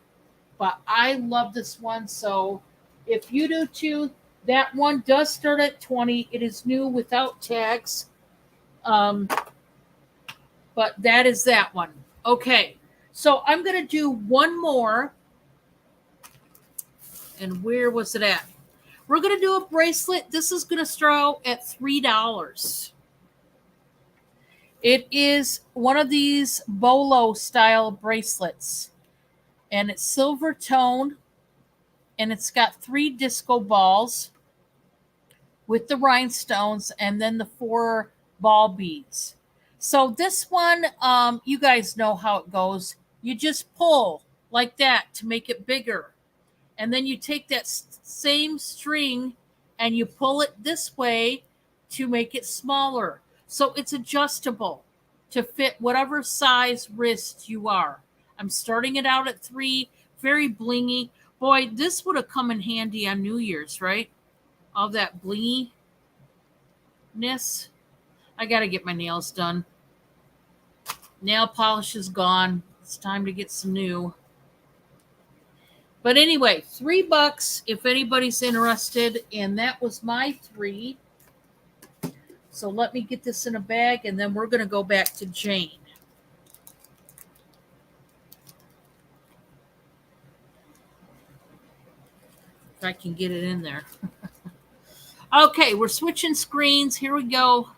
but I love this one. So if you do too, that one does start at 20. It is new without tags. But that is that one. Okay. So I'm going to do one more. And where was it at? We're going to do a bracelet. This is going to start at $3. It is one of these bolo style bracelets. And it's silver toned. And it's got 3 disco balls with the rhinestones and then the 4 ball beads. So this one, you guys know how it goes. You just pull like that to make it bigger. And then you take that same string and you pull it this way to make it smaller. So it's adjustable to fit whatever size wrist you are. I'm starting it out at 3, very blingy. Boy, this would have come in handy on New Year's, right? All that blinginess. I got to get my nails done. Nail polish is gone. It's time to get some new. But anyway, $3 if anybody's interested. And that was my 3. So let me get this in a bag and then we're going to go back to Jane. If I can get it in there. Okay, we're switching screens. Here we go.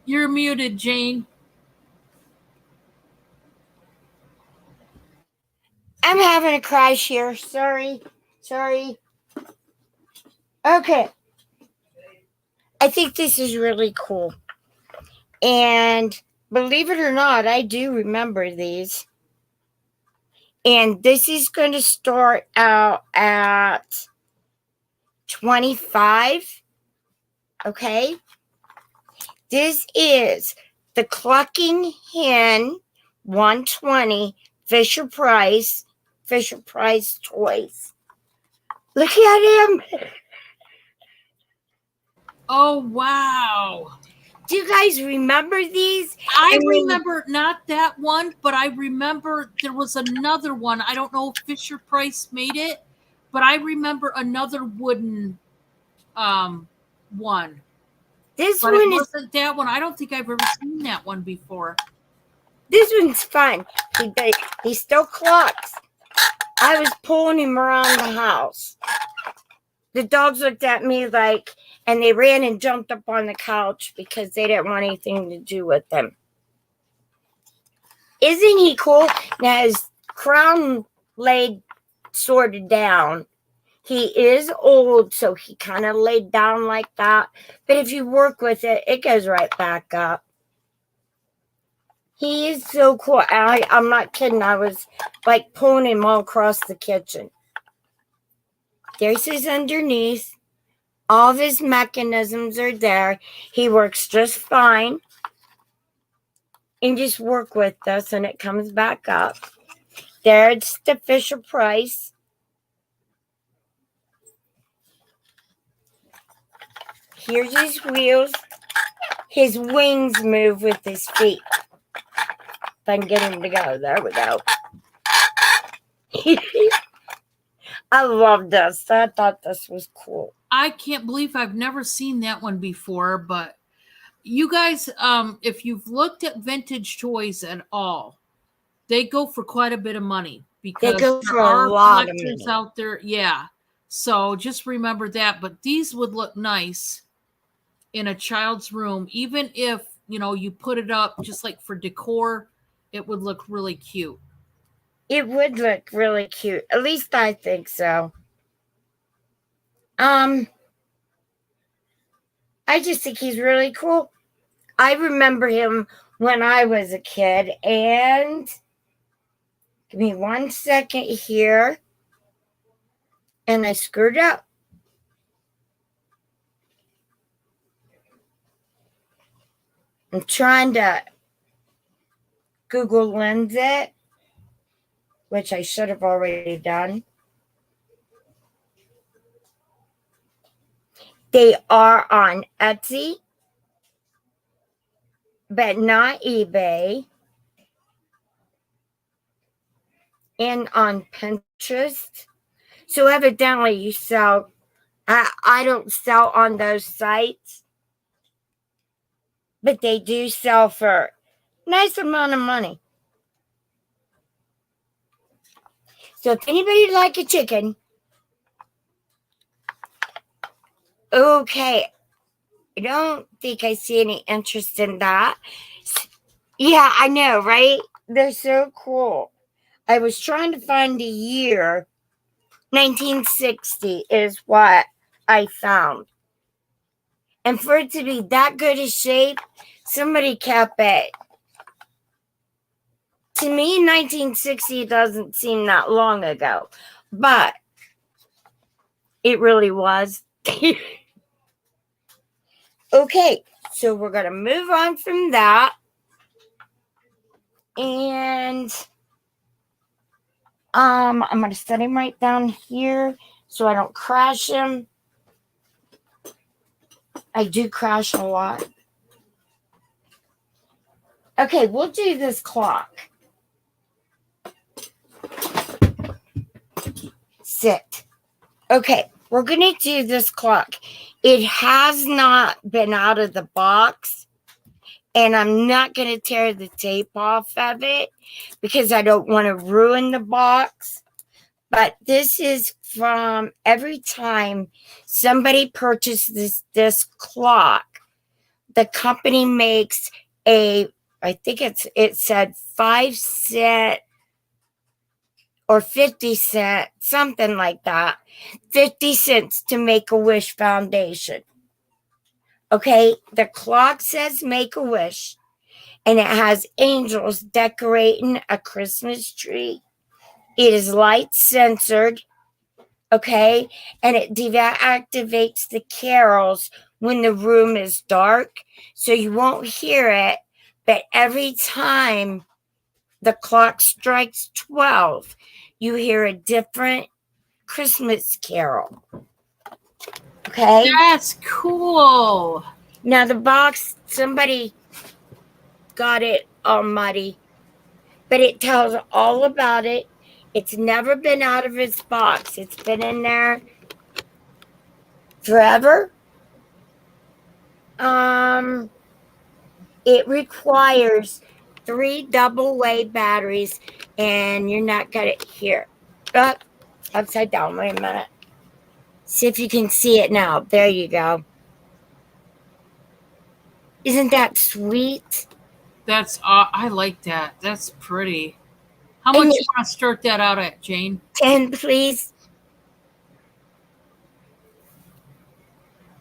You're muted, Jane. I'm having a crash here. Sorry. Okay. I think this is really cool. And believe it or not, I do remember these. And this is going to start out at 25. Okay. This is the Clucking Hen 120 Fisher Price toys. Look at him. Oh, wow. Do you guys remember these? I mean- remember not that one, but I remember there was another one. I don't know if Fisher Price made it, but I remember another wooden one. This But it one is wasn't that one. I don't think I've ever seen that one before. this one's fun. He still clocks. I was pulling him around the house. The dogs looked at me like, and they ran and jumped up on the couch because they didn't want anything to do with him. Isn't he cool? Now his crown laid sort of down. He is old, so he kind of laid down like that. But if you work with it, it goes right back up. He is so cool. I'm not kidding. I was like pulling him all across the kitchen. There's his underneath. All of his mechanisms are there. He works just fine. And just work with us and it comes back up. There's the Fisher Price. Here's his wheels. His wings move with his feet. If I can get him to go. There we go. I love this. I thought this was cool. I can't believe I've never seen that one before, but you guys, if you've looked at vintage toys at all, they go for quite a bit of money because go for there a are lot of collectors money. out there. Yeah. So just remember that. But these would look nice in a child's room, even if, you put it up just like for decor, it would look really cute. It would look really cute. At least I think so. I just think he's really cool. I remember him when I was a kid, and give me 1 second here. And I screwed up. I'm trying to Google Lens it, which I should have already done. They are on Etsy, but not eBay. And on Pinterest. So evidently you sell, I don't sell on those sites, but they do sell for a nice amount of money. So if anybody'd like a chicken, okay. I don't think I see any interest in that. Yeah, I know, right? They're so cool. I was trying to find a year. 1960 is what I found. And for it to be that good a shape, somebody kept it. To me, 1960 doesn't seem that long ago, but it really was. Okay, so we're going to move on from that. And I'm going to set him right down here so I don't crash him. I do crash a lot. Okay, we'll do this clock. Sit. Okay, we're going to do this clock. It has not been out of the box, and I'm not going to tear the tape off of it because I don't want to ruin the box. But this is from every time somebody purchases this clock, the company makes I think it said 5 cent or 50 cent, something like that. 50 cents to Make-A-Wish Foundation. Okay, the clock says Make-A-Wish, and it has angels decorating a Christmas tree. It is light censored. Okay, and it deactivates the carols when the room is dark, so you won't hear it. But every time the clock strikes 12, you hear a different Christmas carol. Okay, That's cool. now the box, somebody got it all muddy, but it tells all about it. It's never been out of its box, it's been in there forever. It requires 3 double A batteries, and you're not gonna hear. Up, upside down. Wait a minute. See if you can see it now. There you go. Isn't that sweet? That's I like that. That's pretty. How much And you want to start that out at, Jane? 10, please.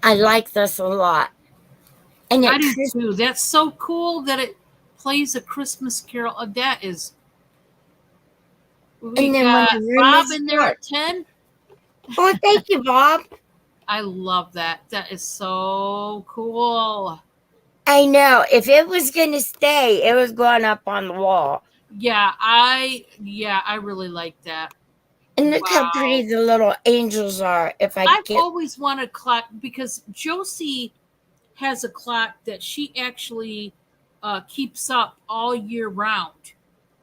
I like this a lot. And I it do too. That's so cool that it plays a Christmas carol. That is. We And then when got the room Bob is in there dark. at 10. Oh, thank you, Bob. I love that. That is so cool. I know. If it was gonna stay, it was going up on the wall. Yeah, I really like that. And look how pretty Wow. the little angels are. If I I've get always wanted a clock because Josie has a clock that she actually keeps up all year round.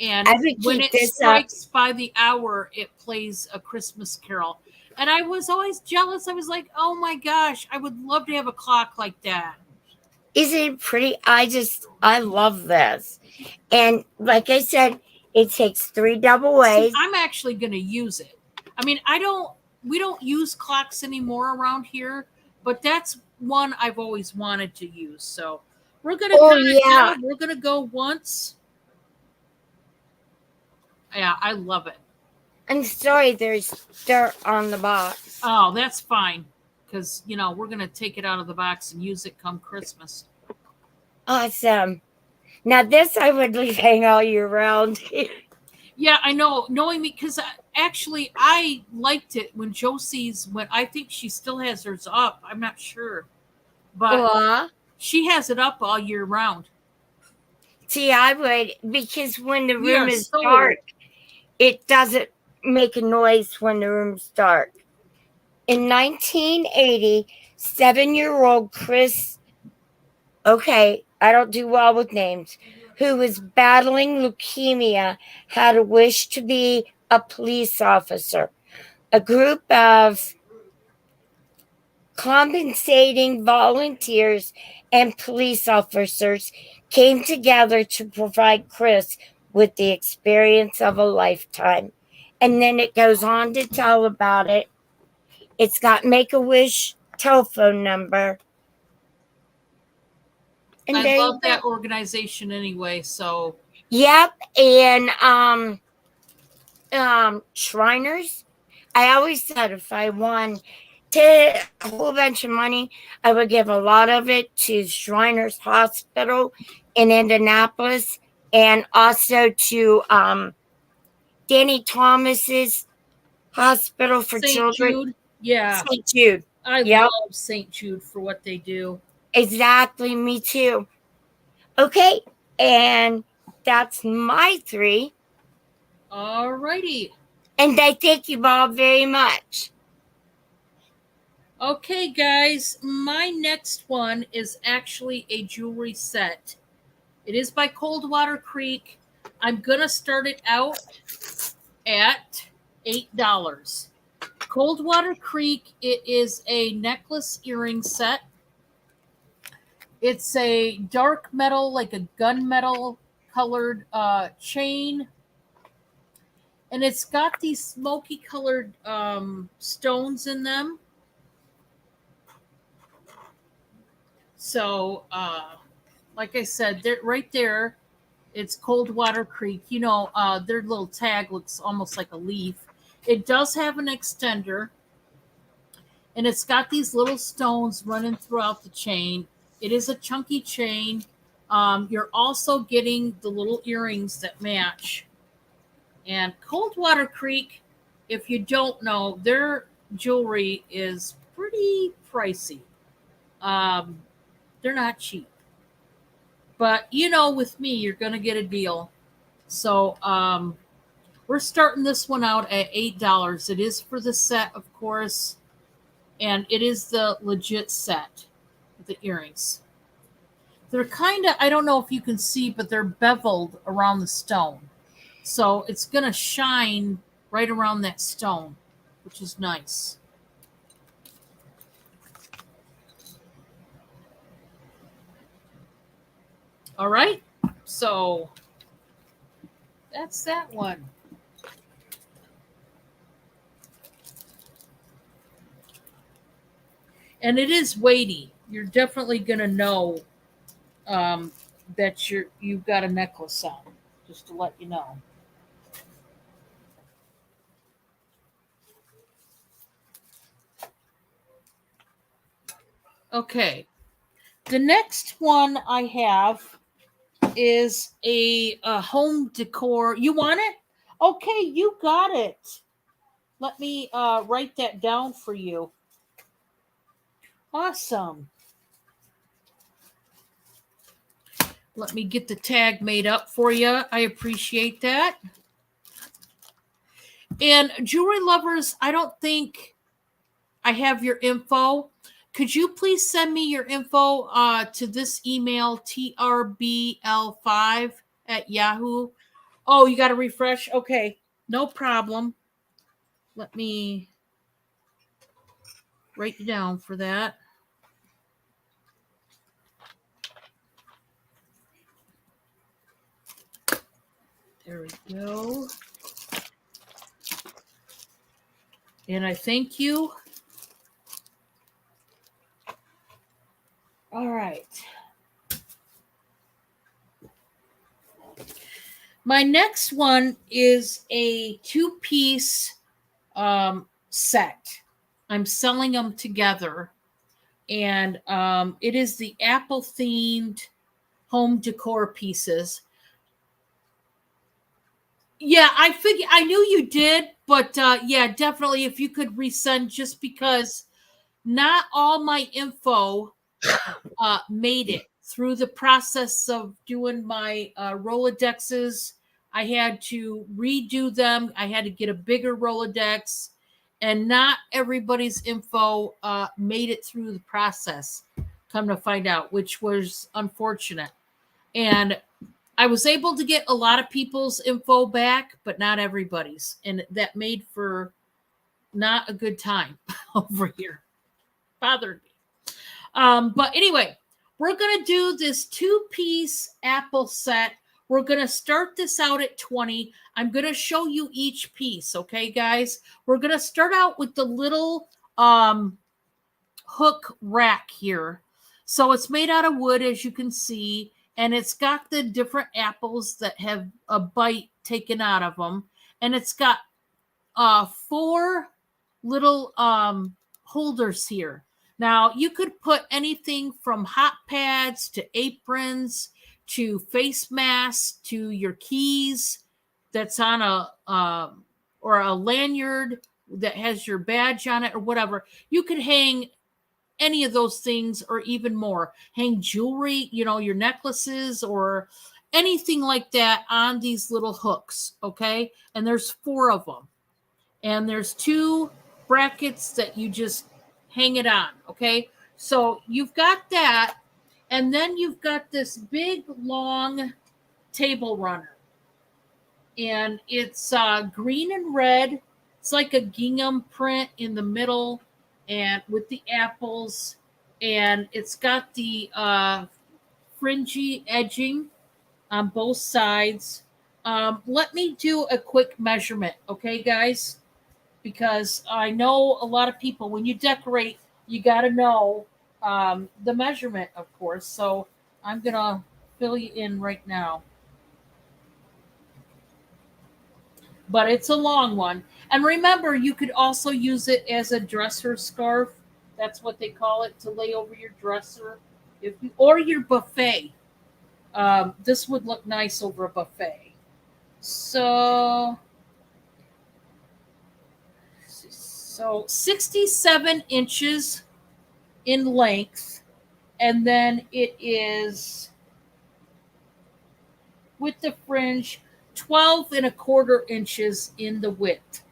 And I would when keep it this up. strikes by the hour, it plays a Christmas carol. And I was always jealous. I was like, oh my gosh, I would love to have a clock like that. Isn't it pretty? I love this. And like I said, it takes 3 double See, A's. I'm actually going to use it. I mean, we don't use clocks anymore around here, but that's one I've always wanted to use. So we're going to Oh, count it yeah. down. We're going to go once. Yeah, I love it. I'm sorry, there's dirt on the box. Oh, that's fine. Because, we're going to take it out of the box and use it come Christmas. Awesome. Now, this I would leave hang all year round. Yeah, I know. Knowing me, because actually I liked it when I think she still has hers up. I'm not sure. But Aw. she has it up all year round. See, I would, because when the We are room is so- dark, it doesn't make a noise when the room's dark. In 1980, 7-year-old Chris, okay, I don't do well with names, who was battling leukemia, had a wish to be a police officer. A group of compensating volunteers and police officers came together to provide Chris with the experience of a lifetime. And then it goes on to tell about it. It's got Make-A-Wish telephone number. And I there you love that go. organization anyway. So Yep, and Shriners. I always said if I won a whole bunch of money, I would give a lot of it to Shriners Hospital in Indianapolis, and also to Danny Thomas's Hospital for St. Children. Jude. Yeah. St. Jude. I Yep. love St. Jude for what they do. Exactly, me too. Okay, and that's my 3. All righty. And I thank you, Bob, very much. Okay, guys, my next one is actually a jewelry set. It is by Coldwater Creek. I'm going to start it out at $8. Coldwater Creek, it is a necklace earring set. It's a dark metal, like a gunmetal colored chain. And it's got these smoky colored stones in them. So, like I said, right there, it's Coldwater Creek. Their little tag looks almost like a leaf. It does have an extender, and it's got these little stones running throughout the chain. It is a chunky chain. You're also getting the little earrings that match. And Coldwater Creek, if you don't know, they're jewelry is pretty pricey. Um, they're not cheap. But with me, you're gonna get a deal. So we're starting this one out at $8. It is for the set, of course, and it is the legit set with the earrings. They're kind of, I don't know if you can see, but they're beveled around the stone. So it's going to shine right around that stone, which is nice. All right. So that's that one. And it is weighty. You're definitely going to know that you've got a necklace on, just to let you know. Okay. The next one I have is a home decor. You want it? Okay, you got it. Let me write that down for you. Awesome. Let me get the tag made up for you. I appreciate that. And jewelry lovers, I don't think I have your info. Could you please send me your info to this email, trbl5@yahoo? Oh, you got to refresh? Okay, no problem. Let me write you down for that. There we go. And I thank you. All right. My next one is a two-piece set. I'm selling them together. And it is the Apple-themed home decor pieces. Yeah, I knew you did, but yeah, definitely if you could resend, just because not all my info made it through the process of doing my Rolodexes. I had to redo them. I had to get a bigger Rolodex, and not everybody's info made it through the process. Come to find out, which was unfortunate. And I was able to get a lot of people's info back, but not everybody's. And that made for not a good time over here. Bothered me. But anyway, we're going to do this two-piece Apple set. We're going to start this out at 20. I'm going to show you each piece, okay, guys? We're going to start out with the little hook rack here. So it's made out of wood, as you can see, and it's got the different apples that have a bite taken out of them. And it's got 4 little holders here. Now, you could put anything from hot pads to aprons to face masks to your keys that's on a or a lanyard that has your badge on it or whatever. You could hang any of those things or even more. Hang jewelry, your necklaces or anything like that on these little hooks, okay? And there's 4 of them. And there's 2 brackets that you just hang it on, okay? So you've got that, and then you've got this big, long table runner. And it's green and red. It's like a gingham print in the middle and with the apples. And it's got the fringy edging on both sides. Let me do a quick measurement, okay, guys? Because I know a lot of people, when you decorate, you got to know the measurement, of course. So I'm going to fill you in right now. But it's a long one. And remember, you could also use it as a dresser scarf. That's what they call it, to lay over your dresser or your buffet. This would look nice over a buffet. So So 67 inches in length, and then it is with the fringe 12 and a quarter inches in the width.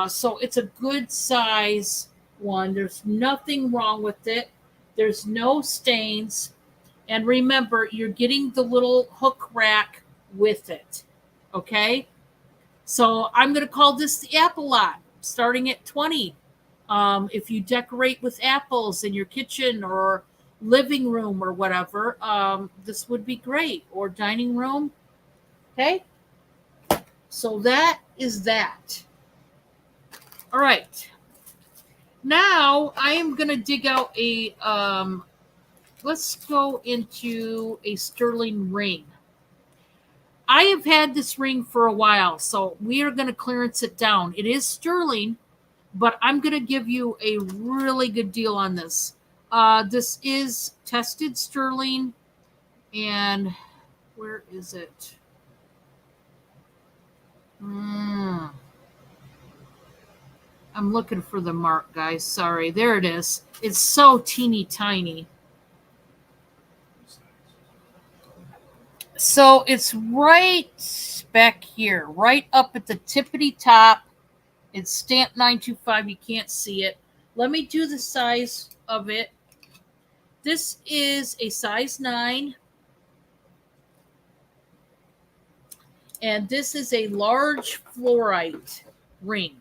So it's a good size one. There's nothing wrong with it. There's no stains. And remember, you're getting the little hook rack with it. Okay? So I'm going to call this the apple lot, starting at 20. If you decorate with apples in your kitchen or living room or whatever, this would be great. Or dining room. Okay? So that is that. All right. Now I am going to dig out a, let's go into a sterling ring. I have had this ring for a while, so we are going to clearance it down. It is sterling, but I'm going to give you a really good deal on this. This is tested sterling, and where is it? I'm looking for the mark, guys. Sorry. There it is. It's so teeny tiny. So it's right back here, right up at the tippity top. It's stamped 925. You can't see it. Let me do the size of it. This is a size 9. And this is a large fluorite ring.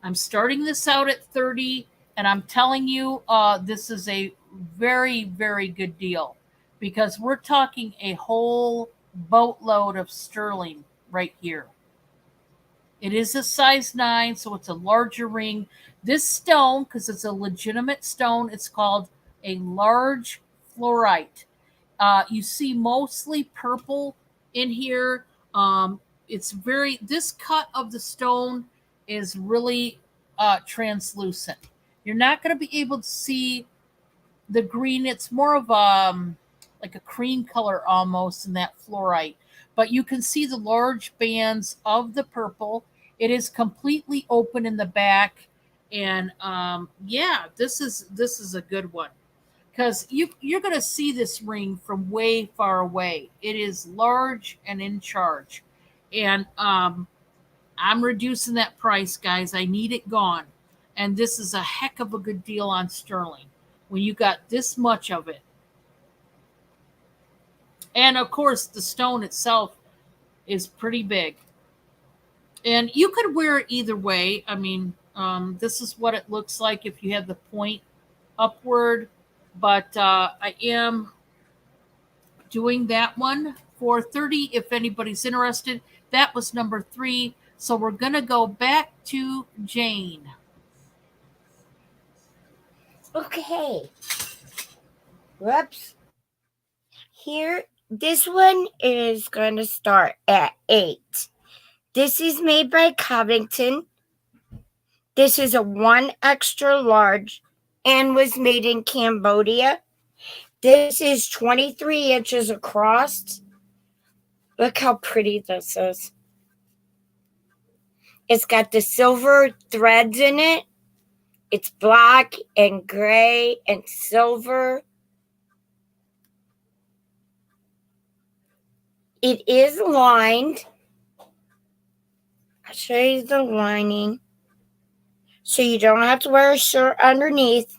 I'm starting this out at 30, and I'm telling you, this is a very, very good deal because we're talking a whole boatload of sterling right here. It is a size 9, so it's a larger ring. This stone, because it's a legitimate stone, it's called a large fluorite. You see mostly purple in here. This cut of the stone is really translucent. You're not going to be able to see the green. It's more of like a cream color almost in that fluorite, but you can see the large bands of the purple. It is completely open in the back, and yeah, this is a good one because you're going to see this ring from way far away. It is large and in charge, and I'm reducing that price, guys. I need it gone. And this is a heck of a good deal on sterling when you got this much of it. And of course, the stone itself is pretty big. And you could wear it either way. I mean, this is what it looks like if you have the point upward. But I am doing that one for 30 if anybody's interested. That was number 3. So we're going to go back to Jane. Okay. Whoops. Here, this one is going to start at 8. This is made by Covington. This is a 1 extra large and was made in Cambodia. This is 23 inches across. Look how pretty this is. It's got the silver threads in it. It's black and gray and silver. It is lined. I'll show you the lining. So you don't have to wear a shirt underneath.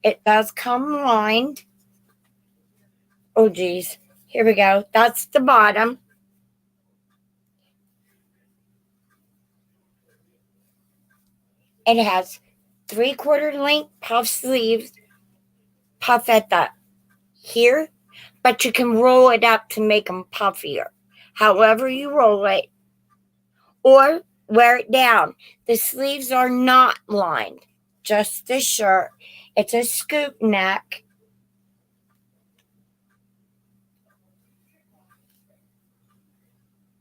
It does come lined. Oh, geez. Here we go. That's the bottom. It has 3/4 length puff sleeves, puff at the here, but you can roll it up to make them puffier. However you roll it, or wear it down. The sleeves are not lined, just the shirt. It's a scoop neck.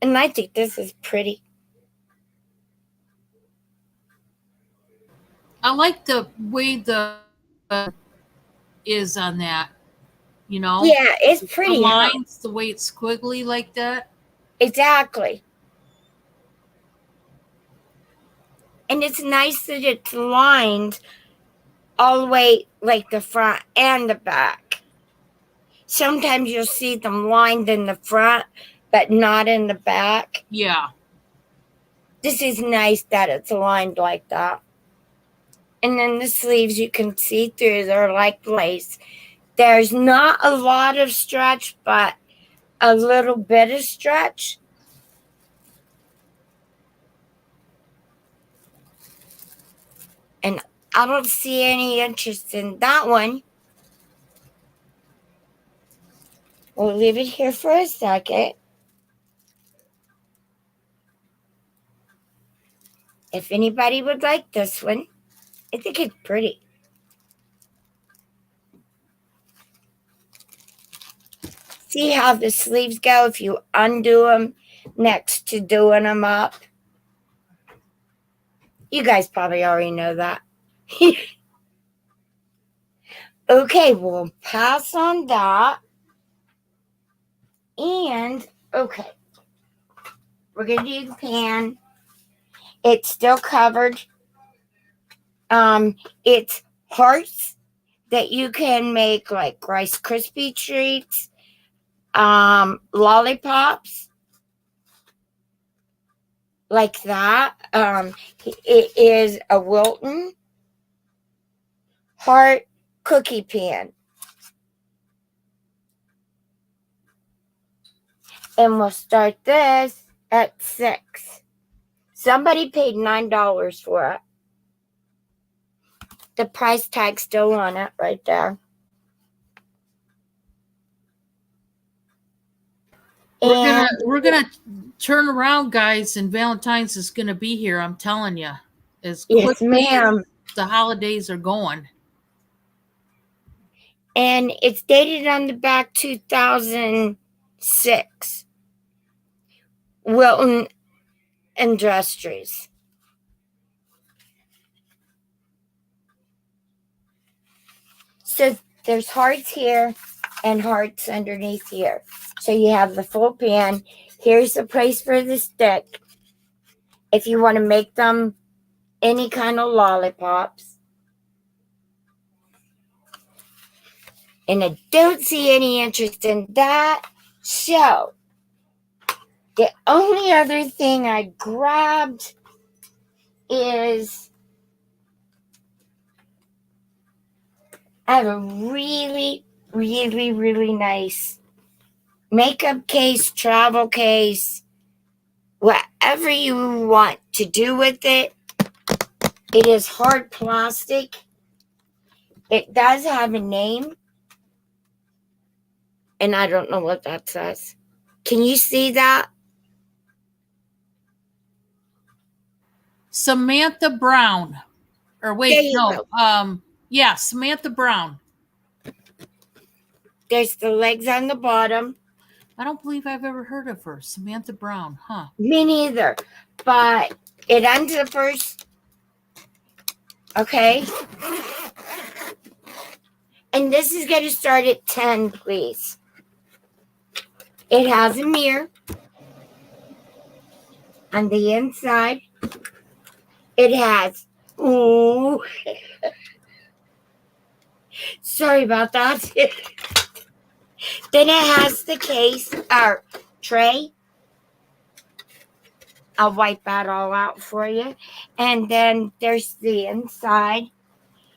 And I think this is pretty. I like the way the is on that, you know? Yeah, it's pretty. The lines, the way it's squiggly like that. Exactly. And it's nice that it's lined all the way, like the front and the back. Sometimes you'll see them lined in the front, but not in the back. Yeah. This is nice that it's lined like that. And then the sleeves you can see through, they're like lace. There's not a lot of stretch, but a little bit of stretch. And I don't see any interest in that one. We'll leave it here for a second. If anybody would like this one, I think it's pretty. See how the sleeves go if you undo them next to doing them up? You guys probably already know that. Okay, we'll pass on that. And, okay, we're going to do the pan. It's still covered. It's hearts that you can make like Rice Krispie treats, lollipops, like that. It is a Wilton heart cookie pan. And we'll start this at $6. Somebody paid $9 for it. The price tag's still on it right there. We're gonna turn around, guys, and Valentine's is gonna be here. I'm telling you, as Yes, quickly ma'am. as the holidays are going. And it's dated on the back 2006. Wilton Industries. So there's hearts here and hearts underneath here. So you have the full pan. Here's the price for the stick. If you want to make them any kind of lollipops. And I don't see any interest in that. So the only other thing I grabbed is I have a really, really, really nice makeup case, travel case, whatever you want to do with it. It is hard plastic. It does have a name. And I don't know what that says. Can you see that? Samantha Brown. Or There wait, you no. Yeah, Samantha Brown. There's the legs on the bottom. I don't believe I've ever heard of her. Samantha Brown, huh? Me neither. But it unzippers. Okay. And this is going to start at 10, please. It has a mirror on the inside. It has, ooh, sorry about that. Then it has the case or tray. I'll wipe that all out for you. And then there's the inside.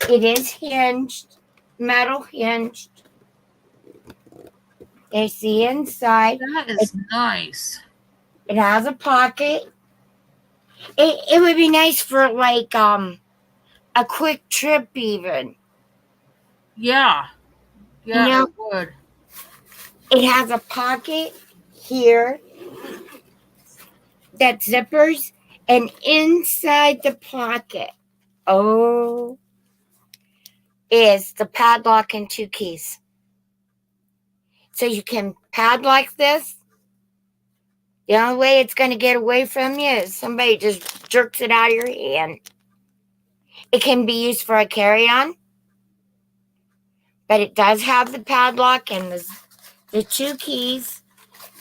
It is hinged, metal hinged. There's the inside. That is nice. It has a pocket. It would be nice for like a quick trip even. Yeah. Yeah, You know, it would. it has a pocket here that zippers, and inside the pocket, is the padlock and 2 keys. So you can padlock this. The only way it's going to get away from you is somebody just jerks it out of your hand. It can be used for a carry-on, but it does have the padlock and the 2 keys.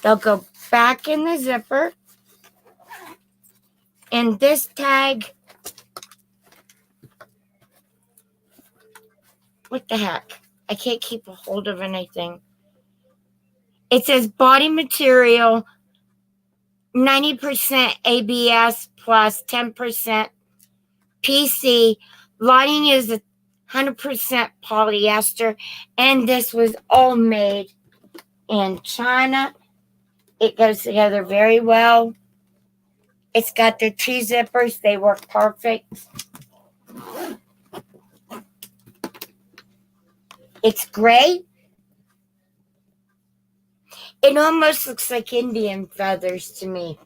They'll go back in the zipper. And this tag what the heck? I can't keep a hold of anything. It says body material, 90% ABS plus 10% PC. Lining is 100% polyester. And this was all made in China. It goes together very well. It's got the two zippers. They work perfect. It's gray. It almost looks like Indian feathers to me.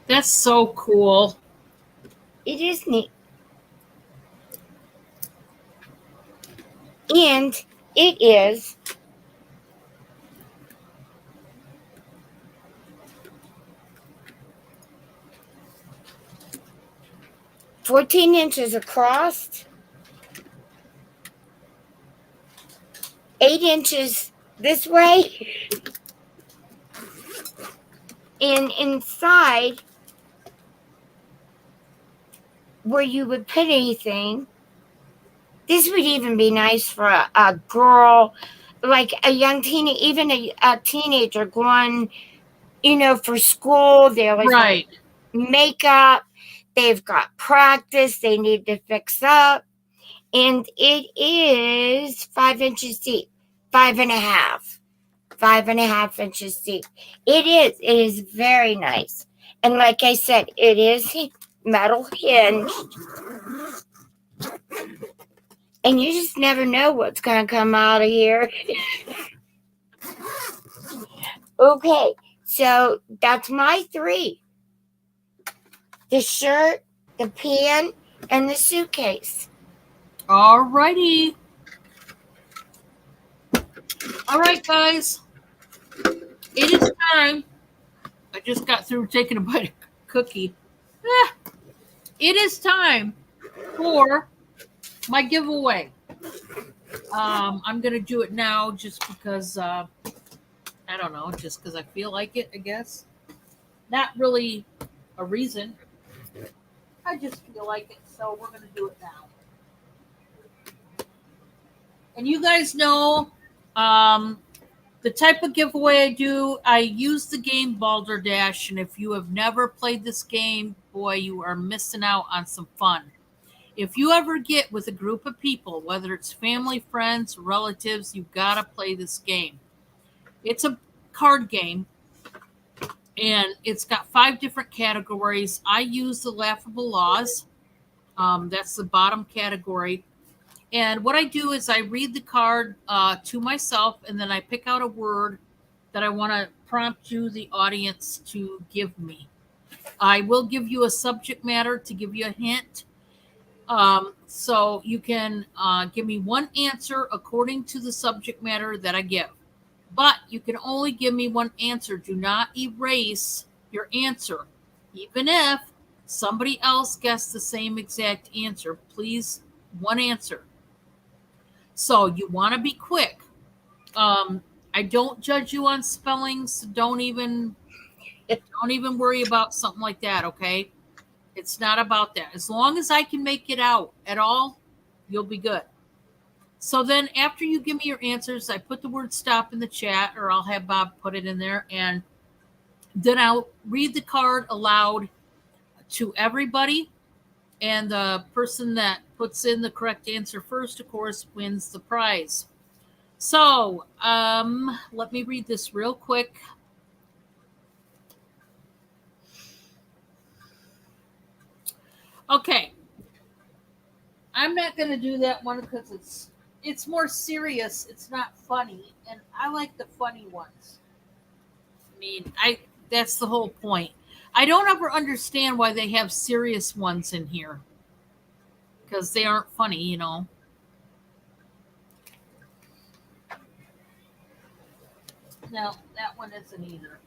That's so cool. It is neat. And it is 14 inches across, 8 inches this way, and inside where you would put anything, this would even be nice for a girl, like a young teenager, even a teenager going, for school. They always Right. want makeup. They've got practice they need to fix up. And it is 5 inches deep, 5.5. 5.5 inches deep. It is very nice. And like I said, it is metal hinged. And you just never know what's going to come out of here. Okay, so that's my 3. The shirt, the pen, and the suitcase. All righty. All right, guys. It is time. I just got through taking a bite of cookie. It is time for my giveaway. I'm going to do it now just because, I don't know, just because I feel like it, I guess. Not really a reason. I just feel like it, so we're going to do it now. And you guys know the type of giveaway I do. I use the game Balderdash, and if you have never played this game, boy, you are missing out on some fun. If you ever get with a group of people, whether it's family, friends, relatives, you've got to play this game. It's a card game, and it's got 5 different categories. I use the Laughable Laws. That's the bottom category. And what I do is I read the card to myself, and then I pick out a word that I want to prompt you, the audience, to give me. I will give you a subject matter to give you a hint. So you can give me one answer according to the subject matter that I give. But you can only give me one answer. Do not erase your answer. Even if somebody else guessed the same exact answer, please, one answer. So you want to be quick. I don't judge you on spelling, so don't even worry about something like that, okay? It's not about that. As long as I can make it out at all, you'll be good. So then after you give me your answers, I put the word stop in the chat, or I'll have Bob put it in there, and then I'll read the card aloud to everybody. And the person that puts in the correct answer first, of course, wins the prize. So let me read this real quick. Okay. I'm not going to do that one because it's more serious. It's not funny, and I like the funny ones. I mean, that's the whole point. I don't ever understand why they have serious ones in here, because they aren't funny, you know. No, that one isn't either.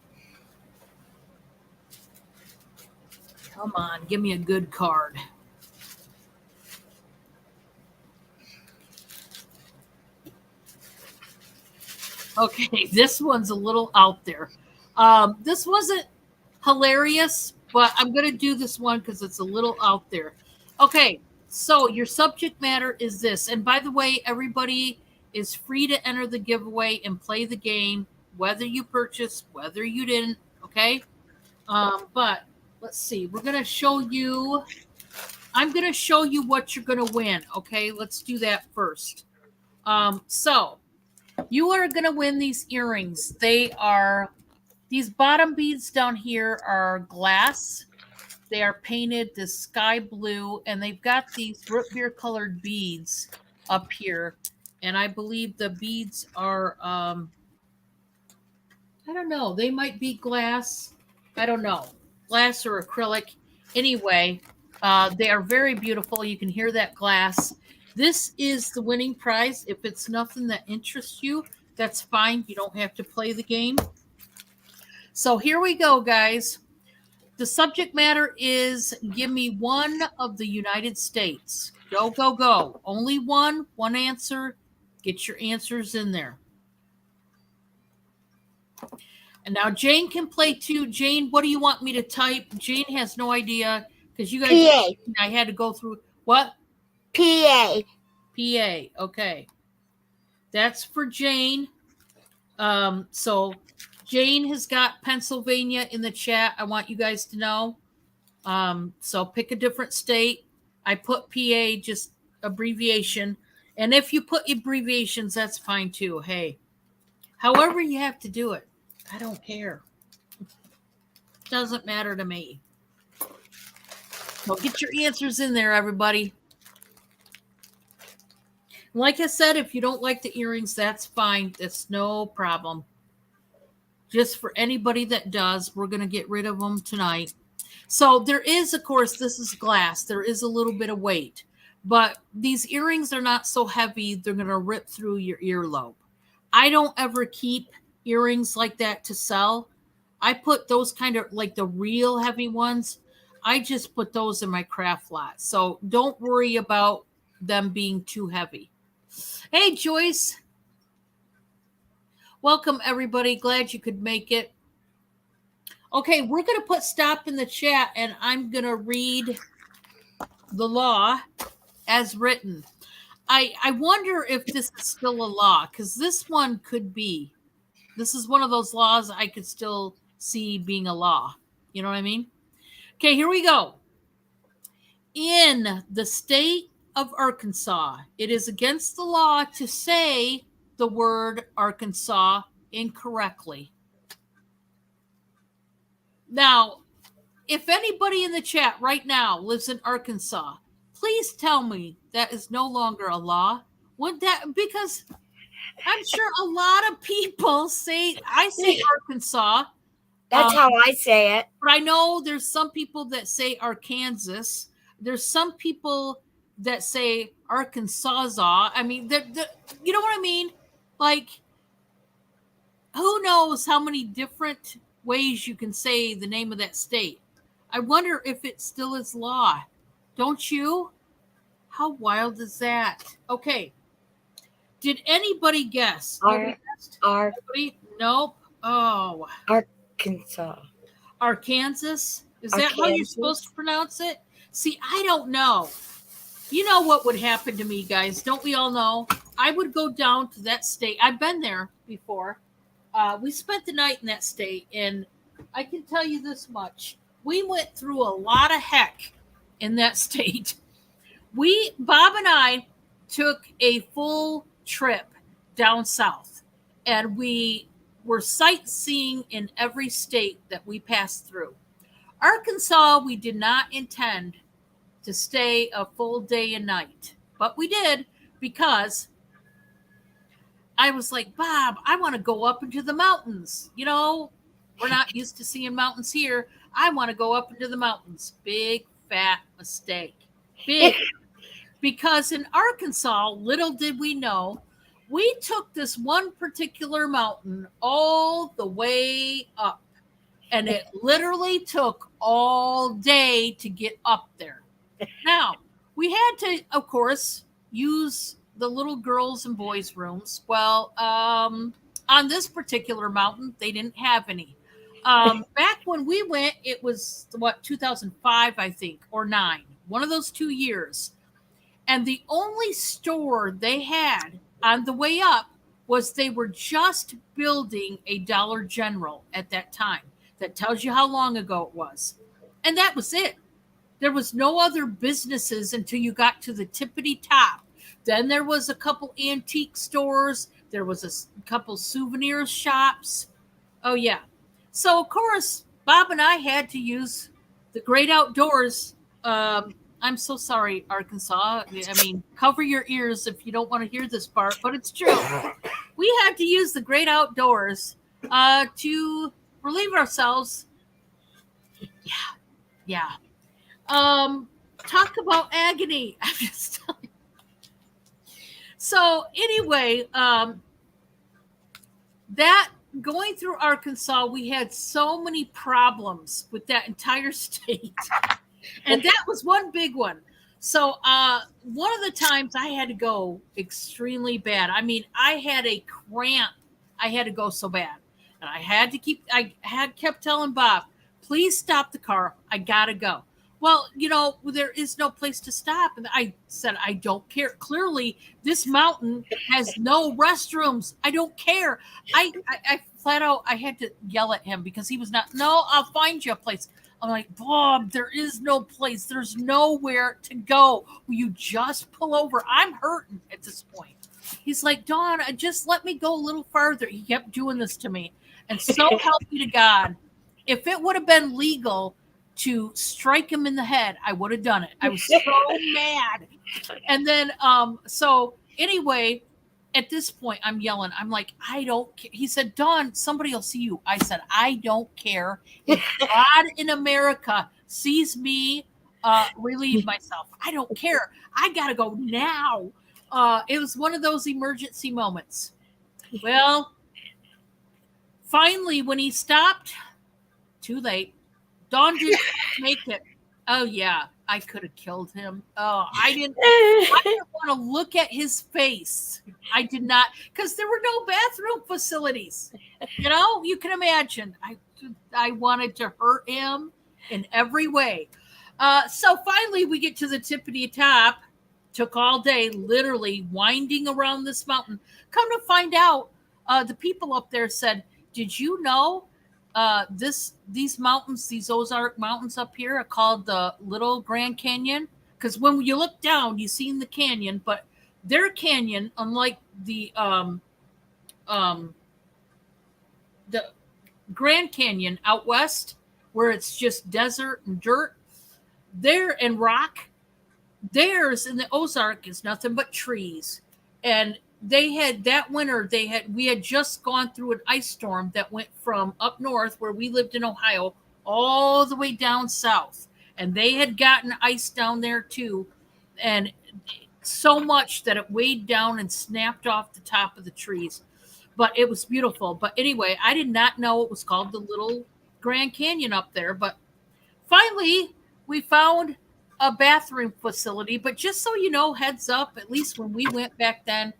Come on, give me a good card. Okay, this one's a little out there. This wasn't hilarious, but I'm going to do this one because it's a little out there. Okay, So your subject matter is this. And by the way, everybody is free to enter the giveaway and play the game, whether you purchase, whether you didn't. Okay. But let's see. We're going to show you. I'm going to show you what you're going to win. Okay. Let's do that first. So you are going to win these earrings. These bottom beads down here are glass. They are painted this sky blue, and they've got these root beer colored beads up here. And I believe the beads are, I don't know, they might be glass. I don't know, glass or acrylic. Anyway, they are very beautiful. You can hear that glass. This is the winning prize. If it's nothing that interests you, that's fine. You don't have to play the game. So here we go, guys. The subject matter is give me one of the United States. Go, go, go. Only one answer. Get your answers in there. And now Jane can play too. Jane, what do you want me to type? Jane has no idea because you guys, PA. I had to go through what? PA. PA. Okay. That's for Jane. So Jane has got Pennsylvania in the chat. I want you guys to know. So pick a different state. I put PA, just abbreviation. And if you put abbreviations, that's fine too. Hey, however you have to do it, I don't care. Doesn't matter to me. So get your answers in there, everybody. Like I said, if you don't like the earrings, that's fine. That's no problem. Just for anybody that does, we're going to get rid of them tonight. So there is, of course, this is glass. There is a little bit of weight. But these earrings are not so heavy, they're going to rip through your earlobe. I don't ever keep earrings like that to sell. I put those kind of like the real heavy ones. I just put those in my craft lot. So don't worry about them being too heavy. Hey, Joyce. Welcome, everybody. Glad you could make it. Okay, we're going to put stop in the chat, and I'm going to read the law as written. I wonder if this is still a law, because this one could be. This is one of those laws I could still see being a law. You know what I mean? Okay, here we go. In the state of Arkansas, it is against the law to say the word Arkansas incorrectly. Now, if anybody in the chat right now lives in Arkansas, please tell me that is no longer a law. Would that, because I'm sure a lot of people say, I say Arkansas. That's how I say it. But I know there's some people that say Arkansas. There's some people that say Arkansas. I mean, you know what I mean? Like, who knows how many different ways you can say the name of that state. I wonder if it still is law. Don't you? How wild is that? Okay. Did anybody guess? Anybody? Nope. Oh. Arkansas. Arkansas? Is that how you're supposed to pronounce it? See, I don't know. You know what would happen to me, guys. Don't we all know? I would go down to that state. I've been there before. We spent the night in that state, and I can tell you this much. We went through a lot of heck in that state. Bob and I took a full trip down south, and we were sightseeing in every state that we passed through. Arkansas, we did not intend to stay a full day and night, but we did because I was like, Bob, I want to go up into the mountains. You know, we're not used to seeing mountains here. I want to go up into the mountains. Big, fat mistake. Big. Because in Arkansas, little did we know, we took this one particular mountain all the way up. And it literally took all day to get up there. Now, we had to, of course, use the little girls' and boys' rooms. Well, on this particular mountain, they didn't have any. Back when we went, it was, 2005, I think, or 9. One of those 2 years. And the only store they had on the way up was they were just building a Dollar General at that time. That tells you how long ago it was. And that was it. There was no other businesses until you got to the tippity top. Then there was a couple antique stores. There was a couple souvenir shops. Oh, yeah. So, of course, Bob and I had to use the great outdoors. I'm so sorry, Arkansas. I mean, cover your ears if you don't want to hear this part, but it's true. We had to use the great outdoors to relieve ourselves. Yeah. Talk about agony. I'm just telling you. So anyway, that going through Arkansas, we had so many problems with that entire state. And that was one big one. So one of the times I had to go extremely bad. I mean, I had a cramp. I had to go so bad. And I had kept telling Bob, please stop the car. I got to go. Well, there is no place to stop. And I said, I don't care. Clearly, this mountain has no restrooms. I don't care. I flat out, I had to yell at him because he was not, no, I'll find you a place. I'm like, Bob, there is no place. There's nowhere to go. Will you just pull over? I'm hurting at this point. He's like, Dawn, just let me go a little farther. He kept doing this to me. And so help me to God, if it would have been legal to strike him in the head, I would have done it. I was so mad. And then, so anyway, at this point, I'm yelling. I'm like, I don't care. He said, Dawn, somebody will see you. I said, I don't care. If God in America sees me relieve myself, I don't care. I got to go now. It was one of those emergency moments. Well, finally, when he stopped, too late. Dawn didn't make it. Oh, yeah. I could have killed him. Oh, I didn't want to look at his face. I did not, because there were no bathroom facilities. You can imagine. I wanted to hurt him in every way. So finally, we get to the tippity top. Took all day, literally winding around this mountain. Come to find out, the people up there said, did you know these mountains, these Ozark mountains up here are called the Little Grand Canyon? Because when you look down, you see the canyon, but their canyon, unlike the Grand Canyon out west, where it's just desert and dirt, there and rock, theirs in the Ozark is nothing but trees. And they had that winter, we had just gone through an ice storm that went from up north where we lived in Ohio all the way down south. And they had gotten ice down there too. And so much that it weighed down and snapped off the top of the trees. But it was beautiful. But anyway, I did not know it was called the Little Grand Canyon up there. But finally, we found a bathroom facility. But just so you know, heads up, at least when we went back then,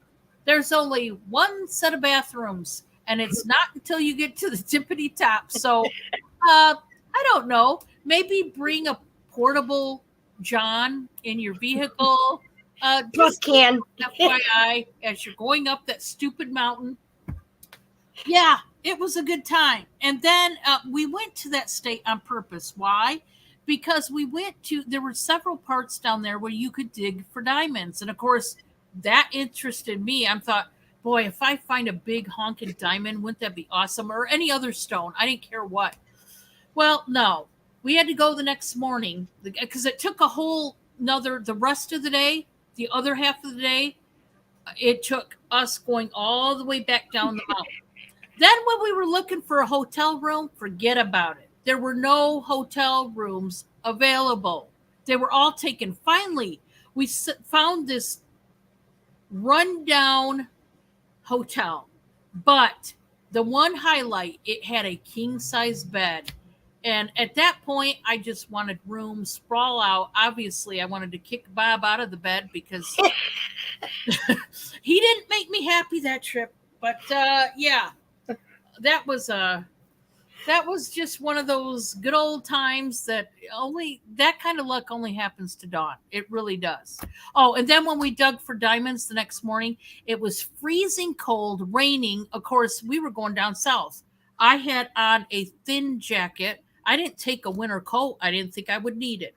there's only one set of bathrooms, and it's not until you get to the tippity top. So, I don't know. Maybe bring a portable John in your vehicle. Just FYI, as you're going up that stupid mountain. Yeah, it was a good time. And then we went to that state on purpose. Why? Because there were several parts down there where you could dig for diamonds. And of course, that interested me. I thought, boy, if I find a big honking diamond, wouldn't that be awesome? Or any other stone. I didn't care what. Well, no. We had to go the next morning because it took the rest of the day, the other half of the day, it took us going all the way back down the mountain. Then when we were looking for a hotel room, forget about it. There were no hotel rooms available. They were all taken. Finally, we found this rundown hotel, but the one highlight, it had a king-size bed. And at that point, I just wanted room, sprawl out. Obviously, I wanted to kick Bob out of the bed because he didn't make me happy that trip. But yeah, that was that was just one of those good old times that only that kind of luck only happens to Dawn. It really does. Oh, and then when we dug for diamonds the next morning, it was freezing cold, raining. Of course, we were going down south. I had on a thin jacket. I didn't take a winter coat. I didn't think I would need it.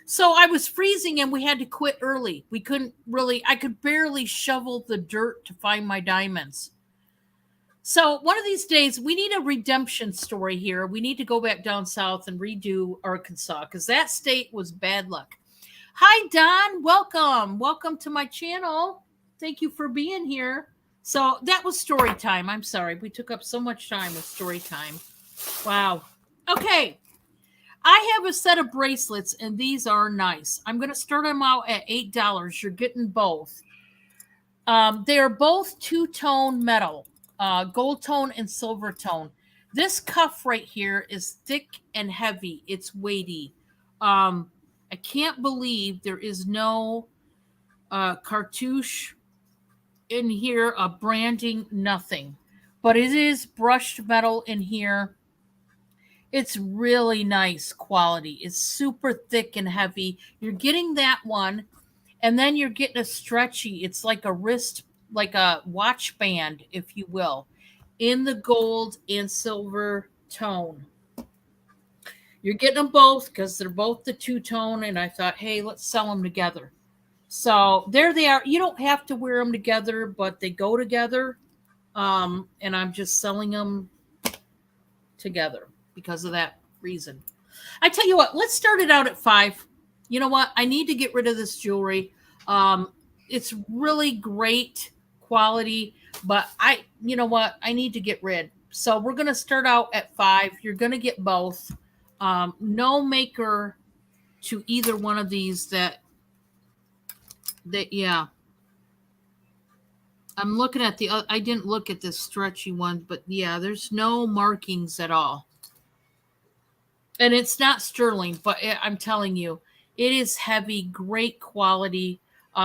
So I was freezing and we had to quit early. We couldn't really, I could barely shovel the dirt to find my diamonds. So one of these days, we need a redemption story here. We need to go back down south and redo Arkansas because that state was bad luck. Hi, Don. Welcome. Welcome to my channel. Thank you for being here. So that was story time. I'm sorry. We took up so much time with story time. Wow. Okay. I have a set of bracelets, and these are nice. I'm going to start them out at $8. You're getting both. They are both two-tone metal, gold tone and silver tone. This cuff right here is thick and heavy. It's weighty. I can't believe there is no cartouche in here, branding, nothing. But it is brushed metal in here. It's really nice quality. It's super thick and heavy. You're getting that one, and then you're getting a stretchy. It's like a wrist, like a watch band, if you will, in the gold and silver tone. You're getting them both because they're both the two-tone, and I thought, hey, let's sell them together. So there they are. You don't have to wear them together, but they go together, and I'm just selling them together because of that reason. I tell you what, let's start it out at $5. You know what? I need to get rid of this jewelry. It's really great quality, but you know what? I need to get rid. So we're going to start out at $5. You're going to get both. No maker to either one of these that yeah. I'm looking at I didn't look at this stretchy one, but yeah, there's no markings at all. And it's not sterling, but I'm telling you, it is heavy, great quality.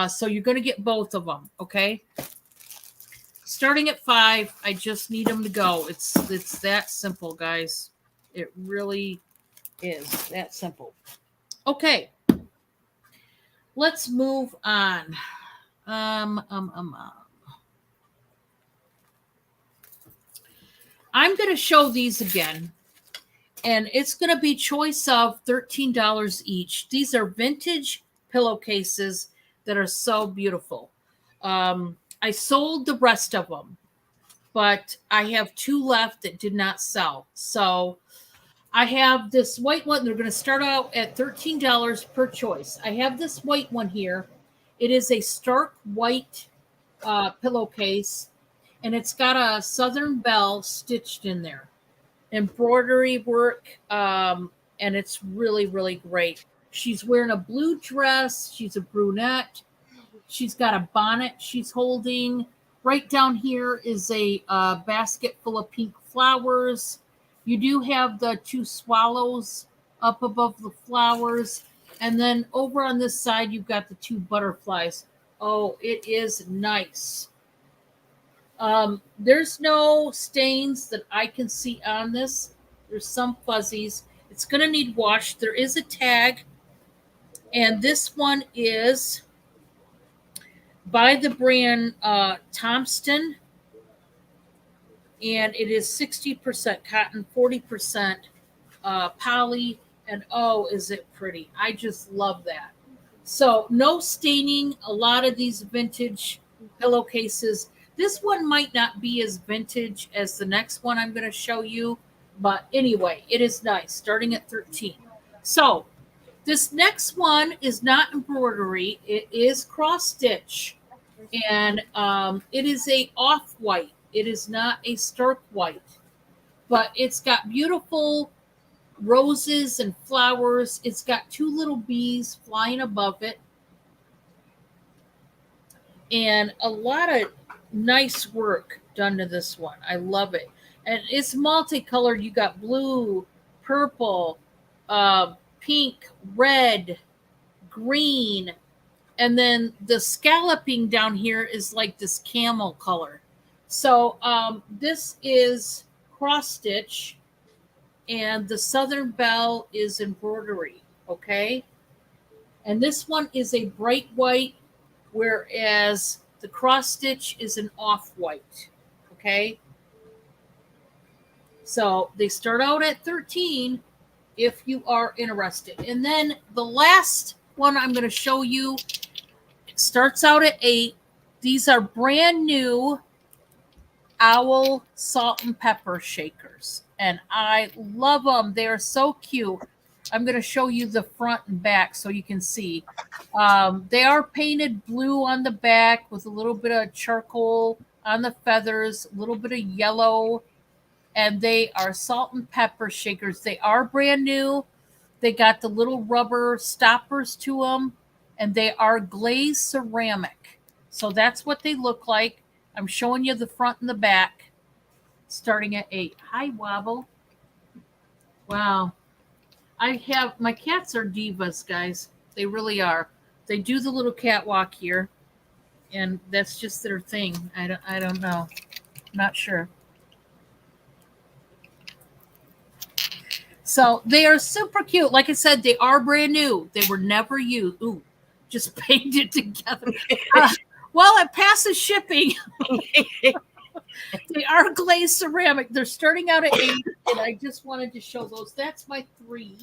So you're going to get both of them, okay? Starting at $5, I just need them to go. It's that simple, guys. It really is that simple. Okay. Let's move on. I'm going to show these again. And it's going to be choice of $13 each. These are vintage pillowcases that are so beautiful. I sold the rest of them, but I have 2 left that did not sell. So I have this white one. They're going to start out at $13 per choice. I have this white one here. It is a stark white pillowcase, and it's got a Southern Belle stitched in there. Embroidery work, and it's really, really great. She's wearing a blue dress. She's a brunette. She's got a bonnet she's holding. Right down here is a basket full of pink flowers. You do have the 2 swallows up above the flowers. And then over on this side, you've got the 2 butterflies. Oh, it is nice. There's no stains that I can see on this. There's some fuzzies. It's going to need washed. There is a tag. And this one is by the brand Thompson. And it is 60% cotton, 40% poly. And oh, is it pretty. I just love that. So no staining. A lot of these vintage pillowcases. This one might not be as vintage as the next one I'm going to show you. But anyway, it is nice. Starting at $13. So this next one is not embroidery. It is cross stitch. And it is a off-white. It is not a stark white. But it's got beautiful roses and flowers. It's got 2 little bees flying above it. And a lot of nice work done to this one. I love it. And it's multicolored. You got blue, purple, pink, red, green. And then the scalloping down here is like this camel color. So this is cross stitch, and the Southern Belle is embroidery. Okay. And this one is a bright white, whereas the cross stitch is an off white. Okay. So they start out at 13 if you are interested. And then the last one I'm going to show you, it starts out at 8. These are brand new Owl salt and pepper shakers, and I love them. They're so cute. I'm going to show you the front and back so you can see. They are painted blue on the back with a little bit of charcoal on the feathers, a little bit of yellow, and they are salt and pepper shakers. They are brand new. They got the little rubber stoppers to them, and they are glazed ceramic. So that's what they look like. I'm showing you the front and the back, starting at 8. Hi, Wobble. Wow. My cats are divas, guys. They really are. They do the little catwalk here, and that's just their thing. I don't know. Not sure. So they are super cute. Like I said, they are brand new. They were never used. Ooh, just painted together. Well, it passes shipping. They are glazed ceramic. They're starting out at 8, and I just wanted to show those. That's my 3.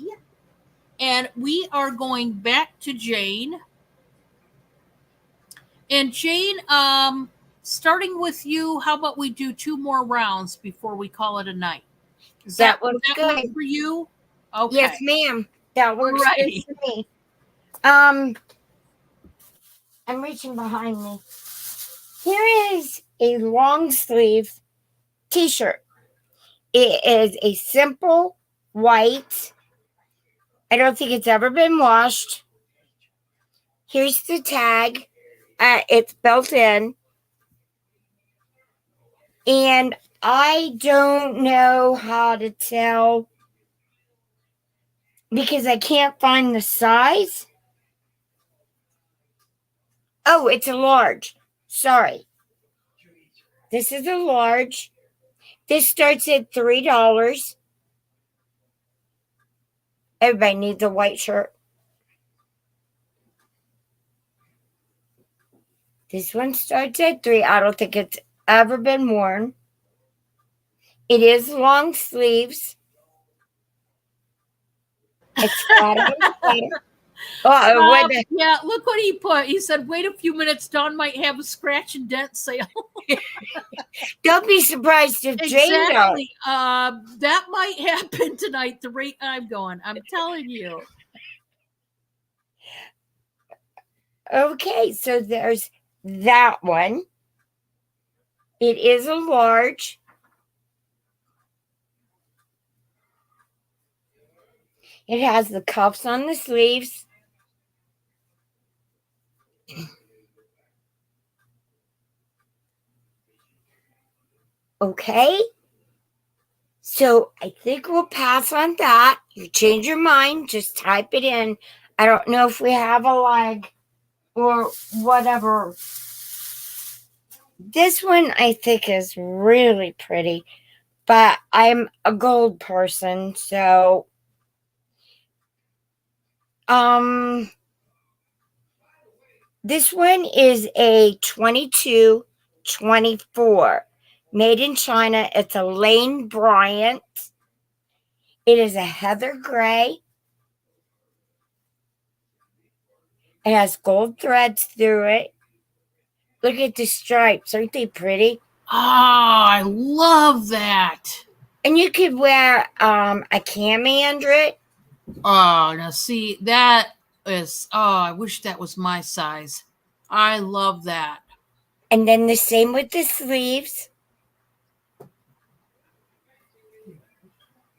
And we are going back to Jane. And Jane, starting with you, how about we do 2 more rounds before we call it a night? Is That was that good. work for you? Okay. Yes, ma'am. That works Right. good for me. I'm reaching behind me. Here is a long sleeve t-shirt. It is a simple white. I don't think it's ever been washed. Here's the tag. It's built in. And I don't know how to tell because I can't find the size. Oh, it's a large. Sorry. This is a large. This starts at $3. Everybody needs a white shirt. This one starts at $3. I don't think it's ever been worn. It is long sleeves. It's flat on the side. Yeah, look what he put. He said, wait a few minutes. Dawn might have a scratch and dent sale. Don't be surprised if Jane does. Exactly. That might happen tonight, the rate I'm going. I'm telling you. Okay, so there's that one. It is a large. It has the cuffs on the sleeves. Okay. So I think we'll pass on that. You change your mind, just type it in. I don't know if we have a lag or whatever. This one I think is really pretty, but I'm a gold person, so this one is a 22-24 made in China. It's a Lane Bryant. It is a heather gray. It has gold threads through it. Look at the stripes. Aren't they pretty? Oh, I love that. And you could wear a cami under it. Oh, now see, that is, I wish that was my size. I love that. And then the same with the sleeves.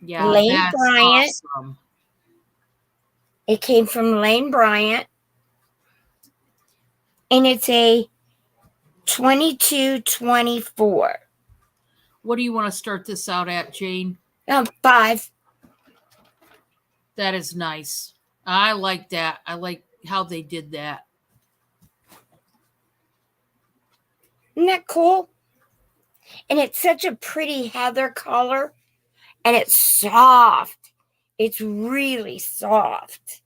Yeah, Lane that's Bryant. awesome. It came from Lane Bryant. And it's a 22-24. What do you want to start this out at, Jane? 5. That is nice. I like that. I like how they did that. Isn't that cool? And it's such a pretty heather color. And it's soft. It's really soft.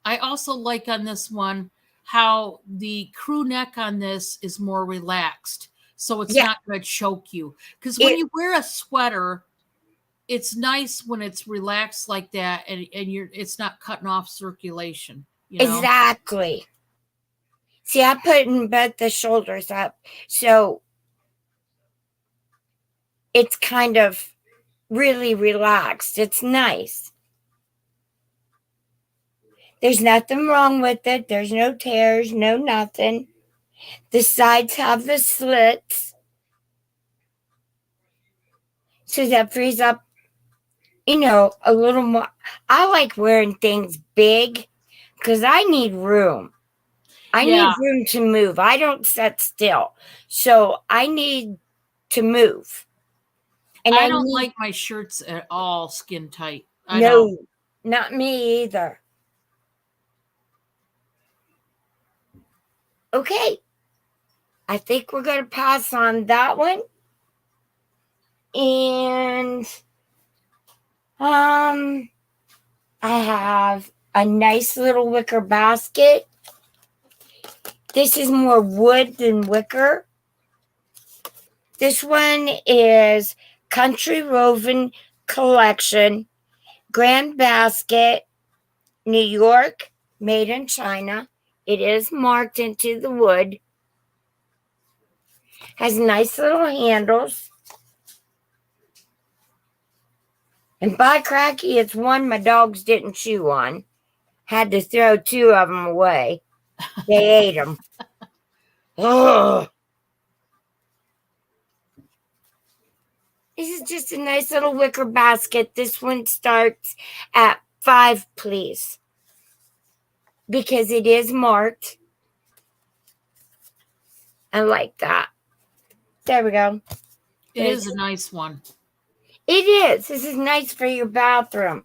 I also like on this one how the crew neck on this is more relaxed. So it's Yeah. not going to choke you. Because when It- you wear a sweater, it's nice when it's relaxed like that and it's not cutting off circulation, you know? Exactly. See, I put in both the shoulders up. So it's kind of really relaxed. It's nice. There's nothing wrong with it. There's no tears, no nothing. The sides have the slits. So that frees up, a little more. I like wearing things big because I need room. I Yeah. need room to move. I don't sit still. So I need to move. And I don't need, like my shirts at all skin tight. I no, don't. not me either. Okay. I think we're going to pass on that one. And I have a nice little wicker basket. This is more wood than wicker. This one is Country Woven Collection, Grand Basket, New York, made in China. It is marked into the wood. Has nice little handles. And by cracky, it's one my dogs didn't chew on. Had to throw 2 of them away. They ate them. Ugh. This is just a nice little wicker basket. This one starts at $5, please. Because it is marked. I like that. There we go. It is a nice one. It is. This is nice for your bathroom.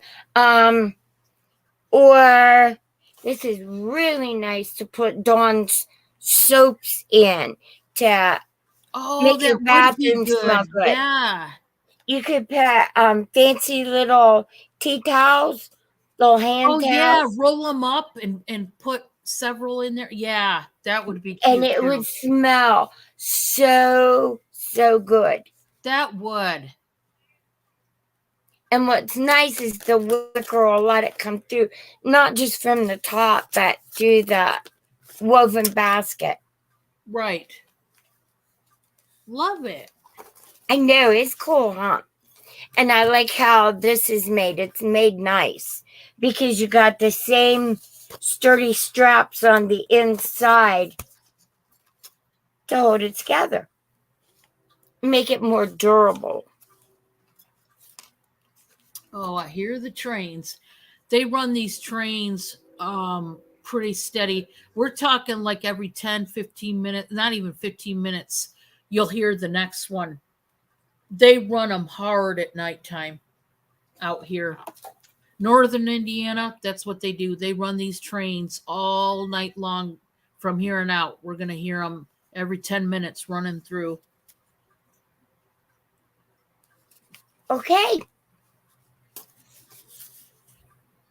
Or this is really nice to put Dawn's soaps in to make your bathroom smell good. Yeah. You could put fancy little tea towels, little hand towels. Yeah, roll them up and put several in there. Yeah, that would be cute. And it would smell so good. That would. And what's nice is the wicker will let it come through, not just from the top, but through the woven basket. Right. Love it. I know, it's cool, huh? And I like how this is made. It's made nice because you got the same sturdy straps on the inside to hold it together. Make it more durable. Oh, I hear the trains. They run these trains pretty steady. We're talking like every 10, 15 minutes, not even 15 minutes, you'll hear the next one. They run them hard at nighttime out here. Northern Indiana, that's what they do. They run these trains all night long from here and out. We're going to hear them every 10 minutes running through. Okay.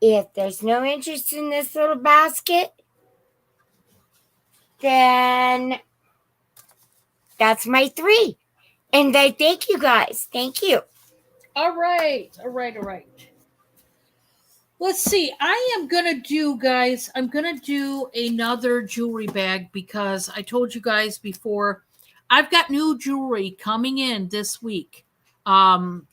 If there's no interest in this little basket, then that's my 3. And I thank you guys. Thank you. All right. Let's see. I am going to do, guys, I'm going to do another jewelry bag because I told you guys before, I've got new jewelry coming in this week. And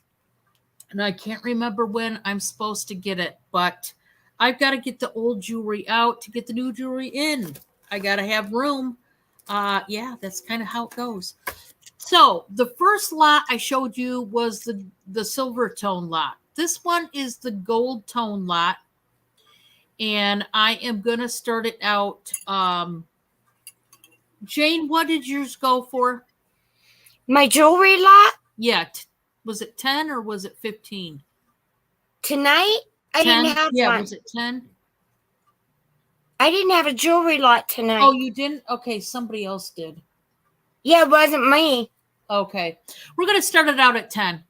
I can't remember when I'm supposed to get it, but I've got to get the old jewelry out to get the new jewelry in. I got to have room. Yeah, that's kind of how it goes. So the first lot I showed you was the silver tone lot. This one is the gold tone lot. And I am going to start it out. Jane, what did yours go for? My jewelry lot? Yeah. Was it 10 or was it 15? Tonight? 10? I didn't have one. Was it 10? I didn't have a jewelry lot tonight. Oh, you didn't? Okay, somebody else did. Yeah, it wasn't me. Okay. We're going to start it out at 10.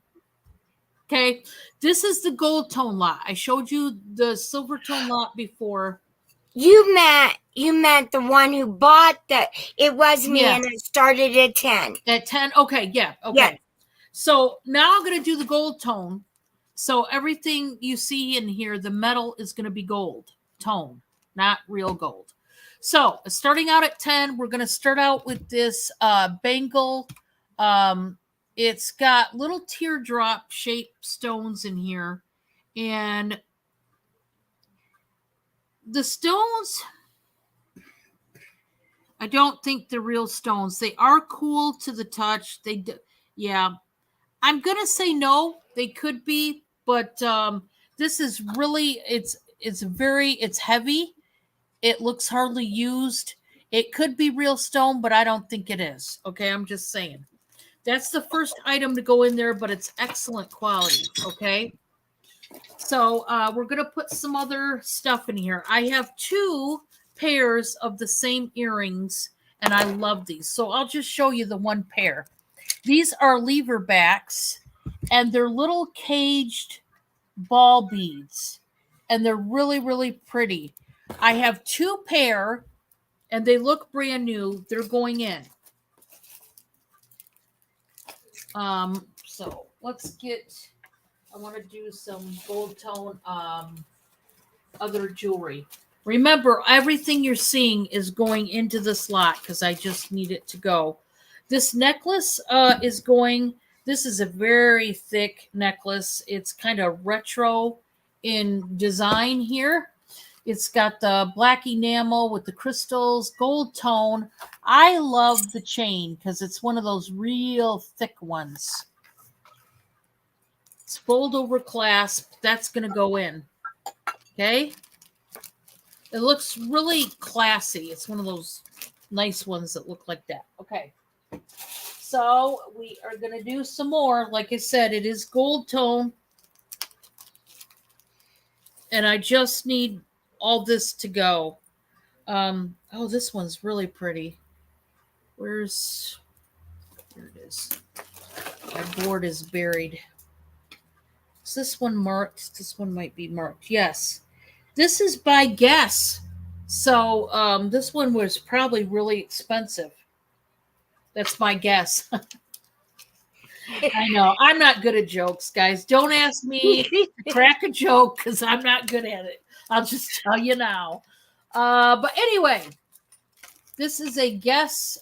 Okay. This is the gold tone lot. I showed you the silver tone lot before. You meant the one who bought the. It was me, Yeah. and it started at 10. At 10. Okay. Yeah. Okay. Yes. So now I'm going to do the gold tone. So everything you see in here, the metal is going to be gold tone, not real gold. So starting out at 10, we're going to start out with this bangle. It's got little teardrop shaped stones in here. And the stones, I don't think they're real stones. They are cool to the touch. Yeah. I'm going to say no. They could be, but this is really, it's heavy. It looks hardly used. It could be real stone, but I don't think it is. Okay, I'm just saying. That's the first item to go in there, but it's excellent quality. Okay. So we're going to put some other stuff in here. I have 2 pairs of the same earrings, and I love these. So I'll just show you the one pair. These are lever backs, and they're little caged ball beads, and they're really, really pretty. I have 2 pair, and they look brand new. They're going in. So let's get, I want to do some gold tone other jewelry. Remember, everything you're seeing is going into this lot because I just need it to go. This necklace is going, this is a very thick necklace. It's kind of retro in design here. It's got the black enamel with the crystals, gold tone. I love the chain because it's one of those real thick ones. It's fold over clasp. That's going to go in. Okay. It looks really classy. It's one of those nice ones that look like that. Okay. So we are going to do some more. Like I said, it is gold tone. And I just need all this to go. Oh, this one's really pretty. Here it is. My board is buried. Is this one marked? This one might be marked. Yes. This is by Guess. So this one was probably really expensive. That's my guess. I know. I'm not good at jokes, guys. Don't ask me to crack a joke because I'm not good at it. I'll just tell you now. But anyway, this is a Guess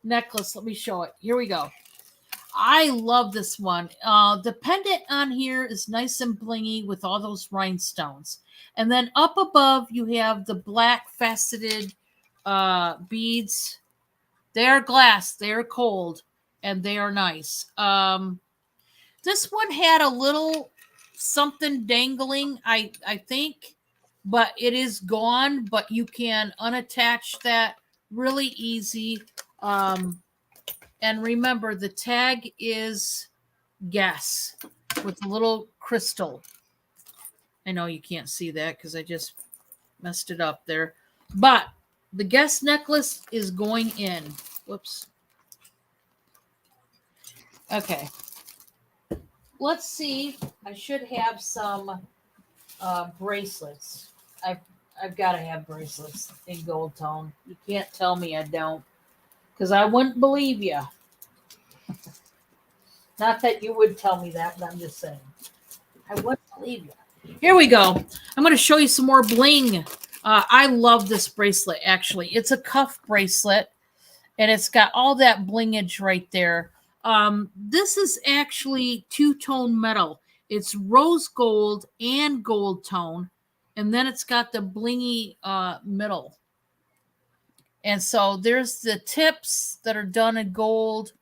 necklace. Let me show it. Here we go. I love this one. The pendant on here is nice and blingy with all those rhinestones. And then up above, you have the black faceted beads. They are glass. They are cold. And they are nice. This one had a little something dangling, I think. But it is gone. But you can unattach that really easy. And remember, the tag is Guess with a little crystal. I know you can't see that because I just messed it up there. But the Guess necklace is going in. Whoops. Okay. Let's see. I should have some bracelets. I've got to have bracelets in gold tone. You can't tell me I don't. Because I wouldn't believe you. Not that you would tell me that, but I'm just saying. I wouldn't believe you. Here we go. I'm going to show you some more bling. I love this bracelet, actually. It's a cuff bracelet, and it's got all that blingage right there. This is actually two-tone metal. It's rose gold and gold tone, and then it's got the blingy middle. And so there's the tips that are done in gold.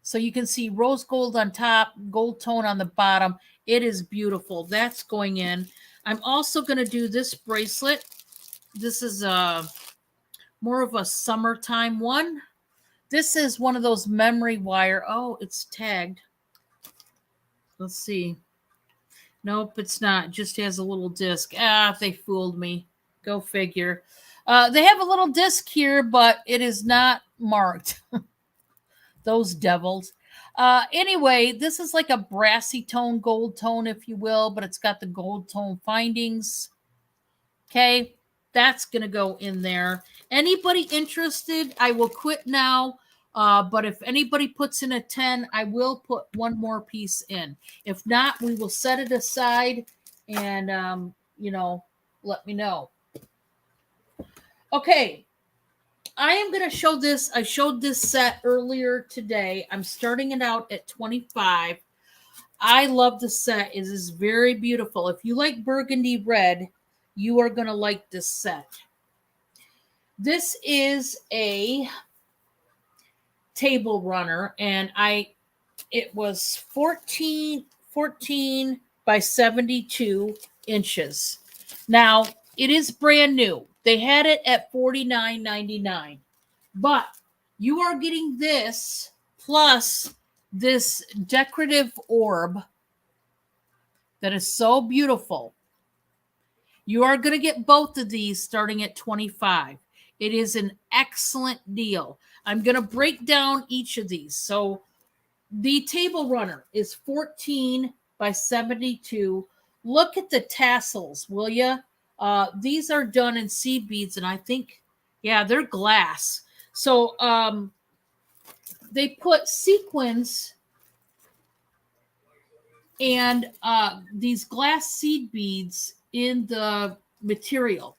So you can see rose gold on top, gold tone on the bottom. It is beautiful. That's going in. I'm also going to do this bracelet. This is more of a summertime one. This is one of those memory wire. Oh, it's tagged. Let's see. Nope, it's not. It just has a little disc. They fooled me. Go figure. They have a little disc here, but it is not marked. those devils. Anyway, this is like a brassy tone, gold tone, if you will, but it's got the gold tone findings. Okay, that's going to go in there. Anybody interested, I will quit now. But if anybody puts in a 10, I will put one more piece in. If not, we will set it aside and, let me know. Okay, I am going to show this. I showed this set earlier today. I'm starting it out at 25. I love the set. It is very beautiful. If you like burgundy red, you are going to like this set. This is a table runner, and it was 14 by 72 inches. Now, it is brand new. They had it at $49.99, but you are getting this plus this decorative orb that is so beautiful. You are going to get both of these starting at 25. It is an excellent deal. I'm going to break down each of these. So the table runner is 14 by 72. Look at the tassels, will you? These are done in seed beads, and I think, yeah, they're glass. So they put sequins and these glass seed beads in the material.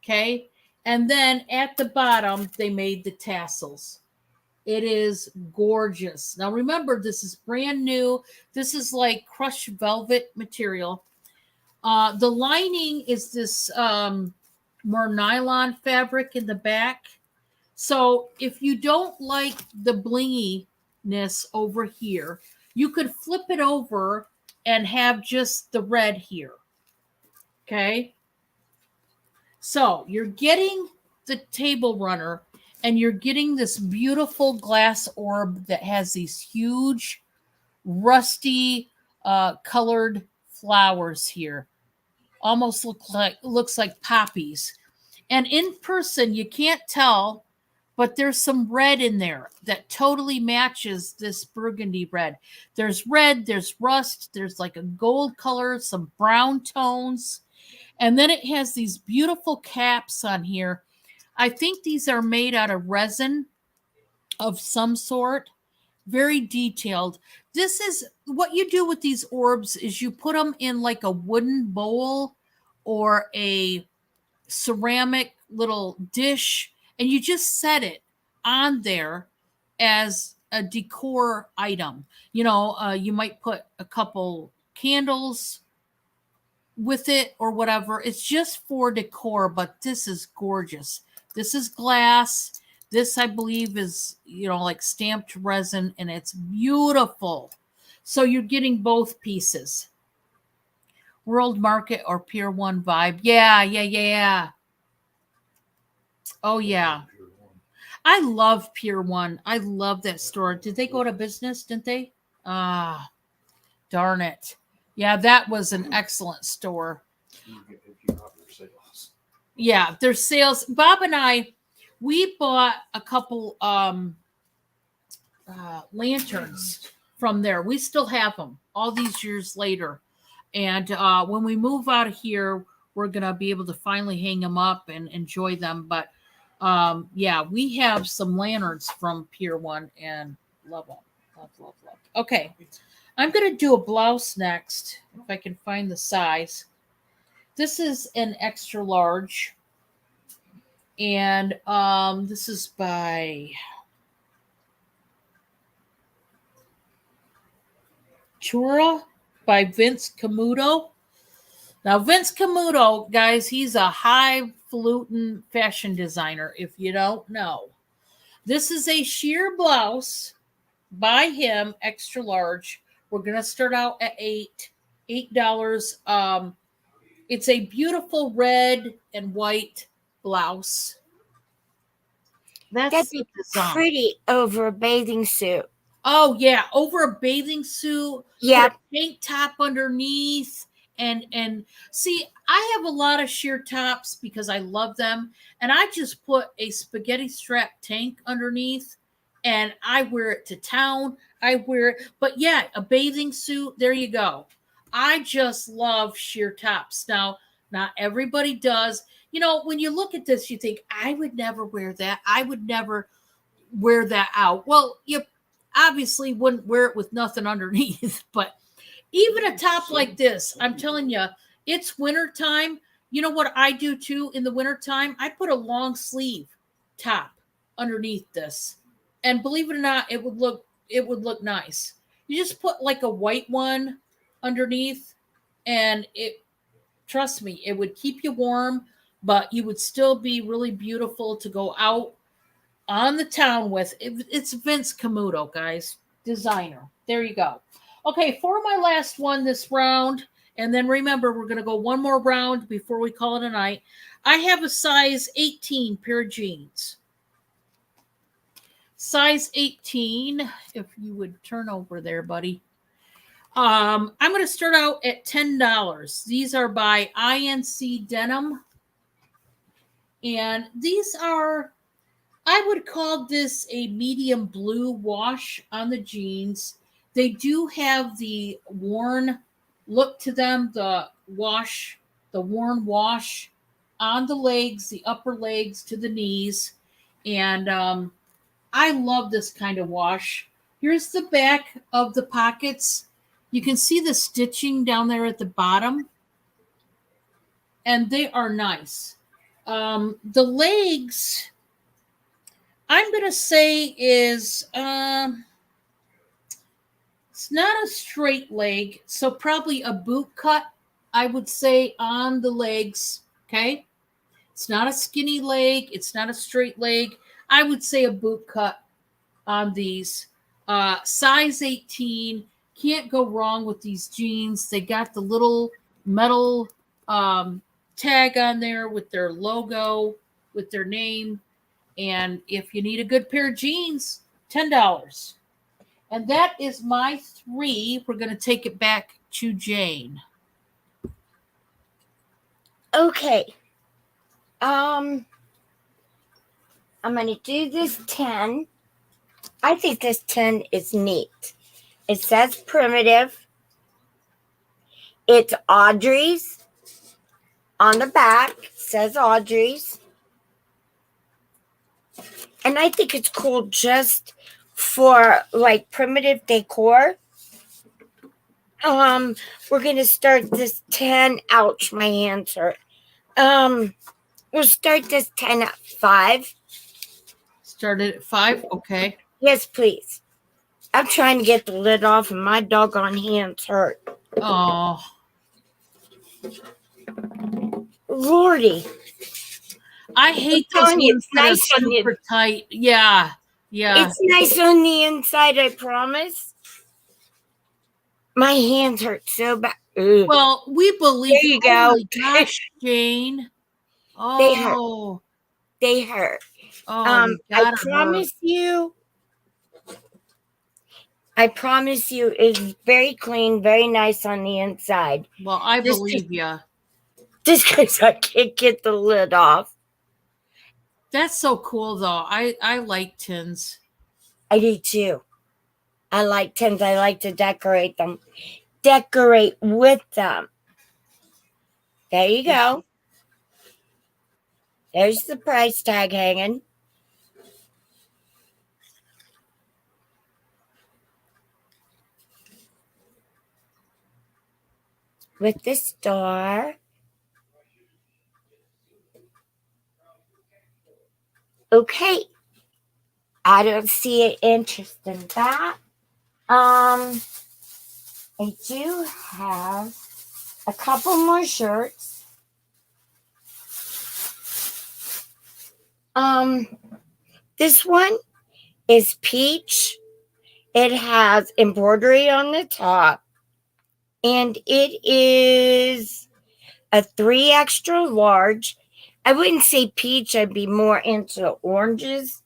Okay. And then at the bottom, they made the tassels. It is gorgeous. Now, remember, this is brand new. This is like crushed velvet material. The lining is this more nylon fabric in the back. So if you don't like the blinginess over here, you could flip it over and have just the red here. Okay. So you're getting the table runner, and you're getting this beautiful glass orb that has these huge rusty colored flowers here. Almost looks like poppies. And in person, you can't tell, but there's some red in there that totally matches this burgundy red. There's red, there's rust, there's like a gold color, some brown tones. And then it has these beautiful caps on here. I think these are made out of resin of some sort. Very detailed. This is what you do with these orbs is you put them in like a wooden bowl or a ceramic little dish, and you just set it on there as a decor item. You might put a couple candles with it or whatever. It's just for decor, but this is gorgeous. This is glass. This, I believe, is, like stamped resin, and it's beautiful. So you're getting both pieces. World Market or Pier 1 vibe. Yeah. Oh, yeah. I love Pier 1. I love that store. Did they go to business? Didn't they? Darn it. Yeah, that was an excellent store. Yeah, their sales. Bob and I, we bought a couple lanterns from there. We still have them all these years later. And when we move out of here, we're going to be able to finally hang them up and enjoy them. But yeah, we have some lanterns from Pier 1 and love them. Love. Okay. I'm going to do a blouse next, if I can find the size. This is an extra large. And this is by Chura by Vince Camuto. Now, Vince Camuto, guys, he's a highfalutin fashion designer, if you don't know. This is a sheer blouse by him, extra large. We're going to start out at $8. It's a beautiful red and white blouse. That'd be pretty over a bathing suit. Oh, yeah, over a bathing suit. Yeah. Tank top underneath. And see, I have a lot of sheer tops because I love them. And I just put a spaghetti strap tank underneath, and I wear it to town. I wear it, but yeah, a bathing suit. There you go. I just love sheer tops. Now, not everybody does. You know, when you look at this, you think, I would never wear that. I would never wear that out. Well, you obviously wouldn't wear it with nothing underneath, but even a top like this, I'm telling you, it's winter time. You know what I do too in the winter time? I put a long sleeve top underneath this. And believe it or not, it would look nice. You just put like a white one underneath and it trust me, it would keep you warm, but you would still be really beautiful to go out on the town with. It's Vince Camuto, guys, designer. There you go. Okay, for my last one this round, and then remember, we're going to go one more round before we call it a night. I have a size 18 pair of jeans. Size 18, if you would turn over there, buddy. I'm going to start out at $10. These are by INC Denim. And these are, I would call this a medium blue wash on the jeans. They do have the worn look to them, the worn wash on the legs, the upper legs to the knees. And I love this kind of wash. Here's the back of the pockets. You can see the stitching down there at the bottom. And they are nice. The legs, I'm going to say is, it's not a straight leg, so probably a boot cut, I would say, on the legs, okay? It's not a skinny leg. It's not a straight leg. I would say a boot cut on these. Size 18, can't go wrong with these jeans. They got the little metal tag on there with their logo, with their name. And if you need a good pair of jeans, $10. And that is my 3. We're going to take it back to Jane. Okay. I'm going to do this 10. I think this 10 is neat. It says Primitive. It's Audrey's. On the back, it says Audrey's. And I think it's cool just for like primitive decor. We're going to start this 10. Ouch, my hands hurt. We'll start this 10 at 5. Started at 5? Okay. Yes, please. I'm trying to get the lid off and my doggone hands hurt. Oh. Lordy. I hate those telling you, ones it's that are nice on you. super tight. Yeah. Yeah. It's nice on the inside, I promise. My hands hurt so bad. Ugh. Well, we believe. There you Oh go. my gosh, Jane. They hurt. Oh. They hurt. Oh, I gotta promise you. I promise you, it's very clean, very nice on the inside. hurt. Well, I Just- believe you. Just because I can't get the lid off. That's so cool, though. I like tins. I do too. I like tins. I like to decorate them. Decorate with them. There you go. There's the price tag hanging. With the star. Okay. I don't see an interest in that. I do have a couple more shirts. This one is peach. It has embroidery on the top. And it is a 3 extra large. I wouldn't say peach. I'd be more into oranges.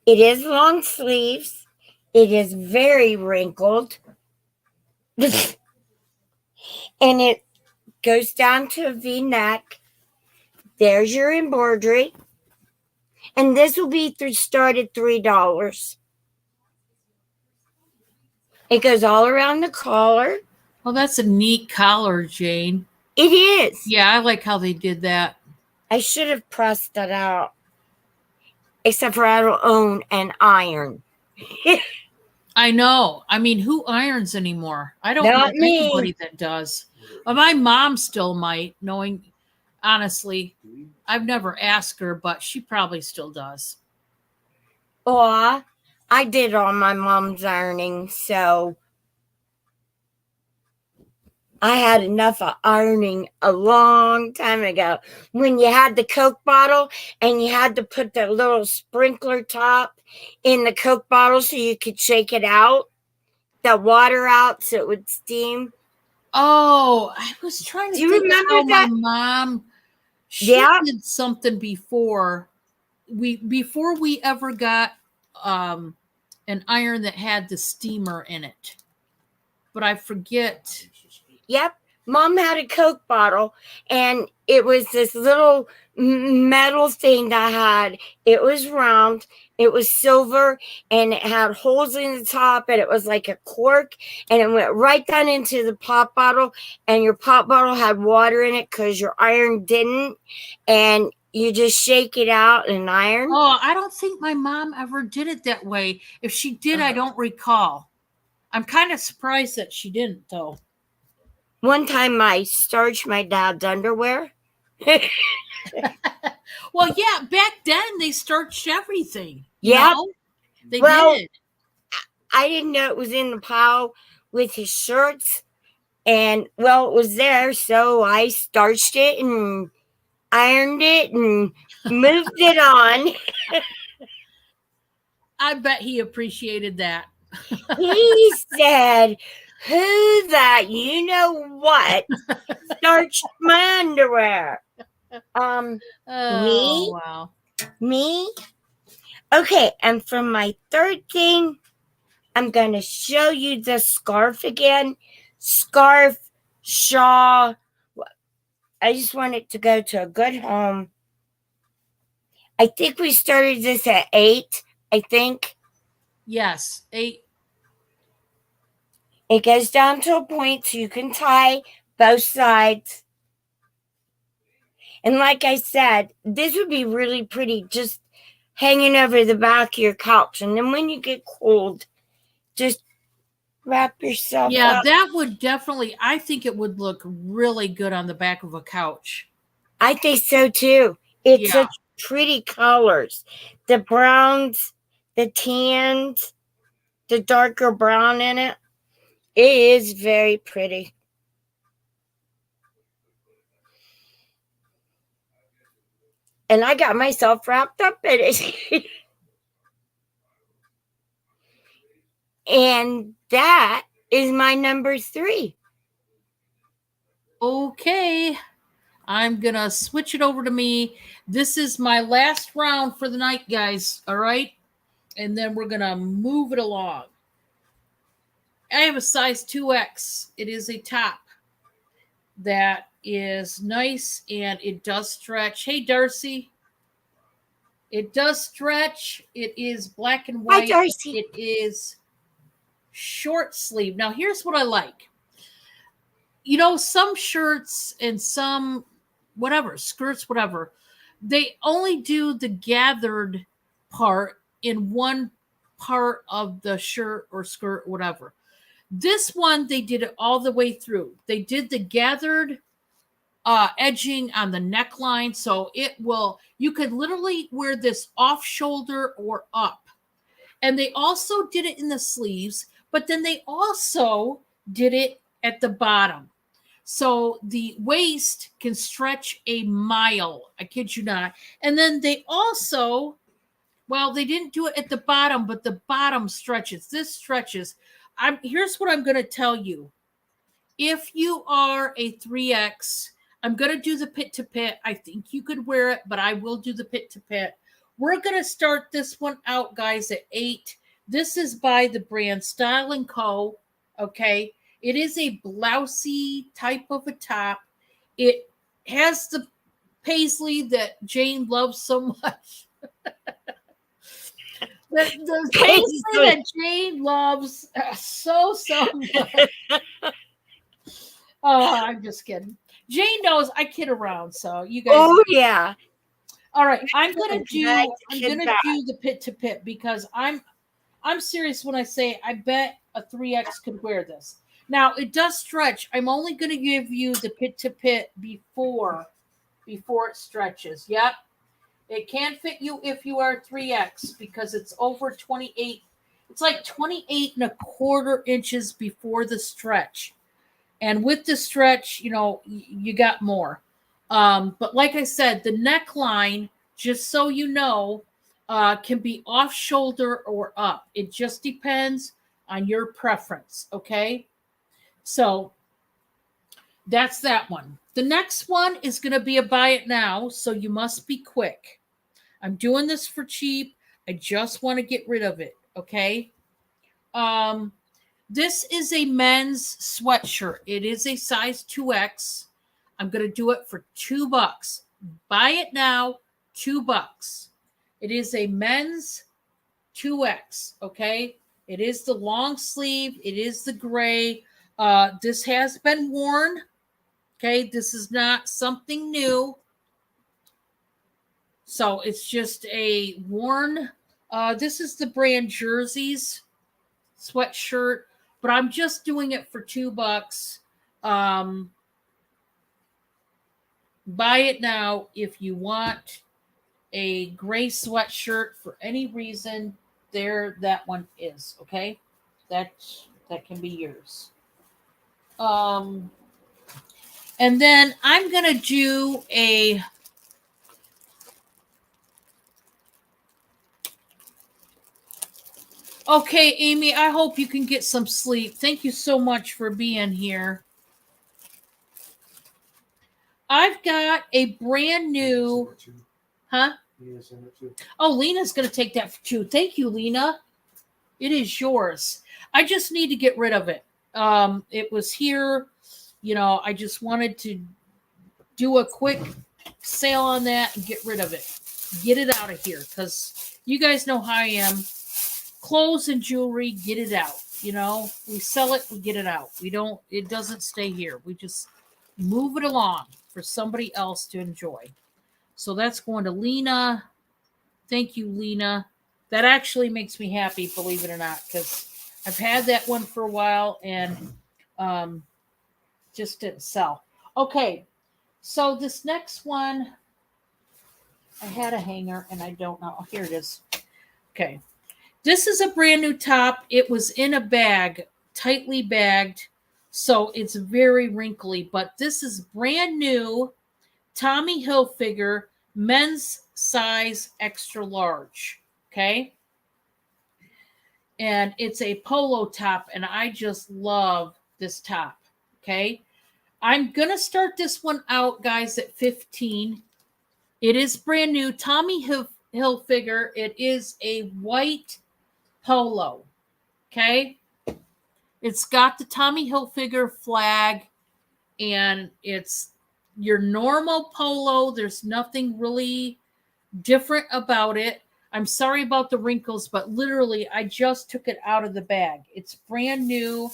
It is long sleeves. It is very wrinkled. And it goes down to a V-neck. There's your embroidery. And this will be start at $3. It goes all around the collar. Well, that's a neat collar, Jane. It is. Yeah, I like how they did that. I should have pressed it out. Except for I don't own an iron. I know. I mean, who irons anymore? I don't Not know me. anybody that does. Well, my mom still might, knowing, honestly, I've never asked her, but she probably still does. Or I did all my mom's ironing, so I had enough of ironing a long time ago. When you had the Coke bottle and you had to put the little sprinkler top in the Coke bottle so you could shake it out, the water out so it would steam. Oh, I was trying to Do you think remember how that? my mom, she Yeah. did something before we ever got an iron that had the steamer in it. But I forget. Yep. Mom had a Coke bottle and it was this little metal thing that had, it was round, it was silver, and it had holes in the top, and it was like a cork, and it went right down into the pop bottle, and your pop bottle had water in it because your iron didn't, and you just shake it out and iron. Oh, I don't think my mom ever did it that way. If she did, I don't recall. I'm kind of surprised that she didn't, though. One time I starched my dad's underwear. Well, yeah, back then they starched everything. Yep. They Well, did. I didn't know it was in the pile with his shirts. And, well, it was there, so I starched it and ironed it and moved it on. I bet he appreciated that. He said, who that you know what starched my underwear? Oh, wow. Me? Okay, and for my third thing, I'm going to show you the scarf again. Scarf, shawl. I just want it to go to a good home. I think we started this at 8, I think. Yes, 8. It goes down to a point so you can tie both sides. And like I said, this would be really pretty just hanging over the back of your couch. And then when you get cold, just wrap yourself Yeah, up. that would definitely, I think it would look really good on the back of a couch. I think so too. It's Yeah. such pretty colors. The browns, the tans, the darker brown in it. It is very pretty. And I got myself wrapped up in it. And that is my number 3. Okay. I'm going to switch it over to me. This is my last round for the night, guys. All right. And then we're going to move it along. I have a size 2X. It is a top that is nice and it does stretch. Hey, Darcy. It does stretch. It is black and Hi, white. Darcy. It is short sleeve. Now, here's what I like. You know, some shirts and some whatever, skirts, whatever, they only do the gathered part in one part of the shirt or skirt, whatever. This one, they did it all the way through. They did the gathered edging on the neckline. So you could literally wear this off shoulder or up. And they also did it in the sleeves, but then they also did it at the bottom. So the waist can stretch a mile. I kid you not. And then they also, well, they didn't do it at the bottom, but the bottom stretches. This stretches. Here's what I'm going to tell you. If you are a 3X, I'm going to do the pit to pit. I think you could wear it, but I will do the pit to pit. We're going to start this one out, guys, at 8. This is by the brand Style & Co. Okay. It is a blousey type of a top. It has the paisley that Jane loves so much. The Paisley. paisley that Jane loves so much. Oh, I'm just kidding. Jane knows I kid around, so you guys. Oh yeah. All right, I'm gonna do Kid back. the pit to pit because I'm serious when I say I bet a 3X could wear this. Now it does stretch. I'm only gonna give you the pit to pit before it stretches. Yep. It can fit you if you are 3X because it's over 28. It's like 28 and a quarter inches before the stretch. And with the stretch, you got more. But like I said, the neckline, just so you know, can be off shoulder or up. It just depends on your preference. Okay. So that's that one. The next one is going to be a buy it now. So you must be quick. I'm doing this for cheap. I just want to get rid of it. Okay. This is a men's sweatshirt. It is a size 2X. I'm going to do it for $2. Buy it now, $2. It is a men's 2X. Okay. It is the long sleeve. It is the gray. This has been worn. Okay. This is not something new. So it's just a worn, this is the brand Jerseys sweatshirt, but I'm just doing it for $2. Buy it now if you want a gray sweatshirt for any reason. There, that one is, okay? That can be yours. And then I'm going to do a... Okay, Amy, I hope you can get some sleep. Thank you so much for being here. I've got a brand new... Huh? Oh, Lena's going to take that for $2. Thank you, Lena. It is yours. I just need to get rid of it. It was here. I just wanted to do a quick sale on that and get rid of it. Get it out of here because you guys know how I am. Clothes and jewelry, get it out. We sell it, we get it out. It doesn't stay here. We just move it along for somebody else to enjoy. So that's going to Lena. Thank you, Lena. That actually makes me happy, believe it or not, because I've had that one for a while and just didn't sell. Okay, so this next one, I had a hanger and I don't know. Oh, here it is. Okay. This is a brand new top. It was in a bag, tightly bagged, so it's very wrinkly. But this is brand new Tommy Hilfiger men's size extra large. Okay. And it's a polo top, and I just love this top. Okay. I'm going to start this one out, guys, at $15. It is brand new. Tommy Hilfiger. It is a white polo. Okay. It's got the Tommy Hilfiger flag, and it's your normal polo. There's nothing really different about it. I'm sorry about the wrinkles, but literally I just took it out of the bag. It's brand new.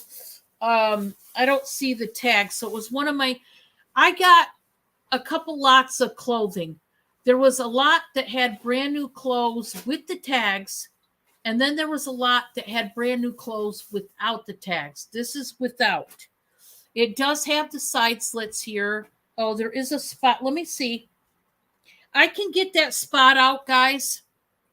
I don't see the tag. So it was one of I got a couple lots of clothing. There was a lot that had brand new clothes with the tags. And then there was a lot that had brand new clothes without the tags. This is without. It does have the side slits here. Oh, there is a spot. Let me see. I can get that spot out, guys.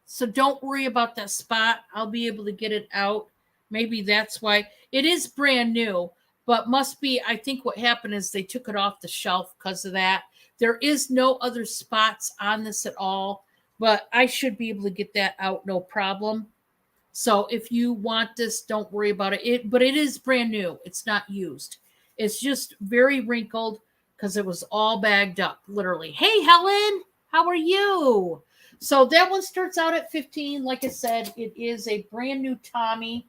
So don't worry about that spot. I'll be able to get it out. Maybe that's why. It is brand new, but must be, I think what happened is they took it off the shelf because of that. There is no other spots on this at all, but I should be able to get that out, no problem. So if you want this, don't worry about it. But it is brand new. It's not used. It's just very wrinkled because it was all bagged up, literally. Hey, Helen, how are you? So that one starts out at $15. Like I said, it is a brand new Tommy.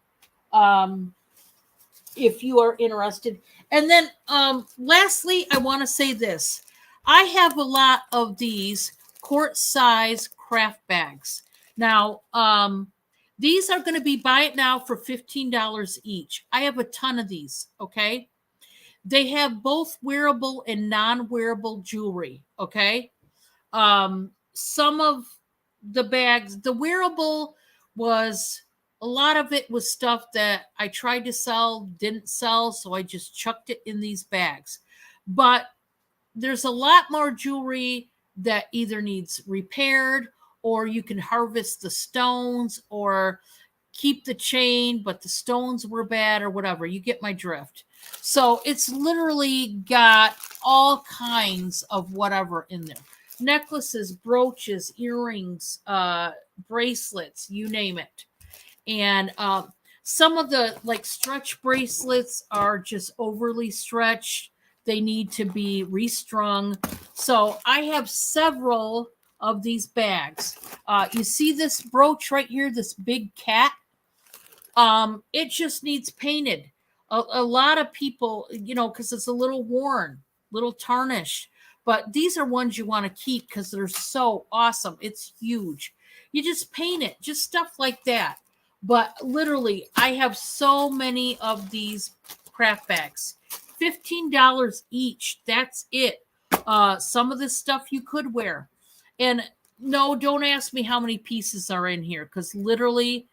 If you are interested. And then lastly, I want to say this. I have a lot of these quart size craft bags. Now, these are going to be buy it now for $15 each. I have a ton of these. Okay. They have both wearable and non-wearable jewelry. Okay. Some of the bags, the wearable was a lot of it was stuff that I tried to sell, didn't sell, so I just chucked it in these bags. But there's a lot more jewelry that either needs repaired, or you can harvest the stones or keep the chain, but the stones were bad or whatever. You get my drift. So it's literally got all kinds of whatever in there: necklaces, brooches, earrings, bracelets, you name it. And some of the like stretch bracelets are just overly stretched. They need to be restrung. So I have several of these bags. You see this brooch right here, this big cat? It just needs painted. A lot of people, because it's a little worn, little tarnished. But these are ones you want to keep because they're so awesome. It's huge. You just paint it, just stuff like that. But literally, I have so many of these craft bags. $15 each. That's it. Some of this stuff you could wear. And no, don't ask me how many pieces are in here, because literally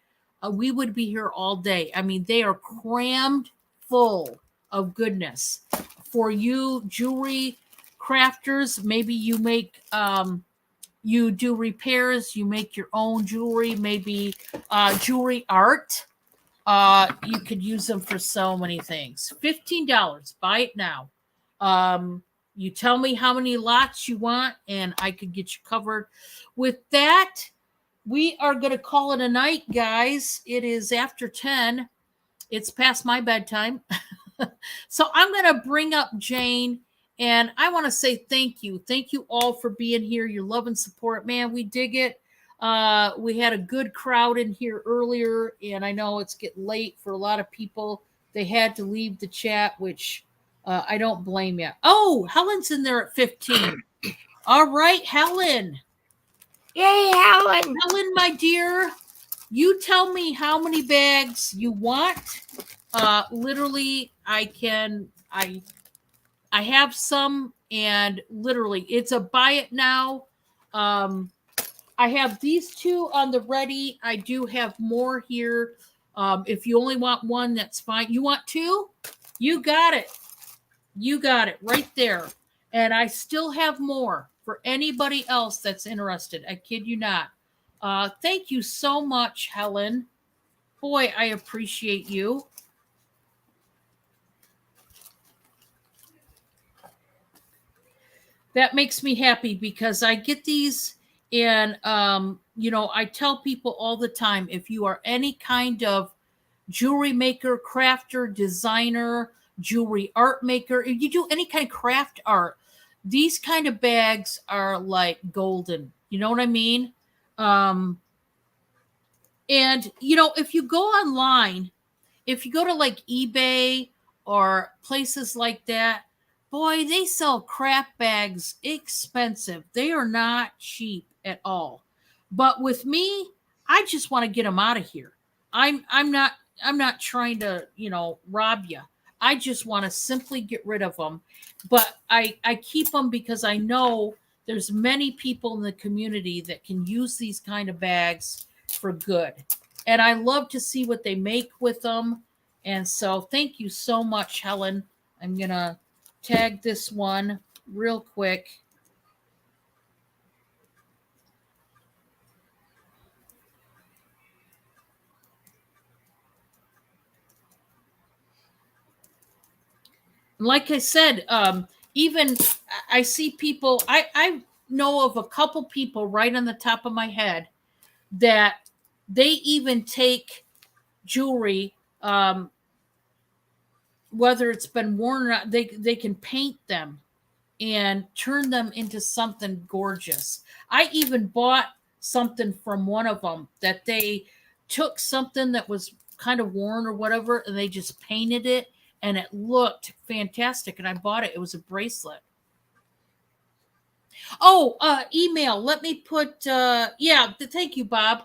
we would be here all day. I mean, they are crammed full of goodness. For you jewelry crafters, maybe you make you do repairs, you make your own jewelry, maybe jewelry art. You could use them for so many things. $15. Buy it now. You tell me how many lots you want, and I could get you covered. With that, we are going to call it a night, guys. It is after 10. It's past my bedtime. So I'm going to bring up Jane, and I want to say thank you. Thank you all for being here, your love and support. Man, we dig it. We had a good crowd in here earlier, and I know it's getting late for a lot of people. They had to leave the chat, which I don't blame you. Oh, Helen's in there at 15. All right, Helen. Yay, Helen. Helen, my dear, you tell me how many bags you want. Literally, I have some, and literally it's a buy it now. I have these two on the ready. I do have more here. If you only want one, that's fine. You want two? You got it. You got it right there. And I still have more for anybody else that's interested. I kid you not. Thank you so much, Helen. Boy, I appreciate you. That makes me happy because I get these, and I tell people all the time, if you are any kind of jewelry maker, crafter, designer, jewelry art maker, if you do any kind of craft art, these kind of bags are like golden. You know what I mean? And if you go online, if you go to like eBay or places like that, boy, they sell craft bags expensive. They are not cheap at all. But with me, I just want to get them out of here. I'm not trying to, rob you. I just want to simply get rid of them. But I keep them because I know there's many people in the community that can use these kind of bags for good. And I love to see what they make with them. And so thank you so much, Helen. I'm going to tag this one real quick. Like I said, even I see people, I know of a couple people right on the top of my head that they even take jewelry, whether it's been worn or not, they can paint them and turn them into something gorgeous. I even bought something from one of them that they took something that was kind of worn or whatever, and they just painted it, and it looked fantastic. And I bought it. It was a bracelet. Oh, email. Let me put thank you, Bob.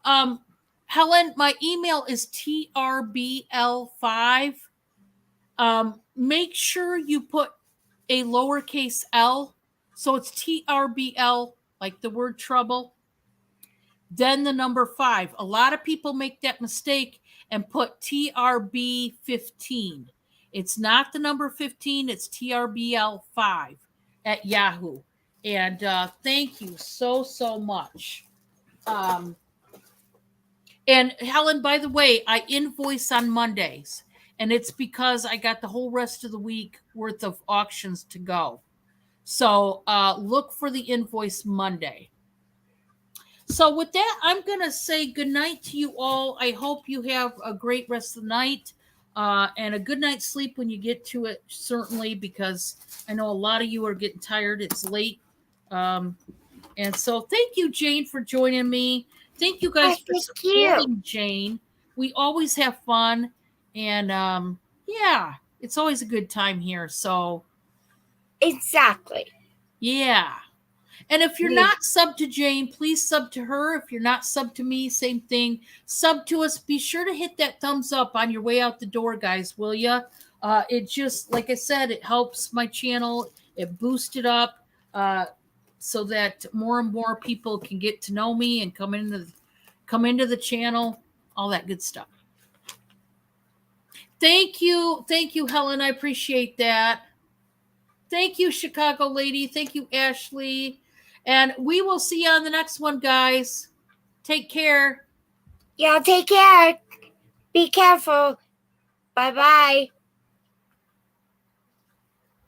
Helen, my email is trbl5. Make sure you put a lowercase l. So it's trbl, like the word trouble, then the number 5. A lot of people make that mistake and put TRB15. It's not the number 15, it's TRBL5 at Yahoo. And thank you so much. And Helen, by the way, I invoice on Mondays, and it's because I got the whole rest of the week worth of auctions to go. So look for the invoice Monday. So with that, I'm going to say good night to you all. I hope you have a great rest of the night and a good night's sleep when you get to it, certainly, because I know a lot of you are getting tired. It's late. And so thank you, Jane, for joining me. Thank you guys for supporting Jane. We always have fun. And it's always a good time here. So Exactly. yeah. And if you're not sub to Jane, please sub to her. If you're not sub to me, same thing. Sub to us. Be sure to hit that thumbs up on your way out the door, guys, will ya? It just, like I said, it helps my channel. It boosts it up so that more and more people can get to know me and come into the channel, all that good stuff. Thank you, Helen. I appreciate that. Thank you, Chicago lady. Thank you, Ashley. And we will see you on the next one, guys. Take care. Y'all take care. Be careful. Bye-bye.